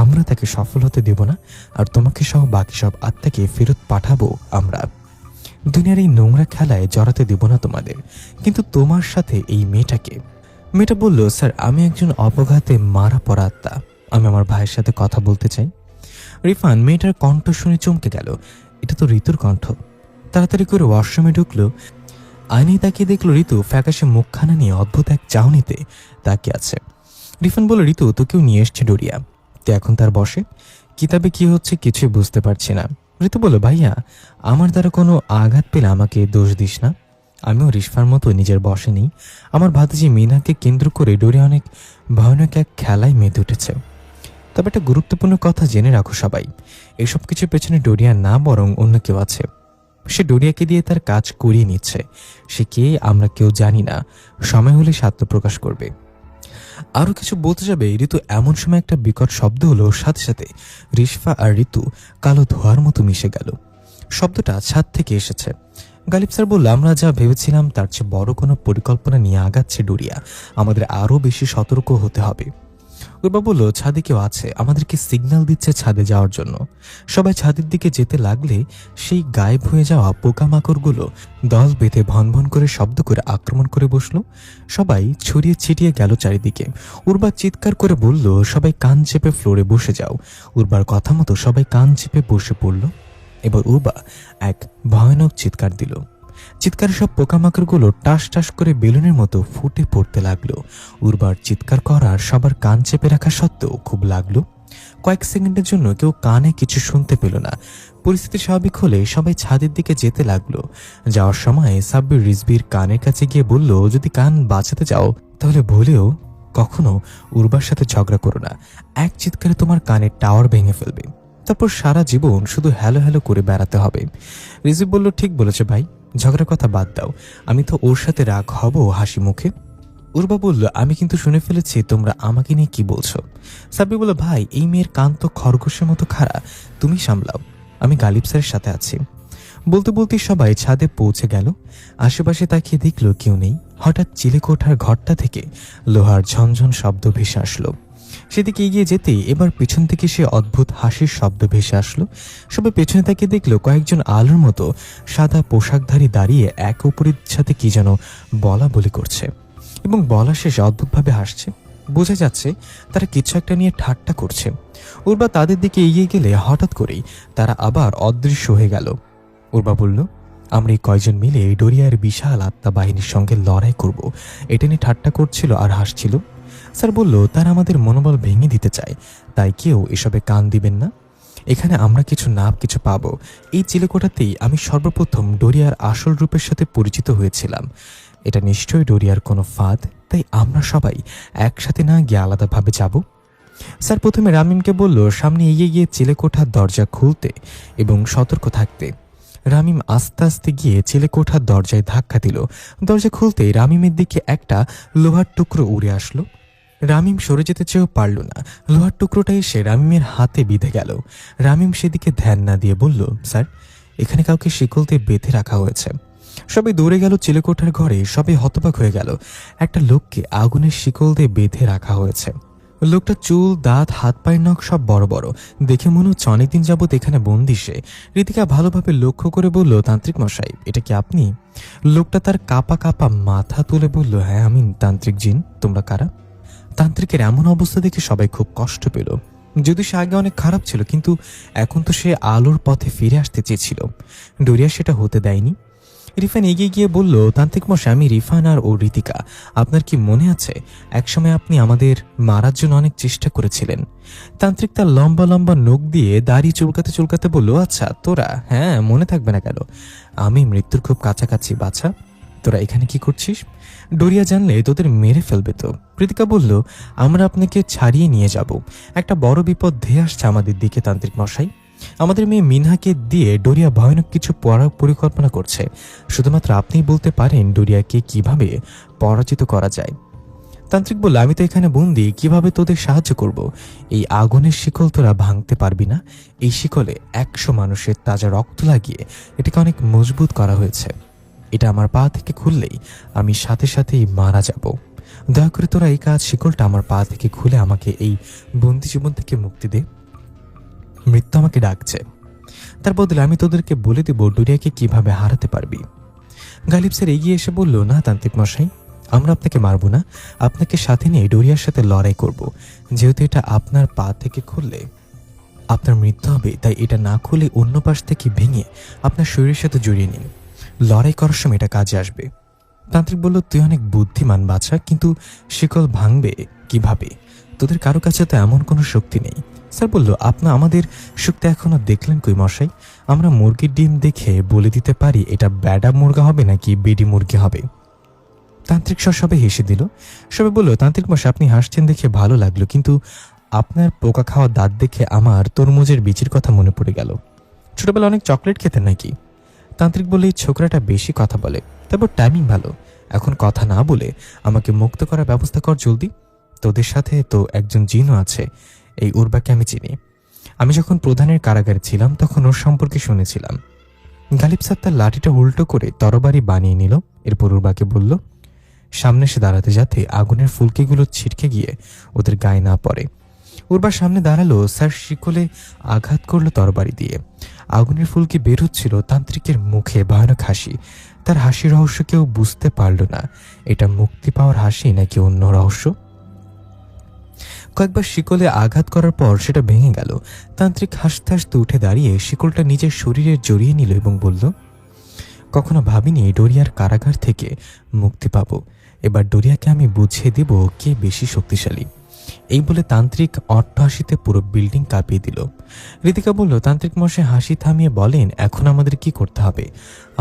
আমরা তাকে সফল হতে দেব না, আর তোমাকে সহ বাকি সব আত্মাকে ফেরত পাঠাবো আমরা। দুনিয়ার এই নোংরা খেলায় জড়াতে দেব না তোমাদের, কিন্তু তোমার সাথে এই মেয়েটাকে। মেয়েটা বলল, স্যার আমি একজন অপঘাতে মারা পড়া আত্মা, আমি আমার ভাইয়ের সাথে কথা বলতে চাই। রিফান মেয়েটার কণ্ঠ শুনে চমকে গেল, এটা তো ঋতুর কণ্ঠ। তাড়াতাড়ি করে ওয়াশরুমে ঢুকলো। আয়নায় তাকিয়ে দেখলো ঋতু ফ্যাকাশে মুখখানা নিয়ে অদ্ভুত এক চাহনিতে তাকিয়ে আছে। রিফান বলল, ঋতু তোকেও নিয়ে এসছে ডোরিয়া, তুই এখন তার বসে। কিতাবে কি হচ্ছে কিছুই বুঝতে পারছি না। ঋতু বলল, ভাইয়া আমার দ্বারা কোনো আঘাত পেলে আমাকে দোষ দিস না। আমিও রিশফার মতো নিজের বশে নেই। আমার ভাতিজি মিনাকে কেন্দ্র করে ডোরিয়া অনেক ভয়ানক এক খেলায় মেতে উঠেছে। তবে একটা গুরুত্বপূর্ণ কথা জেনে রাখো সবাই, এসব কিছুর পেছনে ডোরিয়া না বরং অন্য কেউ আছে। সে ডোরিয়াকে দিয়ে তার কাজ করিয়ে নিচ্ছে। সে কে আমরা কেউ জানি না, সময় হলে সে আত্মপ্রকাশ করবে। আরও কিছু বলতে যাবে ঋতু, এমন সময় একটা বিকট শব্দ হলো। সাথে সাথে রিশফা আর ঋতু কালো ধোঁয়ার মতো মিশে গেল। শব্দটা ছাদ থেকে এসেছে। গালিব স্যার বলল, আমরা যা ভেবেছিলাম তার চেয়ে বড় কোনো পরিকল্পনা নিয়ে আগাচ্ছে ডোরিয়া। আমাদের আরও বেশি সতর্ক হতে হবে। উর্বা বলল, ছাদে কেউ আছে, আমাদেরকে সিগন্যাল দিচ্ছে ছাদে যাওয়ার জন্য। সবাই ছাদের দিকে যেতে লাগলে সেই গায়েব হয়ে যাওয়া পোকামাকড়গুলো দল বেঁধে ভনভন করে শব্দ করে আক্রমণ করে বসলো। সবাই ছড়িয়ে ছিটিয়ে গেল চারিদিকে। উর্বা চিৎকার করে বলল, সবাই কান চেপে ফ্লোরে বসে যাও। উর্বার কথা মতো সবাই কান চেপে বসে পড়ল। এবার উর্বা এক ভয়ানক চিৎকার দিল। চিৎকারে সব পোকামাকড়গুলো টাস টাস করে বেলুনের মতো ফুটে পড়তে লাগলো। উর্বার চিৎকার করার সবার কান চেপে রাখা সত্ত্বেও খুব লাগলো। কয়েক সেকেন্ডের জন্য কেউ কানে কিছু শুনতে পেল না। পরিস্থিতি স্বাভাবিক হলে সবাই ছাদের দিকে যেতে লাগলো। যাওয়ার সময় সাব্বির রিজবির কানের কাছে গিয়ে বলল, যদি কান বাঁচাতে চাও তাহলে ভুলেও কখনো উর্বার সাথে ঝগড়া করো না। এক চিৎকারে তোমার কানের টাওয়ার ভেঙে ফেলবে। তারপর সারা জীবন শুধু হ্যালো হ্যালো করে বেড়াতে হবে। রিজবি বলল, ঠিক বলেছে ভাই, ঝগড়ার কথা বাদ দাও। আমি তো ওর সাথে রাগ হব হাসি মুখে। উর্বা বলল, আমি কিন্তু শুনে ফেলেছি তোমরা আমাকে নিয়ে কি বলছো। সাব্বির বলল, ভাই এই মেয়ের কান তো খরগোশের মতো খাড়া, তুমি সামলাও, আমি গালিব স্যারের সাথে আছি। বলতে বলতে সবাই ছাদে পৌঁছে গেল। আশেপাশে তাকিয়ে দেখল কেউ নেই। হঠাৎ চিলেকোঠার ঘরটা থেকে লোহার ঝনঝন শব্দ ভেসে আসলো। সেদিকে এগিয়ে যেতেই এবার পেছন থেকে সে অদ্ভুত হাসির শব্দ ভেসে আসলো। সবাই পেছনে তাকিয়ে দেখলো কয়েকজন আলোর মতো সাদা পোশাকধারী দাঁড়িয়ে এক অপরের সাথে কি যেন বলা বলি করছে এবং বলা শেষে অদ্ভুতভাবে হাসছে। বোঝা যাচ্ছে তারা কিছু একটা নিয়ে ঠাট্টা করছে। উর্বা তাদের দিকে এগিয়ে গেলে হঠাৎ করেই তারা আবার অদৃশ্য হয়ে গেল। উর্বা বলল, আমরা এই কয়জন মিলে ডোরিয়ার বিশাল আত্মা বাহিনীর সঙ্গে লড়াই করব, এটা নিয়ে ঠাট্টা করছিল আর হাসছিল। স্যার বলল, তারা আমাদের মনোবল ভেঙে দিতে চায়, তাই কেউ এসবে কান দিবেন না। এখানে আমরা কিছু না কিছু পাবো। এই চিলেকোঠাতেই আমি সর্বপ্রথম ডোরিয়ার আসল রূপের সাথে পরিচিত হয়েছিলাম। এটা নিশ্চয়ই ডোরিয়ার কোনো ফাঁদ, তাই আমরা সবাই একসাথে না গিয়ে আলাদাভাবে যাব। স্যার প্রথমে রামিমকে বলল সামনে এগিয়ে গিয়ে চিলেকোঠার দরজা খুলতে এবং সতর্ক থাকতে। রামিম আস্তে আস্তে গিয়ে চিলেকোঠার দরজায় ধাক্কা দিল। দরজা খুলতেই রামিমের দিকে একটা লোহার টুকরো উড়ে আসলো। রামিম সরে যেতে চেয়েও পারল না। লোহার টুকরোটা এসে রামিমের হাতে বিঁধে গেল। রামিম সেদিকে ধ্যান না দিয়ে বলল, স্যার এখানে কাউকে শিকল দিয়ে বেঁধে রাখা হয়েছে। সবাই দৌড়ে গেল চিলেকোঠার ঘরে। সবাই হতবাক হয়ে গেল। একটা লোককে আগুনের শিকল দিয়ে বেঁধে রাখা হয়েছে। লোকটা চুল, দাঁত, হাত পায়ের নখ সব বড় বড়। দেখে মনে হচ্ছে অনেকদিন যাবৎ এখানে বন্দি সে। ঋতিকা ভালোভাবে লক্ষ্য করে বলল, তান্ত্রিক মশাই এটা কি আপনি? লোকটা তার কাপা কাপা মাথা তুলে বলল, হ্যাঁ আমি তান্ত্রিক জিন। তোমরা কারা? তান্ত্রিকের এমন অবস্থা দেখে সবাই খুব কষ্ট পেল। যদি সে আগে অনেক খারাপ ছিল, কিন্তু এখন তো সে আলোর পথে ফিরে আসতে চেয়েছিল। ডোরিয়া সেটা হতে দেয়নি। রিফান এগিয়ে গিয়ে বলল, তান্ত্রিক মশাই আমি রিফান আর ও ঋতিকা। আপনার কি মনে আছে একসময় আপনি আমাদের মারার জন্য অনেক চেষ্টা করেছিলেন? তান্ত্রিক তার লম্বা লম্বা নখ দিয়ে দাড়ি চুলকাতে চুলকাতে বলল, আচ্ছা তোরা, হ্যাঁ মনে থাকবে না কেন? আমি মৃত্যুর খুব কাছাকাছি বাছা। তোরা এখানে কি করছিস? ডোরিয়া জানলে তোদের মেরে ফেলবে তো। ঋতিকা বলল, আমরা আপনাকে ছাড়িয়ে নিয়ে যাব। একটা বড় বিপদ ধেয়ে আসছে আমাদের দিকে তান্ত্রিক মশাই। আমাদের মেয়ে মিনহাকে দিয়ে ডোরিয়া ভয়ানক কিছু পরিকল্পনা করছে। শুধুমাত্র আপনিই বলতে পারেন ডোরিয়াকে কিভাবে পরাজিত করা যায়। তান্ত্রিক বলল, আমি তো এখানে বন্দি, কিভাবে তোদের সাহায্য করব? এই আগুনের শিকল তোরা ভাঙতে পারবি না। এই শিকলে 100 মানুষের তাজা রক্ত লাগিয়ে এটাকে অনেক মজবুত করা হয়েছে। এটা আমার পা থেকে খুললেই আমি সাথে সাথেই মারা যাব। দয়া করে তোরা এই কাজ শিকলটা আমার পা থেকে খুলে আমাকে এই বন্দি জীবন থেকে মুক্তি দে। মৃত্যু আমাকে ডাকছে। তার বদলে আমি তোদেরকে বলে দেব ডোরিয়াকে কিভাবে হারাতে পারবি। গালিব স্যার এগিয়ে এসে বলল, না তান্ত্রিক মশাই, আমরা আপনাকে মারব না। আপনাকে সাথে নিয়ে ডোরিয়ার সাথে লড়াই করব। যেহেতু এটা আপনার পা থেকে খুললে আপনার মৃত্যু হবে, তাই এটা না খুলে অন্য পাশ থেকে ভেঙে আপনার শরীরের সাথে জড়িয়ে নিন। লড়াই করার সময় এটা কাজে আসবে। তান্ত্রিক বলল, তুই অনেক বুদ্ধিমান বাছা, কিন্তু শিকল ভাঙবে কিভাবে? তোদের কারো কাছে তো এমন কোনো শক্তি নেই। স্যার বলল, আমাদের শুক্তে এখনো দেখলেন কই মশাই? আমরা মুরগির ডিম দেখে বলে দিতে পারি এটা ব্যাডা মুরগা হবে নাকি বেডি মুরগি হবে। তান্ত্রিক সবে হেসে দিল। সবে বলল, তান্ত্রিক মশাই, আপনি হাসছেন দেখে ভালো লাগলো, কিন্তু আপনার পোকা খাওয়া দাঁত দেখে আমার তরমুজের বীজের কথা মনে পড়ে গেল। ছোটবেলা অনেক চকলেট খেতেন নাকি? তান্ত্রিক বললে, এই ছোকরাটা বেশি কথা বলে, তারপর টাইমিং ভালো। এখন কথা না বলে আমাকে মুক্ত করার ব্যবস্থা কর জলদি। তোদের সাথে তো একজন জিনও আছে, এই উর্বাকে আমি চিনি। আমি যখন প্রধানের কারাগারে ছিলাম তখন ওর সম্পর্কে শুনেছিলাম। গালিব স্যার তার লাঠিটা উল্টো করে তরবারি বানিয়ে নিল। এরপর উর্বাকে বলল, সামনে এসে দাঁড়াতে, যাতে আগুনের ফুলকিগুলো ছিটকে গিয়ে ওদের গায়ে না পড়ে। উর্বার সামনে দাঁড়ালো। স্যার শিকলে আঘাত করলো তরবারি দিয়ে। আগুনের ফুলকি বের হচ্ছিল। তান্ত্রিকের মুখে ভয়ানক হাসি। তার হাসির রহস্য কেউ বুঝতে পারল না। এটা মুক্তি পাওয়ার হাসি নাকি অন্য রহস্য? কয়েকবার শিকলে আঘাত করার পর সেটা ভেঙে গেল। তান্ত্রিক হাসতে হাসতে উঠে দাঁড়িয়ে শিকলটা নিজের শরীরে জড়িয়ে নিল এবং বলল, কখনো ভাবিনি ডোরিয়ার কারাগার থেকে মুক্তি পাবো। এবার ডোরিয়াকে আমি বুঝিয়ে দেব কে বেশি শক্তিশালী। এই বলে তান্ত্রিক অট্টহাসিতে পুরো বিল্ডিং কাঁপিয়ে দিল। ঋতিকা বলল, তান্ত্রিক মশাই হাসি থামিয়ে বলেন, এখন আমাদের কি করতে হবে?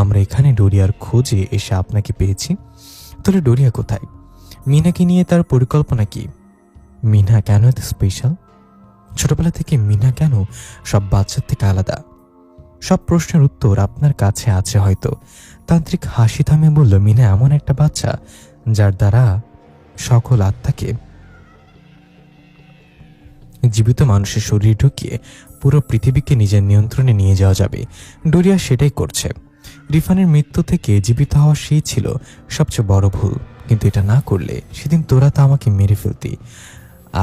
আমরা এখানে ডোরিয়ার খোঁজে এসে আপনাকে পেয়েছি। তাহলে ডোরিয়া কোথায়? মিনাকে নিয়ে তার পরিকল্পনা কি? মিনা কেন এত স্পেশাল? ছোটবেলা থেকে মিনা কেন সব বাচ্চার থেকে আলাদা? সব প্রশ্নের উত্তর আপনার কাছে আছে হয়তো। তান্ত্রিক হাসি থামিয়ে বলল, মিনা এমন একটা বাচ্চা যার দ্বারা সকল আত্মাকে জীবিত মানুষের শরীরে ঢুকিয়ে পুরো পৃথিবীকে নিজের নিয়ন্ত্রণে নিয়ে যাওয়া যাবে। ডোরিয়া সেটাই করছে। রিফানের মৃত্যু থেকে জীবিত হওয়া সেই ছিল সবচেয়ে বড় ভুল, কিন্তু এটা না করলে সেদিন তোরা তা আমাকে মেরে ফেলতি।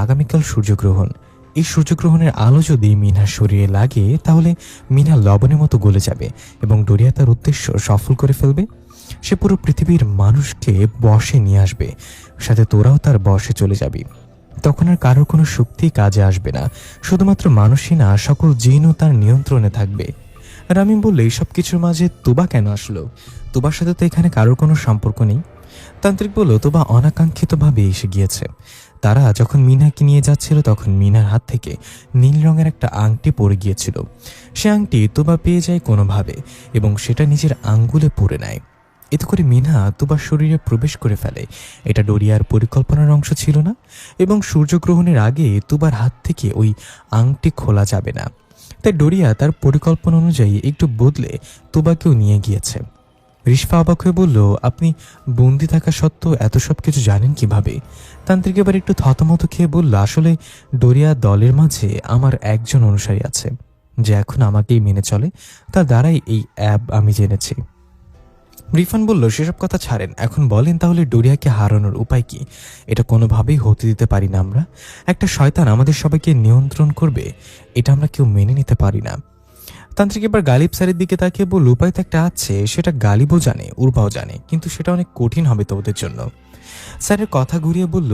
আগামীকাল সূর্যগ্রহণ। এই সূর্যগ্রহণের আলো যদি মিনার শরীরে লাগে তাহলে মিনা লবণের মতো গলে যাবে এবং ডোরিয়া তার উদ্দেশ্য সফল করে ফেলবে। সে পুরো পৃথিবীর মানুষকে বশে নিয়ে আসবে, সাথে তোরাও তার বশে চলে যাবি। তখন আর কারোর কোনো শক্তি কাজে আসবে না, শুধুমাত্র মানুষই না, সকল জিনও তার নিয়ন্ত্রণে থাকবে। রামিম বললে, এইসব কিছুর মাঝে তুবা কেন আসলো? তুবার সাথে তো এখানে কারোর কোনো সম্পর্ক নেই। তান্ত্রিক বলল, তুবা অনাকাঙ্ক্ষিতভাবে এসে গিয়েছে। তারা যখন মিনাকে নিয়ে যাচ্ছিল তখন মিনার হাত থেকে নীল রঙের একটা আংটি পড়ে গিয়েছিল। সে আংটি তুবা পেয়ে যায় কোনোভাবে এবং সেটা নিজের আঙ্গুলে পরে নেয়। এতে করে মিনা তুবার শরীরে প্রবেশ করে ফেলে। এটা ডোরিয়ার পরিকল্পনার অংশ ছিল না, এবং সূর্যগ্রহণের আগে তুবার হাত থেকে ওই আংটি খোলা যাবে না। তাই ডোরিয়া তার পরিকল্পনা অনুযায়ী একটু বদলে তুবাকেও নিয়ে গিয়েছে। রিশফা অবাক হয়ে বলল, আপনি বন্দি থাকা সত্ত্বেও এত সব কিছু জানেন কিভাবে? তান্ত্রিক এবার একটু থতমত খেয়ে বলল, আসলে ডোরিয়া দলের মাঝে আমার একজন অনুসারী আছে যে এখন আমাকেই মেনে চলে। তার দ্বারাই এই অ্যাব আমি জেনেছি। রিফান বলল, সেসব কথা ছাড়েন, এখন বলেন তাহলে ডোরিয়াকে হারানোর উপায় কি? এটা কোনোভাবেই হতে দিতে পারি না আমরা। একটা শয়তান আমাদের সবাইকে নিয়ন্ত্রণ করবে, এটা আমরা কেউ মেনে নিতে পারি না। তান্ত্রিক এবার গালিব স্যারের দিকে তাকিয়ে বলল, উপায় তো একটা আছে, সেটা গালিবও জানে, উর্বাও জানে, কিন্তু সেটা অনেক কঠিন হবে তো ওদের জন্য। স্যারের কথা ঘুরিয়ে বলল,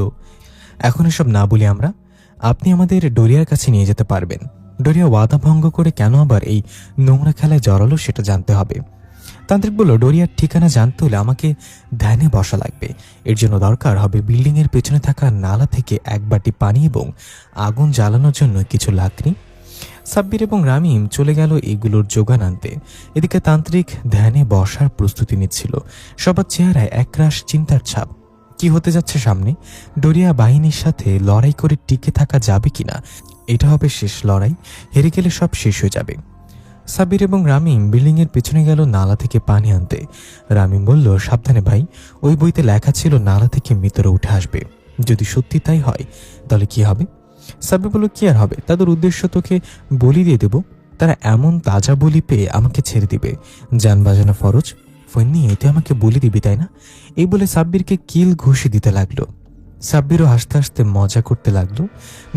এখন এসব না বলি আমরা, আপনি আমাদের ডোরিয়ার কাছে নিয়ে যেতে পারবেন। ডোরিয়া ওয়াদা ভঙ্গ করে কেন আবার এই নোংরা খেলায় জড়ালো সেটা জানতে হবে। তান্ত্রিক বলল, ডোরিয়ার ঠিকানা জানতে হলে আমাকে ধ্যানে বসা লাগবে। এর জন্য দরকার হবে বিল্ডিংয়ের পেছনে থাকা নালা থেকে এক বাটি পানি এবং আগুন জ্বালানোর জন্য কিছু লাকড়ি। সাব্বির এবং রামিম চলে গেল এগুলোর যোগান আনতে। এদিকে তান্ত্রিক ধ্যানে বসার প্রস্তুতি নিচ্ছিল। সবার চেহারায় একরাশ চিন্তার ছাপ। কি হতে যাচ্ছে সামনে? ডোরিয়া বাহিনীর সাথে লড়াই করে টিকে থাকা যাবে কিনা? এটা হবে শেষ লড়াই, হেরে গেলে সব শেষ হয়ে যাবে। সাব্বির এবং রামিম বিল্ডিংয়ের পেছনে গেল নালা থেকে পানি আনতে। রামিম বলল, সাবধানে ভাই, ওই বইতে লেখা ছিল নালা থেকে মৃতরা উঠে আসবে। যদি সত্যি তাই হয় তাহলে কি হবে? সাব্বির বলল, কি আর হবে, তাদের উদ্দেশ্য তোকে বলি দিয়ে দেব। তারা এমন তাজা বলি পেয়ে আমাকে ছেড়ে দিবে। যান বাজানো ফরজ, ফোন নিয়ে তুই আমাকে বলি দিবি তাই না? এই বলে সাব্বিরকে কিল ঘুষি দিতে লাগলো। সাব্বিরও হাসতে হাসতে মজা করতে লাগলো।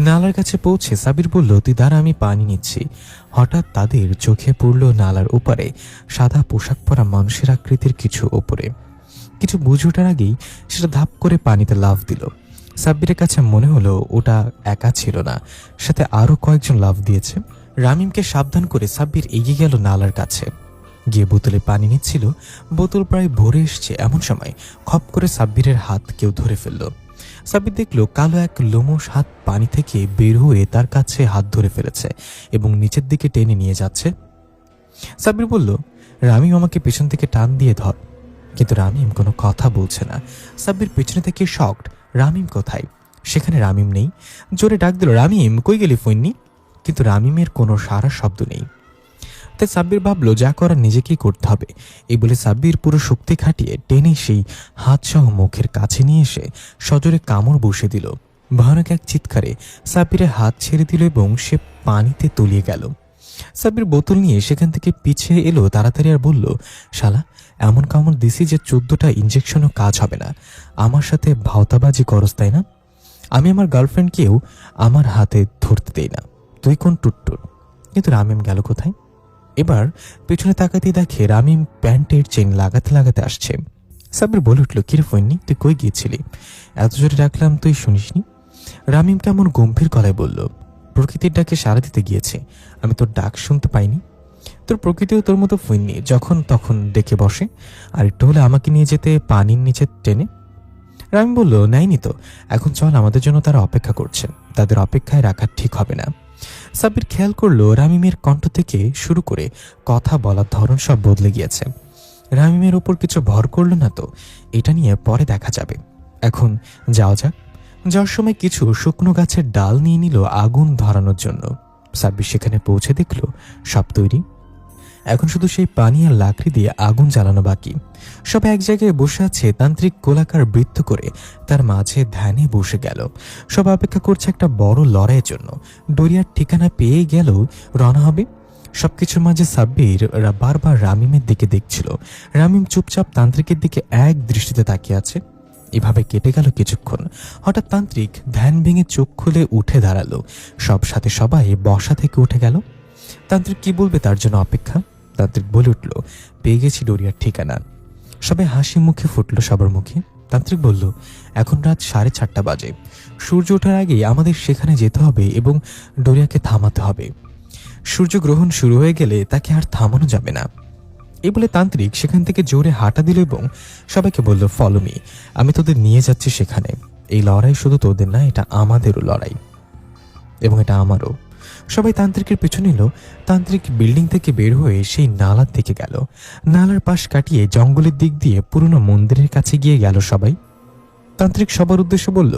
নালার কাছে পৌঁছে সাব্বির বলল, তুই দাঁড়া, আমি পানি নিচ্ছি। হঠাৎ তাদের চোখে পড়ল নালার ওপারে সাদা পোশাক পরা মানুষের আকৃতির কিছু ওপরে। কিছু বুঝে ওঠার আগেই সেটা ধাপ করে পানিতে লাফ দিল। সাব্বিরের কাছে মনে হলো ওটা একা ছিল না, সাথে আরো কয়েকজন লাফ দিয়েছে। রামিমকে সাবধান করে সাব্বির এগিয়ে গেল নালার কাছে, গিয়ে বোতলে পানি নিচ্ছিল। বোতল প্রায় ভরে এসছে এমন সময় খপ করে সাব্বিরের হাত কেউ ধরে ফেলল। সাব্বির দেখল কালো এক লোমশ হাত পানি থেকে বের হয়ে তার কাছে হাত ধরে ফেলেছে এবং নিচের দিকে টেনে নিয়ে যাচ্ছে। সাব্বির বলল, রামিম আমাকে পেছন থেকে টান দিয়ে ধর। কিন্তু রামিম কোনো কথা বলছে না। সাব্বির পেছনে থেকে শকড, রামিম কোথায়? সেখানে রামিম নেই। জোরে ডাক দিল, রামিম কই গেলি ফোননি? কিন্তু রামিমের কোনো সারা শব্দ নেই। তাই সাব্বির ভাবল যা করার নিজেকেই করতে হবে। এই বলে সাব্বির পুরো শক্তি খাটিয়ে টেনে সেই হাতসহ মুখের কাছে নিয়ে এসে সজোরে কামড় বসে দিল। ভয়ানক এক চিৎকারে সাব্বিরের হাত ছেড়ে দিল এবং সে পানিতে তলিয়ে গেল। সাব্বির বোতল নিয়ে সেখান থেকে পিছিয়ে এলো তাড়াতাড়ি আর বলল, শালা এমন কামড় দিছি যে 14টা ইঞ্জেকশনও কাজ হবে না। আমার সাথে ভাওতাবাজি করস তাই না? আমি আমার গার্লফ্রেন্ডকেও আমার হাতে ধরতে দেই না। তুই কোন টুট্টুর? কিন্তু রামিম গেল কোথায়? এবার পেছনে তাকাতেই দেখে রামিম প্যান্টের চেন লাগাতে লাগাতে আসছে। সাব্বির বলে উঠল, কিরে ফোননি, তুই কই গিয়েছিলি? এত জোরে ডাকলাম তুই শুনিসনি? রামিম কেমন গম্ভীর গলায় বলল, প্রকৃতির ডাকে সাড়া দিতে গিয়েছে, আমি তোর ডাক শুনতে পাইনি। তোর প্রকৃতিও তোর মতো ফোননি, যখন তখন ডেকে বসে। আর একটু হলে আমাকে নিয়ে যেতে পানির নিচে টেনে। রামিম বলল, নেয়নি তো, এখন চল, আমাদের জন্য তারা অপেক্ষা করছেন, তাদের অপেক্ষায় রাখা ঠিক হবে না। সাব্বির খেয়াল করলো রামিমের কণ্ঠ থেকে শুরু করে কথা বলার ধরন সব বদলে গিয়েছে। রামিমের ওপর কিছু ভর করলো না তো, এটা নিয়ে পরে দেখা যাবে। এখন যাওয়া যাক। যাওয়ার সময় কিছু শুকনো গাছের ডাল নিয়ে নিল আগুন ধরানোর জন্য। সাব্বির সেখানে পৌঁছে দেখল সব তৈরি। এখন শুধু সেই পানি আর লাকড়ি দিয়ে আগুন জ্বালানো বাকি। সব এক জায়গায় বসে আছে, তান্ত্রিক গোলাকার বৃত্ত করে তার মাঝে ধ্যানে বসে গেল। সব অপেক্ষা করছে একটা বড় লড়াইয়ের জন্য। ডোরিয়ার ঠিকানা পেয়ে গেল রওনা হবে। সবকিছুর মাঝে সাব্বির বারবার রামিমের দিকে দেখছিল। রামিম চুপচাপ তান্ত্রিকের দিকে এক দৃষ্টিতে তাকিয়ে আছে। এভাবে কেটে গেল কিছুক্ষণ। হঠাৎ তান্ত্রিক ধ্যান ভেঙে চোখ খুলে উঠে দাঁড়ালো। সব সাথে সবাই বসা থেকে উঠে গেল। তান্ত্রিক কি বলবে তার জন্য অপেক্ষা। তান্ত্রিক বলে উঠল, পেয়ে গেছি ডোরিয়ার ঠিকানা। সবাই হাসি মুখে ফুটল সবার মুখে। তান্ত্রিক বলল, এখন রাত 4:30 বাজে। সূর্য ওঠার আগেই আমাদের সেখানে যেতে হবে এবং ডোরিয়াকে থামাতে হবে। সূর্যগ্রহণ শুরু হয়ে গেলে তাকে আর থামানো যাবে না। এই বলে তান্ত্রিক সেখান থেকে জোরে হাঁটা দিল এবং সবাইকে বলল, ফলো মি, আমি তোদের নিয়ে যাচ্ছি সেখানে। এই লড়াই শুধু তোদের না, এটা আমাদেরও লড়াই এবং এটা আমারও। সবাই তান্ত্রিকের পেছনে এলো। তান্ত্রিক বিল্ডিং থেকে বের হয়ে সেই নালার দিকে গেল। নালার পাশ কাটিয়ে জঙ্গলের দিক দিয়ে পুরনো মন্দিরের কাছে গিয়ে গেল সবাই। তান্ত্রিক সবার উদ্দেশ্যে বলল,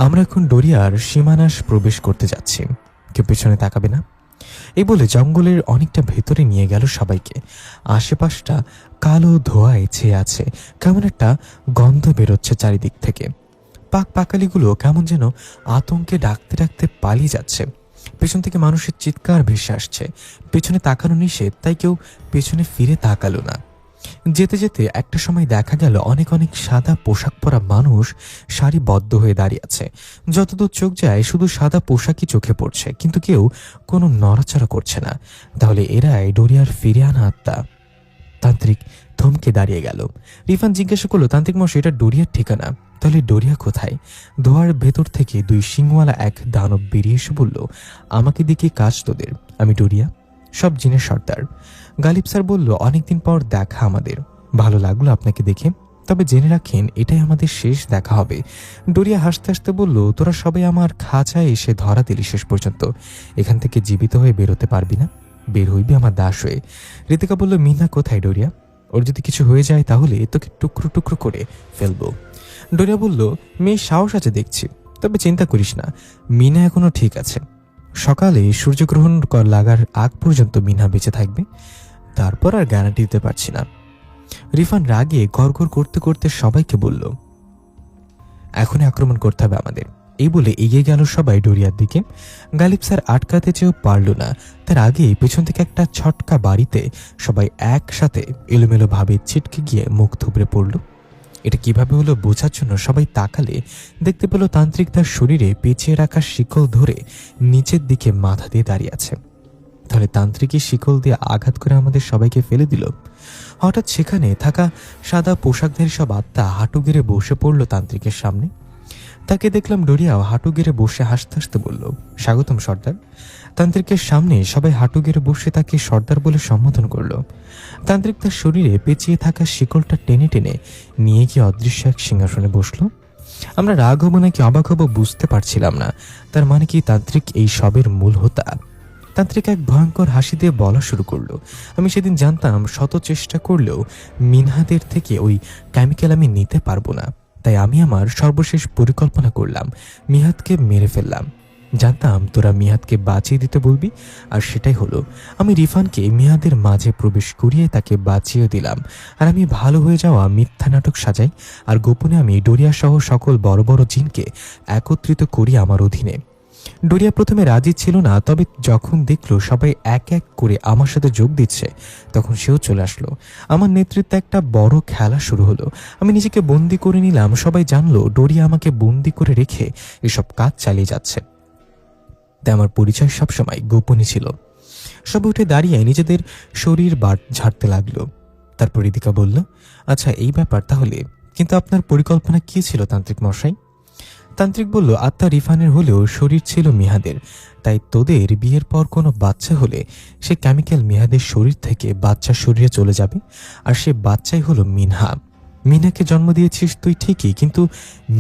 আমরা এখন ডোরিয়ার সীমানাস প্রবেশ করতে যাচ্ছি, কেউ পেছনে তাকাবে না। এই বলে জঙ্গলের অনেকটা ভেতরে নিয়ে গেল সবাইকে। আশেপাশটা কালো ধোঁয়ায় ছেয়ে আছে, কেমন একটা গন্ধ বেরোচ্ছে চারিদিক থেকে। পাকালিগুলো কেমন যেন আতঙ্কে ডাকতে ডাকতে পালিয়ে যাচ্ছে। পেছন থেকে মানুষের চিৎকার ভেসে আসছে। পেছনে তাকানো নিষেধ, তাই কেউ পেছনে ফিরে তাকালো না। যেতে যেতে একটা সময় দেখা গেল অনেক অনেক সাদা পোশাক পরা মানুষ সারিবদ্ধ হয়ে দাঁড়িয়ে আছে। যতদূর চোখ যায় শুধু সাদা পোশাকই চোখে পড়ছে, কিন্তু কেউ কোনো নড়াচড়া করছে না। তাহলে এরাই ডোরিয়ার ফিরে আনা আত্মা। তান্ত্রিক থমকে দাঁড়িয়ে গেল। রিফান জিজ্ঞাসা করলো, তান্ত্রিক মশাই, এটা ডোরিয়ার ঠিকানা, তাহলে ডোরিয়া কোথায়? ধোয়ার ভেতর থেকে 2 শিংওয়ালা এক দানব বেরিয়ে এসে বলল, আমাকে দিকে কাজ তোদের, আমি ডোরিয়া, সব জিনের সর্দার। গালিব স্যার বলল, অনেকদিন পর দেখা আমাদের, ভালো লাগলো আপনাকে দেখে, তবে জেনে রাখেন এটাই আমাদের শেষ দেখা হবে। ডোরিয়া হাসতে হাসতে বলল, তোরা সবাই আমার খাঁচায় এসে ধরা দিলি শেষ পর্যন্ত, এখান থেকে জীবিত হয়ে বেরোতে পারবি না, বের হইবি আমার দাস হয়ে। ঋতিকা বলল, মিনা কোথায় ডোরিয়া? ওর যদি কিছু হয়ে যায় তাহলে তোকে টুকরো টুকরো করে ফেলবো। ডোরিয়া বলল, মেয়ে সাহস আছে দেখছি, তবে চিন্তা করিস না, মিনা এখনো ঠিক আছে। সকালে সূর্যগ্রহণ লাগার আগ পর্যন্ত মিনা বেঁচে থাকবে, তারপর আর গ্যারান্টি দিতে পারছি না। রিফান রাগে গড়গড় করতে করতে সবাইকে বলল, এখনই আক্রমণ করতে হবে আমাদের। এই বলে এগিয়ে গেল সবাই ডোরিয়ার দিকে। গালিব স্যার আটকাতে চেয়েও পারল না। তার আগে পেছন থেকে একটা ছটকা বাড়িতে সবাই একসাথে এলোমেলো ভাবে ছিটকে গিয়ে মুখ থুবড়ে পড়ল। এটা কিভাবে হলো বোঝার জন্য সবাই তাকালে দেখতে পেল তান্ত্রিক তার শরীরে পেঁচিয়ে রাখা শিকল ধরে নিচের দিকে মাথা দিয়ে দাঁড়িয়ে আছে। তাহলে তান্ত্রিকের শিকল দিয়ে আঘাত করে আমাদের সবাইকে ফেলে দিল। হঠাৎ সেখানে থাকা সাদা পোশাকধারী সব আত্মা হাঁটু গেড়ে বসে পড়ল তান্ত্রিকের সামনে। তাকে দেখলাম ডোরিয়াও হাঁটু গেড়ে বসে হাসতে হাসতে বলল, স্বাগতম সর্দার। তান্ত্রিকের সামনে সবাই হাঁটু গেড়ে বসে তাকে সর্দার বলে সম্বোধন করল। তান্ত্রিক তার শরীরে পেঁচিয়ে থাকা শিকলটা টেনে টেনে নিয়ে গিয়ে অদৃশ্য এক সিংহাসনে বসল। আমরা রাগ হবো নাকি অবাক হবো বুঝতে পারছিলাম না। তার মানে কি তান্ত্রিক এই সবের মূল হোতা? তান্ত্রিক এক ভয়ঙ্কর হাসি দিয়ে বলা শুরু করলো, আমি সেদিন জানতাম শত চেষ্টা করলেও মিনহাদের থেকে ওই কেমিক্যাল আমি নিতে পারবো না। তাই আমি আমার সর্বশেষ পরিকল্পনা করলাম, মিহাদকে মেরে ফেললাম। জানতাম তোরা মিহাদকে বাঁচিয়ে দিতে বলবি, আর সেটাই হলো। আমি রিফানকে মিহাদের মাঝে প্রবেশ করিয়ে তাকে বাঁচিয়ে দিলাম। আর আমি ভালো হয়ে যাওয়া মিথ্যা নাটক সাজাই, আর গোপনে আমি ডোরিয়া সহ সকল বড় বড় জিনকে একত্রিত করি আমার অধীনে। ডোরিয়া প্রথমে রাজি ছিল না, তবে যখন দেখলো সবাই এক এক করে আমার সাথে যোগ দিচ্ছে, তখন সেও চলে আসলো। আমার নেতৃত্বে একটা বড় খেলা শুরু হলো। আমি নিজেকে বন্দি করে নিলাম। সবাই জানলো ডোরিয়া আমাকে বন্দি করে রেখে এসব কাজ চালিয়ে যাচ্ছে। তাই আমার পরিচয় সবসময় গোপনই ছিল। সব উঠে দাঁড়িয়ে নিজেদের শরীর ঝাড়তে লাগলো। তারপর রিদিকা বলল, আচ্ছা এই ব্যাপার তাহলে, কিন্তু আপনার পরিকল্পনা কি ছিল তান্ত্রিক মশাই? তান্ত্রিক বলল, আত্মা রিফানের হলেও শরীর ছিল মিহাদের। তাই তোদের বিয়ের পর কোনো বাচ্চা হলে সে কেমিক্যাল মিহাদের শরীর থেকে বাচ্চার শরীরে চলে যাবে, আর সে বাচ্চাই হলো মিনহা। মিনহাকে জন্ম দিয়েছিস তুই ঠিকই, কিন্তু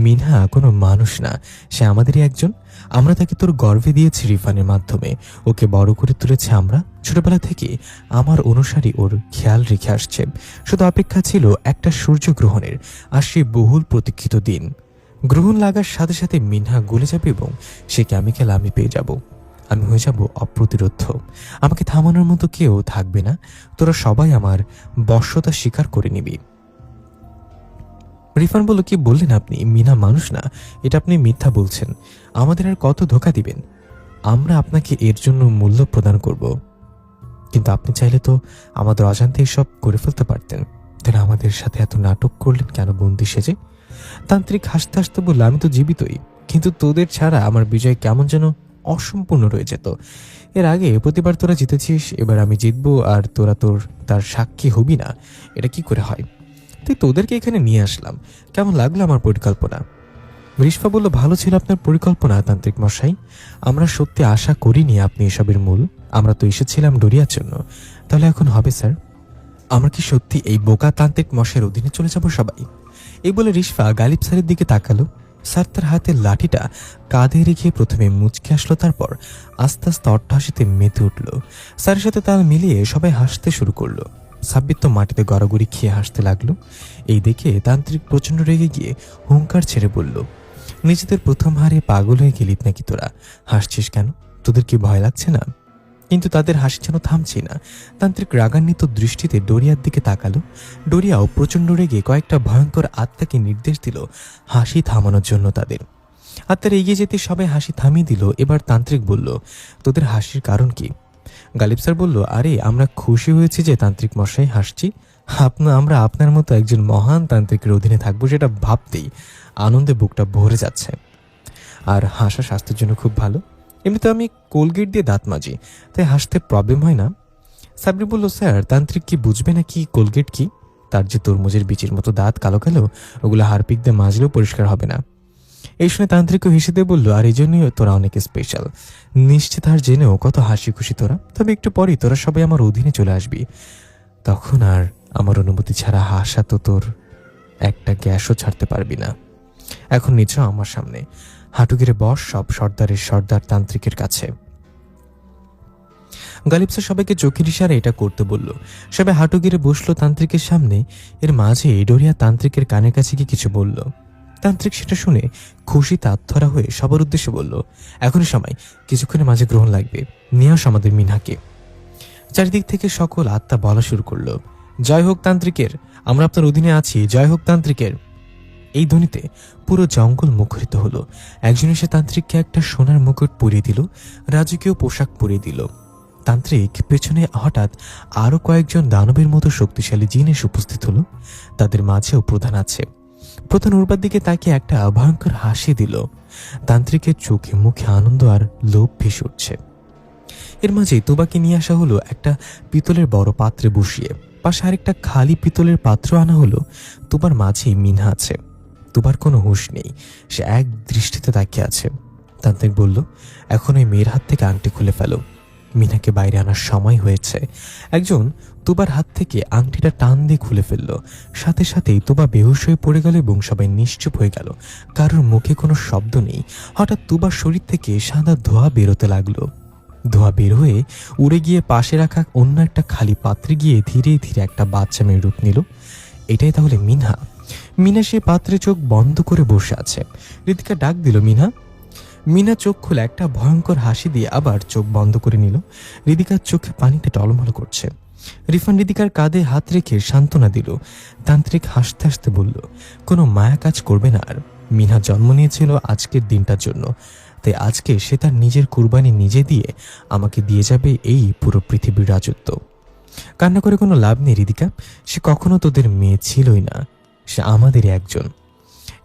মিনহা কোনো মানুষ না, সে আমাদেরই একজন। আমরা তাকে তোর গর্ভে দিয়েছি রিফানের মাধ্যমে, ওকে বড় করে তুলেছে আমরা। ছোটবেলা থেকে আমার অনুসারী ওর খেয়াল রেখে আসছে। শুধু অপেক্ষা ছিল একটা সূর্যগ্রহণের, আর সে বহুল প্রতীক্ষিত দিন। গ্রহণ লাগার সাথে সাথে মিনহা গলে যাবে এবং সে কেমিক্যাল আমি পেয়ে যাব। আমি হয়ে যাব অপ্রতিরোধ্য। আমাকে থামানোর মতো কেউ থাকবে না। তোরা সবাই আমার বশ্যতা স্বীকার করে নিবি। রিফান বলল, কি বললেন আপনি? মিনা মানুষ না, এটা আপনি মিথ্যা বলছেন। আমাদের আর কত ধোঁকা দিবেন? আমরা আপনাকে এর জন্য মূল্য প্রদান করব, কিন্তু আপনি চাইলে তো আমাদের অজান্তে এসব করে ফেলতে পারতেন। তাহলে আমাদের সাথে এত নাটক করলেন কেন বন্দি সেজে? তান্ত্রিক হাসতে হাসতে বলল, আমি তো জীবিতই, কিন্তু তোদের ছাড়া আমার বিজয় কেমন যেন অসম্পূর্ণ রয়ে যেত। এর আগে প্রতিবার তোরা জিতেছিস, এবার আমি জিতবো আর তোরা তার সাক্ষী হবি না, এটা কি করে হয়? তাই তোদেরকে এখানে নিয়ে আসলাম। কেমন লাগলো আমার পরিকল্পনা? রিশফা বলল, ভালো ছিল আপনার পরিকল্পনা তান্ত্রিক মশাই। আমরা সত্যি আশা করিনি আপনি এসবের মূল। আমরা তো এসেছিলাম ডোরিয়ার জন্য। তাহলে এখন হবে স্যার? আমরা কি সত্যি এই বোকা তান্ত্রিক মশাইয়ের অধীনে চলে যাব সবাই? এই বলে রিশফা গালিব স্যারের দিকে তাকালো। স্যার তার হাতের লাঠিটা কাঁধে রেখে প্রথমে মুচকে আসলো, তারপর আস্তে আস্তে অট্টহাসিতে মেতে উঠল। স্যারের সাথে তাল মিলিয়ে সবাই হাসতে শুরু করলো। সাব্বির তো মাটিতে গড়াগড়ি খেয়ে হাসতে লাগলো। এই দেখে তান্ত্রিক প্রচণ্ড রেগে গিয়ে হুঙ্কার ছেড়ে বলল, নিজেদের প্রথম হারে পাগল হয়ে গেলিত নাকি তোরা? হাসছিস কেন? তোদের কি ভয় লাগছে না? কিন্তু তাদের হাসি যেন থামছে না। তান্ত্রিক রাগান্বিত দৃষ্টিতে ডোরিয়ার দিকে তাকালো। ডোরিয়াও প্রচণ্ড রেগে কয়েকটা ভয়ঙ্কর আত্মাকে নির্দেশ দিল হাসি থামানোর জন্য তাদের। আত্মার এগিয়ে যেতে সবাই হাসি থামিয়ে দিল। এবার তান্ত্রিক বলল, তোদের হাসির কারণ কি? গালিব স্যার বলল, আরে আমরা খুশি হয়েছি যে তান্ত্রিক মশাই হাসছি। আমরা আপনার মতো একজন মহান তান্ত্রিকের অধীনে থাকবো, সেটা ভাবতেই আনন্দে বুকটা ভরে যাচ্ছে। আর হাসা স্বাস্থ্যের জন্য খুব ভালো। এমনিতে আমি কোলগেট দিয়ে দাঁত মাজি, তাই হাসতে প্রবলেম হয় না। সাবরি বলল, স্যার তান্ত্রিক কি বুঝবে না কি কোলগেট কি? তার যে তরমুজের বিচির মতো দাঁত কালো কালো, ওগুলো হারপিক দিয়ে মাজলেও পরিষ্কার হবে না। এই শুনে তান্ত্রিকও হেসে দিয়ে বলল, আর এই জন্যই তোরা অনেক স্পেশাল। নিশ্চিত আর জেনেও কত হাসি খুশি তোরা। তবে একটু পরেই তোরা সবাই আমার অধীনে চলে আসবি। তখন আর আমার অনুমতি ছাড়া হাসা তো তোর একটা গ্যাসও ছাড়তে পারবি না। এখন নিচ আমার সামনে, হাঁটু গেড়ে বস সব সর্দারের সর্দার তান্ত্রিকের কাছে। গালিব স্যার সবাইকে চোখের ইশারা এটা করতে বলল। সবাই হাঁটু গেড়ে বসলো তান্ত্রিকের সামনে। এর মাঝে ডোরিয়া তান্ত্রিকের কানের কাছে গিয়ে কিছু বলল। তান্ত্রিক সেটা শুনে খুশিতে আত্মহারা হয়ে সবার উদ্দেশ্যে বলল, এখনই সময়, কিছুক্ষণের মাঝে গ্রহণ লাগবে, নিয়ে আস আমাদের মিনহাকে। চারিদিক থেকে সকল আত্মা বলা শুরু করলো, জয় হোক তান্ত্রিকের, আমরা আপনার অধীনে আছি, জয় হোক তান্ত্রিকের। এই ধ্বনিতে পুরো জঙ্গল মুখরিত হলো। একজন এসে তান্ত্রিককে একটা সোনার মুকুট পরিয়ে দিল, রাজকীয় পোশাক পরিয়ে দিল। তান্ত্রিক পেছনে হঠাৎ আরো কয়েকজন দানবের মতো শক্তিশালী জিন এসে উপস্থিত হলো। তাদের মাঝেও প্রধান আছে। প্রধান উর্বার দিকে তাকিয়ে একটা ভয়ঙ্কর হাসি দিল। তান্ত্রিকের চোখে মুখে আনন্দ আর লোভ ভেসে উঠছে। এর মাঝে তোবাকে নিয়ে আসা হলো একটা পিতলের বড় পাত্রে বসিয়ে। পাশে আরেকটা খালি পিতলের পাত্র আনা হলো। তোবার মাঝেই মিনহা আছে। তোবার কোনো হুঁশ নেই, সে এক দৃষ্টিতে তাকিয়ে আছে। তান্ত্রিক বলল, এখন ওই মেয়ের হাত থেকে আংটি খুলে ফেলো। মিনাকে বাইরে আনার সময় হয়েছে। একজন তুবার হাত থেকে আংটিটা টান দিয়ে খুলে ফেলল। সাথে সাথেই তুবা বেহুশ হয়ে পড়ে গেল এবং সবাই নিশ্চুপ হয়ে গেল। কারোর মুখে কোনো শব্দ নেই। হঠাৎ তুবার শরীর থেকে সাদা ধোঁয়া বেরোতে লাগলো। ধোঁয়া বের হয়ে উড়ে গিয়ে পাশে রাখা অন্য একটা খালি পাত্রে গিয়ে ধীরে ধীরে একটা বাচ্চা মেয়ের রূপ নিল। এটাই তাহলে মিনহা। মিনা সে পাত্রে চোখ বন্ধ করে বসে আছে। ঋতিকা ডাক দিল, মিনহা। মিনা চোখ খুলে একটা ভয়ঙ্কর হাসি দিয়ে আবার চোখ বন্ধ করে নিল। ঋতিকার চোখে পানিতে টলমল করছে। রিফান ঋতিকার কাঁধে হাত রেখে সান্ত্বনা দিল। তান্ত্রিক হাসতে হাসতে বলল, কোনো মায়া কাজ করবে না আর। মিনা জন্ম নিয়েছিল আজকের দিনটার জন্য, তাই আজকে সে তার নিজের কুরবানি নিজে দিয়ে আমাকে দিয়ে যাবে এই পুরো পৃথিবীর রাজত্ব। কান্না করে কোনো লাভ নেই ঋতিকা, সে কখনো তোদের মেয়ে ছিলই না, সে আমাদেরই একজন।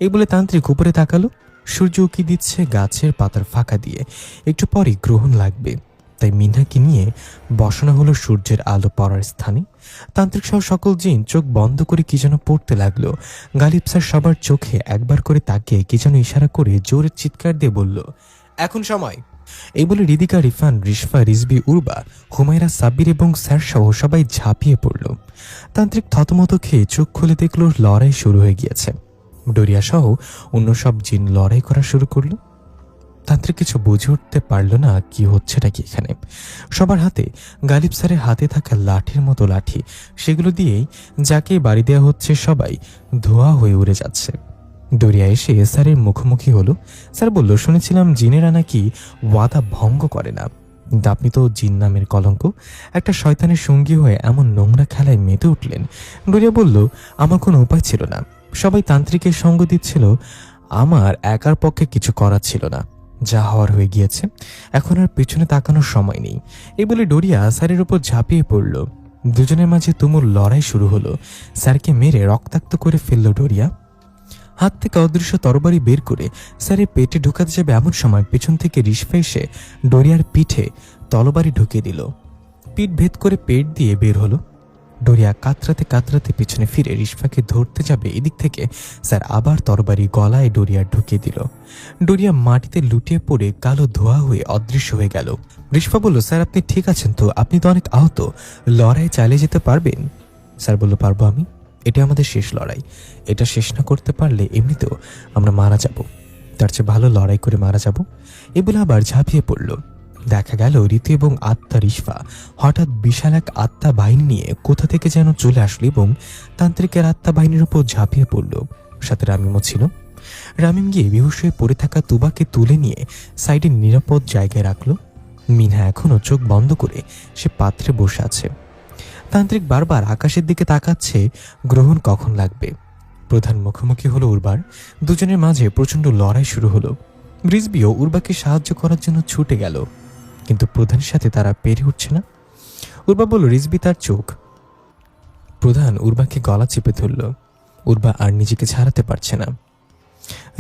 এই বলে তান্ত্রিক উপরে তাকালো। সূর্য উকি দিচ্ছে গাছের পাতার ফাঁকা দিয়ে। একটু পরই গ্রহণ লাগবে, তাই মিনাকে নিয়ে বসানো হলো সূর্যের আলো পড়ার স্থানে। তান্ত্রিক সহ সকল জিন চোখ বন্ধ করে কি যেন পড়তে লাগলো। গালিব স্যার সবার চোখে একবার করে তাকিয়ে কি যেন ইশারা করে জোরে চিৎকার দিয়ে বলল, এখন সময়। এই বলে ঋতিকা, রিফান, রিশফা, রিজবি, উর্বা, হুমায়রা, সাব্বির এবং স্যার সহ সবাই ঝাঁপিয়ে পড়ল। তান্ত্রিক থতমত খেয়ে চোখ খুলে দেখল লড়াই শুরু হয়ে গিয়েছে। ডোরিয়া সহ অন্য সব জিন লড়াই করা শুরু করলো। তান্ত্রিক কিছু বুঝে উঠতে পারল না কি হচ্ছেটা কি এখানে। সবার হাতে গালিব স্যারের হাতে থাকা লাঠির মতো লাঠি, সেগুলো দিয়েই যাকে বাড়ি দেওয়া হচ্ছে সবাই ধোয়া হয়ে উড়ে যাচ্ছে। ডোরিয়া এসে স্যারের মুখোমুখি হলো। স্যার বলল, শুনেছিলাম জিনেরা নাকি ওয়াদা ভঙ্গ করে না, কিন্তু আপনি তো জিন নামের কলঙ্ক। একটা শয়তানের সঙ্গী হয়ে এমন নোংরা খেলায় মেতে উঠলেন। ডোরিয়া বলল, আমার কোনো উপায় ছিল না, সবাই তান্ত্রিকের সঙ্গ দিচ্ছিল, আমার একার পক্ষে কিছু করার ছিল না। যা হওয়ার হয়ে গিয়েছে, এখন আর পেছনে তাকানোর সময় নেই। এই বলে ডোরিয়া স্যারের উপর ঝাঁপিয়ে পড়ল। দুজনের মাঝে তুমুল লড়াই শুরু হলো। স্যারকে মেরে রক্তাক্ত করে ফেলল ডোরিয়া। হাত থেকে অদৃশ্য তরবারি বের করে স্যারের পেটে ঢোকাতে যাবে এমন সময় পেছন থেকে রিশফা এসে ডোরিয়ার পিঠে তরবারি ঢুকিয়ে দিল। পিঠ ভেদ করে পেট দিয়ে বের হলো। ডোরিয়া কাতরাতে কাতরাতে পিছনে ফিরে রিশফাকে ধরতে যাবে, এদিক থেকে স্যার আবার তরবারি গলায় ডোরিয়া ঢুকিয়ে দিল। ডোরিয়া মাটিতে লুটিয়ে পড়ে কালো ধোয়া হয়ে অদৃশ্য হয়ে গেল। রিশফা বলল, স্যার আপনি ঠিক আছেন তো? আপনি তো অনেক আহত, লড়াই চালিয়ে যেতে পারবেন? স্যার বলল, পারবো আমি, এটা আমাদের শেষ লড়াই। এটা শেষ না করতে পারলে এমনিতেও আমরা মারা যাব, তার চেয়ে ভালো লড়াই করে মারা যাব। এ বলে আবার ঝাঁপিয়ে পড়ল। দেখা গেল ঋতু এবং আত্মা রিশফা হঠাৎ বিশাল এক আত্মা বাহিনী নিয়ে কোথা থেকে যেন চলে আসলো এবং তান্ত্রিকের আত্মা বাহিনীর উপর ঝাঁপিয়ে পড়ল। সাথে রামিমও ছিল। রামিম গিয়ে বেহুশ হয়ে পড়ে থাকা তুবাকে তুলে নিয়ে সাইডে নিরাপদ জায়গায় রাখলো। মিনহা এখনো চোখ বন্ধ করে সে পাত্রে বসে আছে। তান্ত্রিক বারবার আকাশের দিকে তাকাচ্ছে, গ্রহণ কখন লাগবে। প্রধান মুখোমুখি হলো উর্বার। দুজনের মাঝে প্রচন্ড লড়াই শুরু হলো। রিজবিও উর্বাকে সাহায্য করার জন্য ছুটে গেল, কিন্তু প্রধানের সাথে তারা পেরে উঠছে না। উর্বা বলল, রিজবি তার চোখ। প্রধান উর্বাকে গলা চেপে ধরল। উর্বা আর নিজেকে ছাড়াতে পারছে না।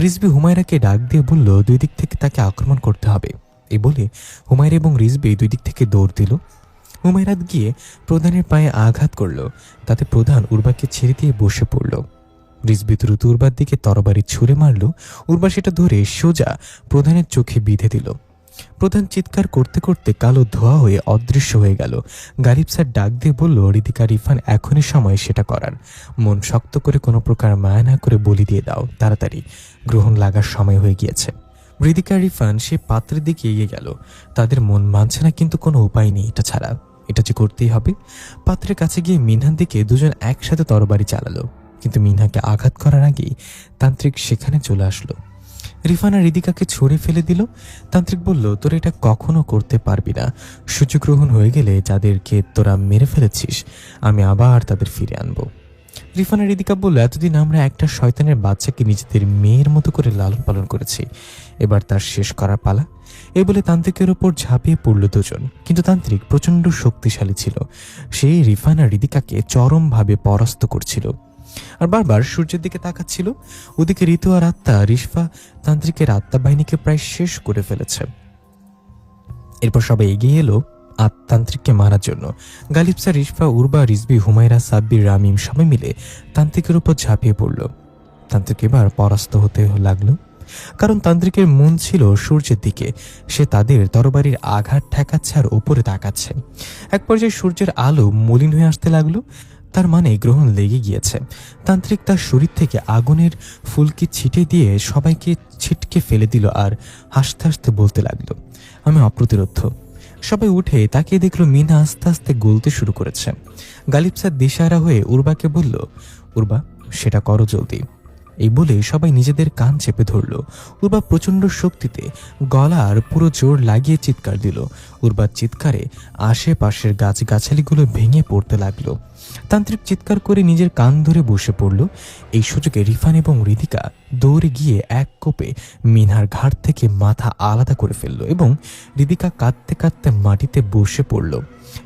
রিজবি হুমায়রাকে ডাক দিয়ে বলল, দুই দিক থেকে তাকে আক্রমণ করতে হবে। এই বলে হুমায়রা এবং রিজবি দুই দিক থেকে দৌড় দিল। হুমায়রাত গিয়ে প্রধানের পায়ে আঘাত করল, তাতে প্রধান উর্বাকে ছেড়ে দিয়ে বসে পড়ল। রিজবি দ্রুত উর্বার দিকে তরবারি ছুঁড়ে মারল। উর্বা সেটা ধরে সোজা প্রধানের চোখে বিঁধে দিল। প্রধান চিৎকার করতে করতে কালো ধোয়া হয়ে অদৃশ্য হয়ে গেল। গালিব স্যার ডাক দিয়ে বলল, ঋতিকা, রিফান, এখনই সময় সেটা করার। মন শক্ত করে কোনো প্রকার মায়া না করে বলি দিয়ে দাও, তাড়াতাড়ি, গ্রহণ লাগার সময় হয়ে গিয়েছে। ঋতিকা, রিফান সে পাত্রের দিকে এগিয়ে গেল। তাদের মন মানছে না, কিন্তু কোনো উপায় নেই এটা ছাড়া, এটা যে করতেই হবে। পাত্রের কাছে গিয়ে মিনহার দিকে দুজন একসাথে তরবারি চালালো, কিন্তু মিনহাকে আঘাত করার আগেই তান্ত্রিক সেখানে চলে আসলো। রিফান আর ঋতিকাকে ছুঁড়ে ফেলে দিল। তান্ত্রিক বলল, তোরা এটা কখনো করতে পারবি না। সূর্যগ্রহণ হয়ে গেলে যাদেরকে তোরা মেরে ফেলেছিস, আমি আবার তাদের ফিরে আনবো। রিফান আর ঋতিকা বলল, এতদিন আমরা একটা শয়তানের বাচ্চাকে নিজেদের মেয়ের মতো করে লালন পালন করেছি, এবার তার শেষ করার পালা। এই বলে তান্ত্রিকের ওপর ঝাঁপিয়ে পড়ল দুজন, কিন্তু তান্ত্রিক প্রচন্ড শক্তিশালী ছিল। সেই রিফান আর ঋতিকাকে চরমভাবে পরাস্ত করছিল আর বারবার সূর্যের দিকে তাকাচ্ছিল। ওদিকে ঋতু আর আত্মা রিশফা তান্ত্রিকের আত্মা বাহিনীকে প্রায় শেষ করে ফেলেছে। এরপর সবাই এগিয়ে এলো তান্ত্রিককে মারার জন্য। গালিব স্যার, রিশফা, উর্বা, রিজবি, হুমায়রা, সাব্বির, রামিম সবাই মিলে তান্ত্রিকের উপর ঝাঁপিয়ে পড়ল। তান্ত্রিক এবার পরাস্ত হতে লাগলো। কারণ তান্ত্রিকের মন ছিল সূর্যের দিকে। সে তাদের তরবারির আঘাত ঠেকাচ্ছে আর ওপরে তাকাচ্ছে। এক পর্যায়ে সূর্যের আলো মলিন হয়ে আসতে লাগলো, তার মানে গ্রহণ লেগে গিয়েছে। তান্ত্রিক তার শরীর থেকে আগুনের ফুলকি ছিটে দিয়ে সবাইকে ছিটকে ফেলে দিল আর হাসতে হাসতে বলতে লাগলো, আমি অপ্রতিরোধ্য। সবাই উঠে তাকিয়ে দেখলো মিনা আস্তে আস্তে গলতে শুরু করেছে। গালিব স্যার দিশাহারা হয়ে উর্বাকে বলল, উর্বা সেটা করো জলদি। এই বলে সবাই নিজেদের কান চেপে ধরল। উর্বা প্রচণ্ড শক্তিতে গলার পুরো জোর লাগিয়ে চিৎকার দিল। উর্বার চিৎকারে আশেপাশের গাছগাছালিগুলো ভেঙে পড়তে লাগলো। তান্ত্রিক চিৎকার করে নিজের কান ধরে বসে পড়ল। এই সুযোগে রিফান এবং রিদিকা দৌড়ে গিয়ে এক কোপে মিনার ঘাড় থেকে মাথা আলাদা করে ফেলল এবং রিদিকা কাঁদতে কাঁদতে মাটিতে বসে পড়ল।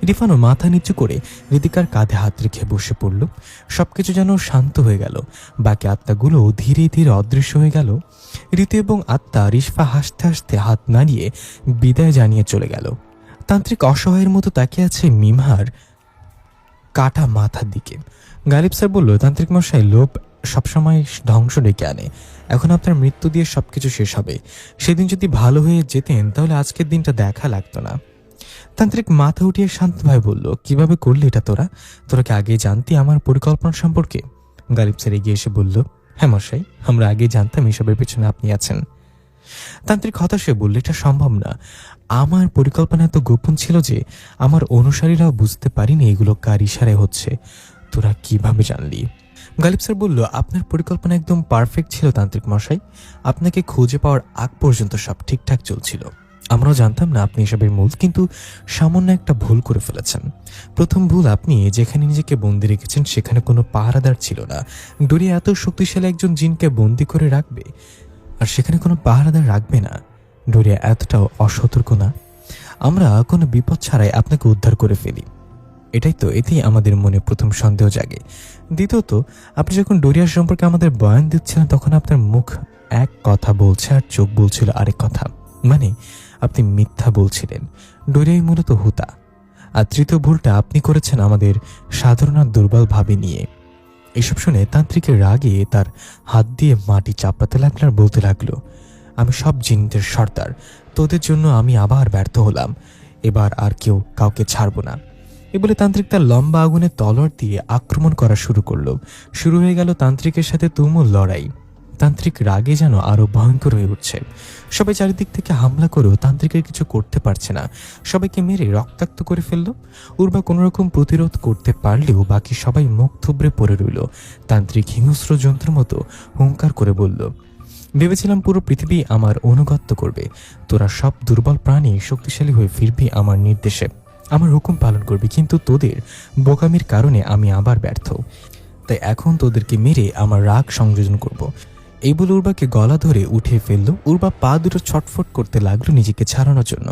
রিফানও মাথা নিচু করে রিদিকার কাঁধে হাত রেখে বসে পড়ল। সবকিছু যেন শান্ত হয়ে গেল। বাকি আত্মাগুলো ধীরে ধীরে অদৃশ্য হয়ে গেল। ঋতু এবং আত্মা রিশফা হাসতে হাসতে হাত নাড়িয়ে বিদায় জানিয়ে চলে গেল। তান্ত্রিক অসহায়ের মতো তাকিয়ে আছে মিমহার কাটা মাথার দিকে। গালিব স্যার বলল, তান্ত্রিক মশাই, লোভ সবসময় ধ্বংস ডেকে আনে। এখন আপনার মৃত্যু দিয়ে সবকিছু শেষ হবে। সেদিন যদি ভালো হয়ে যেতেন তাহলে আজকের দিনটা দেখা লাগতো না। তান্ত্রিক মাথা উঠিয়ে শান্তভাবে বলল, কিভাবে করলি এটা তোরা? তোরা কি আগে জানতি আমার পরিকল্পনা সম্পর্কে? গালিব স্যার এগিয়ে এসে বলল, হ্যাঁ মশাই, আমরা আগে জানতাম এসবের পেছনে আপনি আছেন। তান্ত্রিক হতাশ হয়ে বলল, এটা সম্ভব না। আমার পরিকল্পনা এত গোপন ছিল যে আমার অনুসারীরাও বুঝতে পারিনি এগুলো কার ইশারায় হচ্ছে। তোরা কিভাবে জানলি? গালিব স্যার বলল, আপনার পরিকল্পনা একদম পারফেক্ট ছিল তান্ত্রিক মশাই। আপনাকে খুঁজে পাওয়ার আগ পর্যন্ত সব ঠিকঠাক চলছিল। আমরাও জানতাম না আপনি এসবের মূল, কিন্তু সামান্য একটা ভুল করে ফেলেছেন। প্রথম ভুল, আপনি যেখানে নিজেকে বন্দি রেখেছেন সেখানে কোনো পাহারাদার ছিল না। ডোরিয়া এত শক্তিশালী একজন জিনকে বন্দি করে রাখবে আর সেখানে কোনো পাহারাদার রাখবে না। ডোরিয়া এতটাও অসতর্ক না। আমরা কোনো বিপদ ছাড়াই আপনাকে উদ্ধার করে ফেলি। এতেই আমাদের মনে প্রথম সন্দেহ জাগে। দ্বিতীয়ত, আপনি যখন ডোরিয়া সম্পর্কে আমাদের বয়ান দিচ্ছিলেন তখন আপনার মুখ এক কথা বলছে আর চোখ বলছিল আরেক কথা। মানে আপনি মিথ্যা বলছিলেন। ডোরিয়াই মূলত হুতা। আর তৃতীয় ভুলটা আপনি করেছেন আমাদের সাধারণ আর দুর্বল ভাবে নিয়ে। এসব শুনে তান্ত্রিকের রাগে তার হাত দিয়ে মাটি চাপড়াতে লাগলো আর বলতে লাগলো, আমি সব জিনদের সর্দার। তোদের জন্য আমি আবার ব্যর্থ হলাম। এবার আর কেউ কাউকে ছাড়ব না। এ বলে তান্ত্রিক তার লম্বা আগুনের তলোয়ার দিয়ে আক্রমণ করা শুরু করলো। শুরু হয়ে গেল তান্ত্রিকের সাথে তুমুল লড়াই। তান্ত্রিক রাগে যেন আরো ভয়ঙ্কর হয়ে উঠছে। সবাই চারিদিক থেকে হামলা করেও তান্ত্রিকের কিছু করতে পারছে না। সবাইকে মেরে রক্তাক্ত করে ফেললো। উর্বা কোনোরকম প্রতিরোধ করতে পারলেও বাকি সবাই মুখ থুবড়ে পড়ে রইল। তান্ত্রিক হিংস্র যন্ত্রের মতো হুঙ্কার করে বলল, ভেবেছিলাম পুরো পৃথিবী আমার অনুগত্য করবে। তোরা সব দুর্বল প্রাণী শক্তিশালী হয়ে ফিরবি আমার নির্দেশে, আমার হুকুম পালন করবি। কিন্তু তোদের বোকামির কারণে আমি আবার ব্যর্থ। তাই এখন তোদেরকে মেরে আমার রাগ সংযোজন করব। এই বলে উর্বাকে গলা ধরে উঠিয়ে ফেললো। উর্বা পা দুটো ছটফট করতে লাগলো নিজেকে ছাড়ানোর জন্য।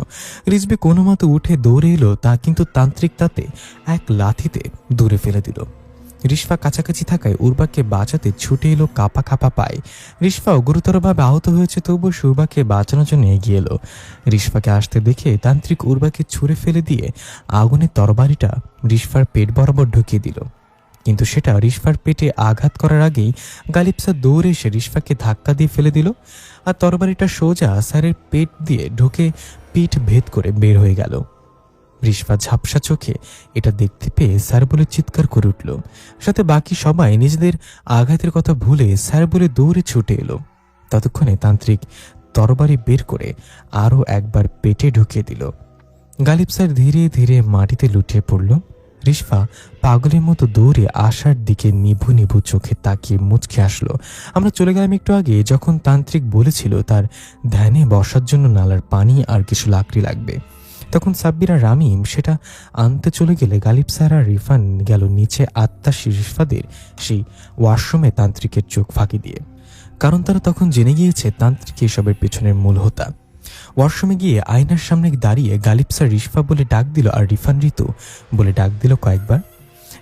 রিজবি কোনো মতো উঠে দৌড়ে এলো, কিন্তু তান্ত্রিক তাতে এক লাথিতে দূরে ফেলে দিল। রিশফা কাছাকাছি থাকায় উর্বাকে বাঁচাতে ছুটে এলো কাপা কাপা পায়। রিশফাও গুরুতরভাবে আহত হয়েছে, তবুও উর্বাকে বাঁচানোর জন্য এগিয়ে এলো। রিশফাকে আসতে দেখে তান্ত্রিক উর্বাকে ছুঁড়ে ফেলে দিয়ে আগুনের তরবারিটা রিশফার পেট বরাবর ঢুকিয়ে দিল। কিন্তু সেটা রিশফার পেটে আঘাত করার আগেই গালিব স্যার দৌড়ে এসে রিশফাকে ধাক্কা দিয়ে ফেলে দিল আর তরবারিটা সোজা স্যারের পেট দিয়ে ঢুকে পিঠ ভেদ করে বের হয়ে গেল। রিশফা ঝাপসা চোখে এটা দেখতে পেয়ে স্যার বলে চিৎকার করে উঠল। সাথে বাকি সবাই নিজেদের আঘাতের কথা ভুলে স্যার বলে দৌড়ে ছুটে এলো। ততক্ষণে তান্ত্রিক তরবারি বের করে আরও একবার পেটে ঢুকিয়ে দিল। গালিব স্যার ধীরে ধীরে মাটিতে লুটিয়ে পড়ল। রিশফা পাগলের মতো দৌড়ে আশার দিকে নিভু নিভু চোখে তাকিয়ে মুচকে আসলো। আমরা চলে গেলাম একটু আগে, যখন তান্ত্রিক বলেছিল তার ধ্যানে বসার জন্য নালার পানি আর কিছু লাকড়ি লাগবে। তখন সাব্বির আর রামিম সেটা আনতে চলে গেলে গালিব স্যার আর রিফান গেল নিচে আত্মা রিশফাদের সেই ওয়াশরুমে তান্ত্রিকের চোখ ফাঁকি দিয়ে। কারণ তারা তখন জেনে গিয়েছে তান্ত্রিক এসবের পেছনের মূল হোতা। ওয়াশরুমে গিয়ে আয়নার সামনে দাঁড়িয়ে গালিব স্যার রিশফা বলে ডাক দিল আর রিফান ঋতু বলে ডাক দিল কয়েকবার।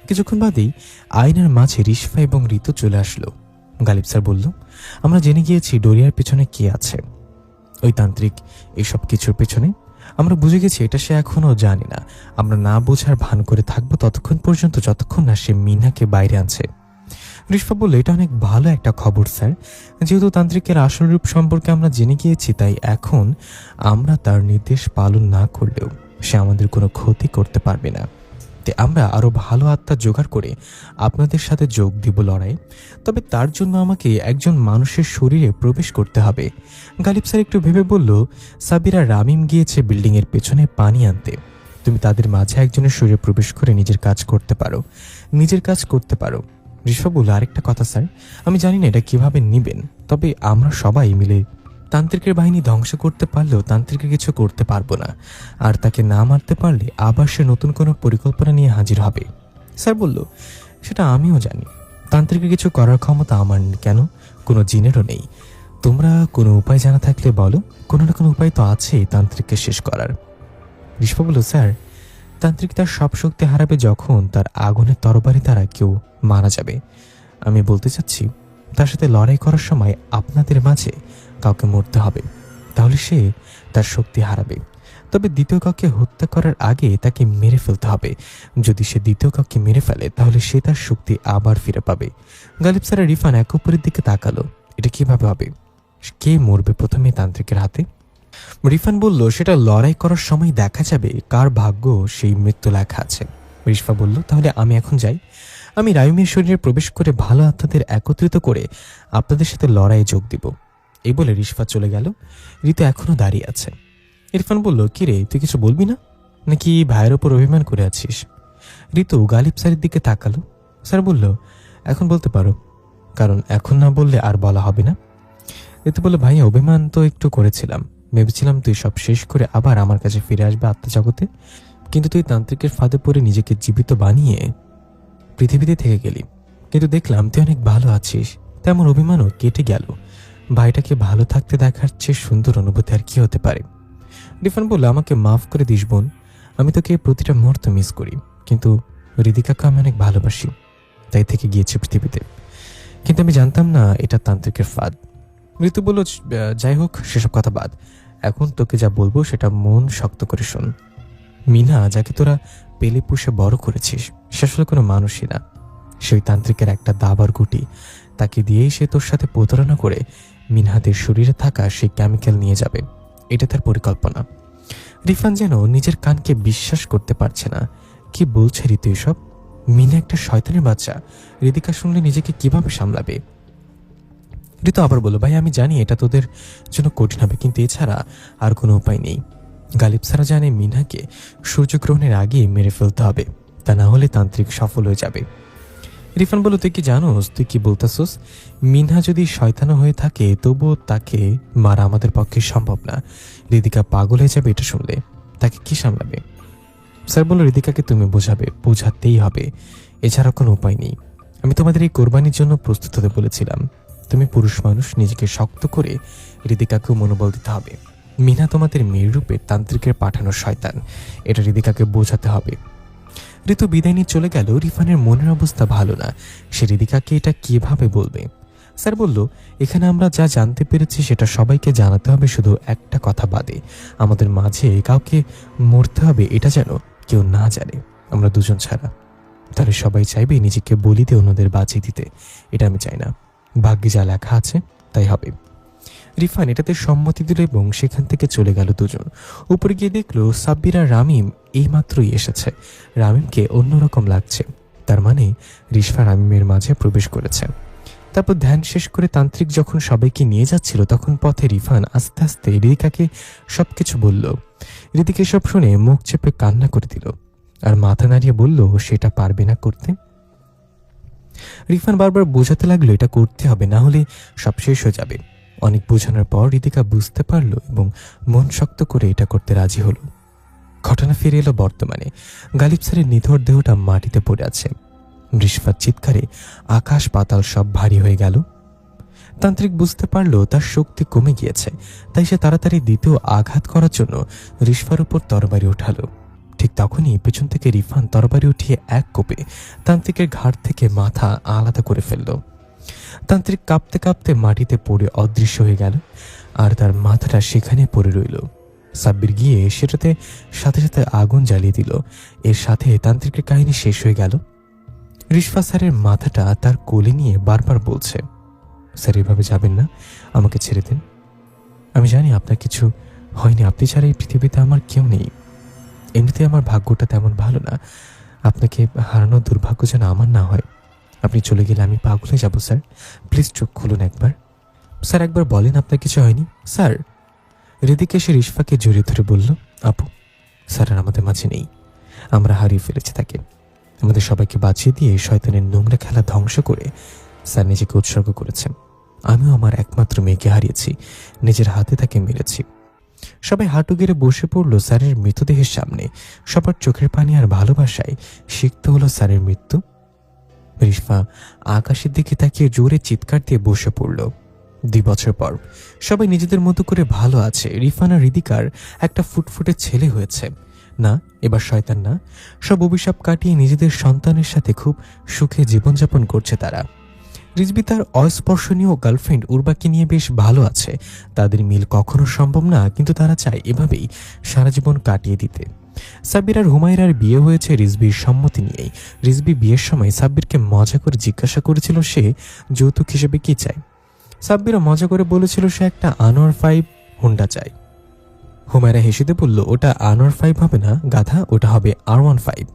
কিছুক্ষণ বাদেই আয়নার মাঝে রিশফা এবং ঋতু চলে আসলো। গালিব স্যার বলল, আমরা জেনে গিয়েছি ডোরিয়ার পেছনে কে আছে। ওই তান্ত্রিক এইসব কিছুর পেছনে। আমরা বুঝে গেছি এটা সে এখনও জানি না। আমরা না বোঝার ভান করে থাকবো ততক্ষণ পর্যন্ত যতক্ষণ না সে মিনাকে বাইরে আনছে। রিশফা বলল, এটা অনেক ভালো একটা খবর স্যার। যেহেতু তান্ত্রিকের আসল রূপ সম্পর্কে আমরা জেনে গিয়েছি, তাই এখন আমরা তার নির্দেশ পালন না করলেও সে আমাদের কোনো ক্ষতি করতে পারবে না। তাই আমরা আরও ভালো আত্মা জোগাড় করে আপনাদের সাথে যোগ দিব লড়াই। তবে তার জন্য আমাকে একজন মানুষের শরীরে প্রবেশ করতে হবে। গালিব স্যার একটু ভেবে বলল, সাবিরা রামিম গিয়েছে বিল্ডিংয়ের পেছনে পানি আনতে। তুমি তাদের মাঝে একজনের শরীরে প্রবেশ করে নিজের কাজ করতে পারো। রিশফা বলল, আরেকটা কথা স্যার, আমি জানি না এটা কিভাবে নিবেন, তবে আমরা সবাই মিলে তান্ত্রিকের বাহিনী ধ্বংস করতে পারলেও তান্ত্রিকের কিছু করতে পারবো না, আর তাকে না মারতে পারলে আবার সে নতুন কোনো পরিকল্পনা নিয়ে হাজির হবে। স্যার বলল, সেটা আমিও জানি। তান্ত্রিকের কিছু করার ক্ষমতা আমার কেন, কোনো জিনেরও নেই। তোমরা কোনো উপায় জানা থাকলে বলো, কোনো না কোনো উপায় তো আছেই তান্ত্রিককে শেষ করার। রিশফা বলল, স্যার, তান্ত্রিক তার সব শক্তি হারাবে যখন তার আগুনের তরবারি দ্বারা কেউ মারা যাবে। আমি বলতে চাচ্ছি, তার সাথে লড়াই করার সময় আপনাদের মাঝে কাউকে মরতে হবে, তাহলে সে তার শক্তি হারাবে। তবে দ্বিতীয় কাউকে হত্যা করার আগে তাকে মেরে ফেলতে হবে। যদি সে দ্বিতীয় কাউকে মেরে ফেলে তাহলে সে তার শক্তি আবার ফিরে পাবে। গালিব স্যার আর রিফান এক অপরের দিকে তাকালো। এটা কিভাবে হবে? কে মরবে প্রথমে তান্ত্রিকের হাতে? রিফান বলল, সেটা লড়াই করার সময় দেখা যাবে কার ভাগ্য সেই মৃত্যু লেখা আছে। রিশফা বলল, তাহলে আমি এখন যাই। আমি রাইমের শরীরে প্রবেশ করে ভালো আত্মাদের একত্রিত করে আপনাদের সাথে লড়াইয়ে যোগ দিব। এই বলে রিশফা চলে গেল। ঋতু এখনো দাঁড়িয়ে আছে। ইরফান বলল, কিরে, তুই কিছু বলবি না, নাকি ভাইয়ের ওপর অভিমান করে আছিস? ঋতু গালিব স্যারের দিকে তাকালো। স্যার বলল, এখন বলতে পারো, কারণ এখন না বললে আর বলা হবে না। ঋতু বলল, ভাইয়া, অভিমান তো একটু করেছিলাম। ভেবেছিলাম তুই সব শেষ করে আবার আমার কাছে ফিরে আসবে আত্মজগতে, কিন্তু তুই তান্ত্রিকের ফাঁদে পড়ে নিজেকে জীবিত বানিয়ে পৃথিবীতে থেকে গেলি। কিন্তু দেখলাম তুই অনেক ভালো আছিস, তেমন অভিমানও কেটে গেল। ভাইটাকে ভালো থাকতে দেখার চেয়ে সুন্দর অনুভূতি আর কি হতে পারে? রিফান বলল, আমাকে মাফ করে দিস বোন, আমি তোকে প্রতিটা মুহূর্ত মিস করি, কিন্তু হৃদিকাকে আমি অনেক ভালোবাসি, তাই থেকে গিয়েছে পৃথিবীতে। কিন্তু আমি জানতাম না এটা তান্ত্রিকের ফাঁদ। ঋতু বলল, যাই হোক, সেসব কথা বাদ। এখন তোকে যা বলবো সেটা মন শক্ত করে শোন। মিনা, যাকে তোরা পেলে পুষে বড় করেছিস, সে আসলে কোনো মানুষই না। সেই তান্ত্রিকের একটা দাবার গুটি, তাকে দিয়েই সে তোর সাথে প্রতারণা করে মিনহাদের শরীরে থাকা সেই কেমিক্যাল নিয়ে যাবে। এটা তার পরিকল্পনা। রিফান যেন নিজের কানকে বিশ্বাস করতে পারছে না। কি বলছে ঋতু এসব? মিনা একটা শয়তানের বাচ্চা। হৃদিকা শুনলে নিজেকে কিভাবে সামলাবে? ঋতু আবার বলল, ভাই, আমি জানি এটা তোদের জন্য কঠিন হবে, কিন্তু এছাড়া আর কোনো উপায় নেই। গালিব সারা জানে মিনাকে সূর্যগ্রহণের আগে মেরে ফেলতে হবে, তা না হলে তান্ত্রিক সফল হয়ে যাবে। রিফান বলল, তুই কি জানোস, তুই কি বলতেছস? মিনহা যদি শয়তানও হয়ে থাকে তবুও তাকে মারা আমাদের পক্ষে সম্ভব না। হৃদিকা পাগল হয়ে যাবে এটা শুনলে, তাকে কি সামলাবে? স্যার বলল, হৃদিকাকে তুমি বোঝাতেই হবে, এছাড়া কোনো উপায় নেই। আমি তোমাদের এই কোরবানির জন্য প্রস্তুত হতে বলেছিলাম। তুমি পুরুষ মানুষ, নিজেকে শক্ত করে হৃদিকাকেও মনোবল দিতে হবে। মিনা তোমাদের মেয়ের রূপে তান্ত্রিকের পাঠানো শয়তান, এটা হৃদিকাকে বোঝাতে হবে। ঋতু বিদায় নিয়ে চলে গেল। রিফানের মনের অবস্থা ভালো না। সে হৃদিকাকে এটা কিভাবে বলবে? স্যার বলল, এখানে আমরা যা জানতে পেরেছি সেটা সবাইকে জানাতে হবে, শুধু একটা কথা বাদে, আমাদের মাঝে কাউকে মরতে হবে এটা যেন কেউ না জানে, আমরা দুজন ছাড়া। তাহলে সবাই চাইবে নিজেকে বলি দিয়ে অন্যদের বাঁচিয়ে দিতে। এটা আমি চাই না। ভাগ্যে যা লেখা আছে তাই হবে। রিফান এটাতে সম্মতি দিল এবং সেখান থেকে চলে গেল দুজন। উপরে গিয়ে দেখলো সাব্বির আর রামিম এইমাত্রই এসেছে। রামিমকে অন্যরকম লাগছে, তার মানে রিশফা রামিমের মাঝে প্রবেশ করেছে। তারপর ধ্যান শেষ করে তান্ত্রিক যখন সবাইকে নিয়ে যাচ্ছিল তখন পথে রিফান আস্তে আস্তে ঋদিকাকে সবকিছু বলল। ঋদিকা সব শুনে মুখ চেপে কান্না করে দিল আর মাথা নাড়িয়ে বলল সেটা পারবে না করতে। রিফান বারবার বোঝাতে লাগলো এটা করতে হবে, না হলে সব শেষ হয়ে যাবে। অনেক বোঝানোর পর ঋদিকা বুঝতে পারলো এবং মন শক্ত করে এটা করতে রাজি হলো। ঘটনা ফিরে এলো বর্তমানে। গালিব স্যারের নিথর দেহটা মাটিতে পড়ে আছে। রিশফার চিৎকারে আকাশ পাতাল সব ভারী হয়ে গেল। তান্ত্রিক বুঝতে পারলো তার শক্তি কমে গিয়েছে, তাই সে তাড়াতাড়ি দ্বিতীয় আঘাত করার জন্য রিশফার উপর তরবারি উঠালো। ঠিক তখনই পেছন থেকে রিফান তরবারি উঠিয়ে এক কোপে তান্ত্রিকের ঘাড় থেকে মাথা আলাদা করে ফেলল। তান্ত্রিক কাঁপতে কাঁপতে মাটিতে পড়ে অদৃশ্য হয়ে গেল আর তার মাথাটা সেখানে পড়ে রইল। সাব্বির গিয়ে সেটাতে সাথে সাথে আগুন জ্বালিয়ে দিল। এর সাথে তান্ত্রিকের কাহিনী শেষ হয়ে গেল। রিশফা স্যারের মাথাটা তার কোলে নিয়ে বারবার বলছে, স্যার এভাবে যাবেন না, আমাকে ছেড়ে দিন। আমি জানি আপনার কিছু হয়নি, আপনি ছাড়া এই পৃথিবীতে আমার কেউ নেই। এমনিতে আমার ভাগ্যটা তেমন ভালো না, আপনাকে হারানোর দুর্ভাগ্য যেন আমার না হয়। আপনি চলে গেলে আমি পাগল হয়ে যাব স্যার, প্লিজ চোখ খুলুন একবার। স্যার একবার বলেন আপনার কিছু হয়নি স্যার। হৃদিকা এসে রিশফাকে জড়িয়ে ধরে বলল, আপু স্যার আর আমাদের মাঝে নেই, আমরা হারিয়ে ফেলেছি তাকে। আমাদের সবাইকে বাঁচিয়ে দিয়ে শয়তানের নোংরা খেলা ধ্বংস করে স্যার নিজেকে উৎসর্গ করেছেন। আমিও আমার একমাত্র মেয়েকে হারিয়েছি, নিজের হাতে তাকে মেরেছি। সবাই হাঁটু গেড়ে বসে পড়ল স্যারের মৃতদেহের সামনে। সবার চোখের পানি আর ভালোবাসায় সিক্ত হলো স্যারের মৃত্যু। রিশফা আকাশের দিকে তাকিয়ে জোরে চিৎকার দিয়ে বসে পড়ল। 2 বছর পর সবাই নিজেদের মতো করে ভালো আছে। রিফান আর হৃদিকার একটা ফুটফুটে ছেলে হয়েছে। না, এবার শয়তান না, সব অভিশাপ কাটিয়ে নিজেদের সন্তানের সাথে খুব সুখে জীবনযাপন করছে তারা। রিজবি তার অস্পর্শনীয় গার্লফ্রেন্ড উর্বাকে নিয়ে বেশ ভালো আছে। তাদের মিল কখনো সম্ভব না, কিন্তু তারা চায় এভাবেই সারা জীবন কাটিয়ে দিতে। সাব্বির আর হুমায়রার বিয়ে হয়েছে রিজবির সম্মতি নিয়েই। রিজবি বিয়ের সময় সাব্বিরকে মজা করে জিজ্ঞাসা করেছিল সে যৌতুক হিসেবে কি চায়। সাব্বিরও মজা করে বলেছিল সে একটা আনোয়ার 5 হুন্ডা চায়। হুমায়রা হেসেতে বলল, ওটা আনোয়ার 5 হবে না গাধা, ওটা হবে R15।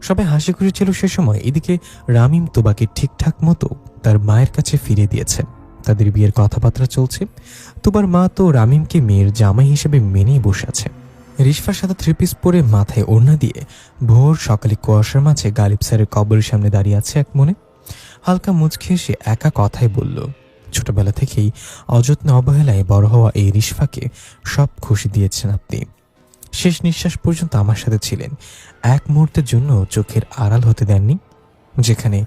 সবাই হাসি খুশি ছিল সে সময়। এদিকে রামিম তোবাকে ঠিকঠাক মতো তার মায়ের কাছে ফিরে দিয়েছে। তাদের বিয়ের কথাবার্তা চলছে। তোবার মা তো রামিমকে মেয়ের জামাই হিসেবে মেনেই বসে আছে। রিশফার সাথে 3 পিস পরে মাথায় ওড়না দিয়ে ভোর সকালে কুয়াশার মাঝে গালিব স্যারের কবরের সামনে দাঁড়িয়ে আছে এক মনে। হালকা মুচকি এসে একা কথাই বলল, ছোটবেলা থেকেই অযত্ন অবহেলায় বড় হওয়া এই রিশফাকে সব খুশি দিয়েছেন আপনি। শেষ নিঃশ্বাস পর্যন্ত আমার সাথে ছিলেন, এক মুহূর্তের জন্য চোখের আড়াল হতে দেননি। যেখানে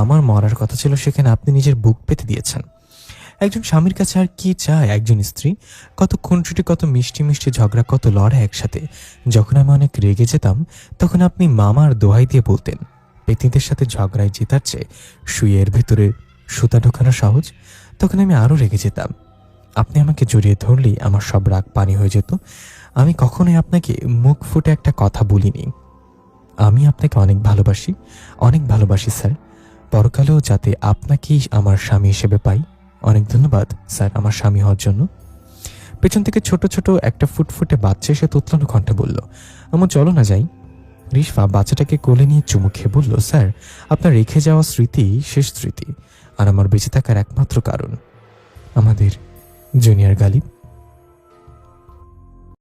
আমার মরার কথা ছিল সেখানে আপনি নিজের বুক পেতে দিয়েছেন। একজন স্বামীর কাছে আর কি চায় একজন স্ত্রী? কত খুনসুটি, কত মিষ্টি মিষ্টি ঝগড়া, কত লড়াই একসাথে। যখন আমি অনেক রেগে যেতাম তখন আপনি মামার দোহাই দিয়ে বলতেন, পেতনিদের সাথে ঝগড়ায় জেতার চেয়ে শুয়ের ভেতরে সুতা ঢোকানো সহজ। তখন আমি আরও রেগে যেতাম। আপনি আমাকে জড়িয়ে ধরলেই আমার সব রাগ পানি হয়ে যেত। আমি কখনোই আপনাকে মুখ ফুটে একটা কথা বলিনি। আমি আপনাকে অনেক ভালোবাসি স্যার। পরকালেও যাতে আপনাকেই আমার স্বামী হিসেবে পাই। অনেক ধন্যবাদ স্যার আমার স্বামী হওয়ার জন্য। পেছন থেকে ছোট ছোট একটা ফুটফুটে বাচ্চা এসে তোতলানো কণ্ঠে বলল, আমার চলো না যাই। রিশফা বাচ্চাটাকে কোলে নিয়ে চুমু খেয়ে বলল, স্যার আপনার রেখে যাওয়া স্মৃতি শেষ স্মৃতি, আর আমার বেঁচে থাকার একমাত্র কারণ। আমাদের জুনিয়র গালিব।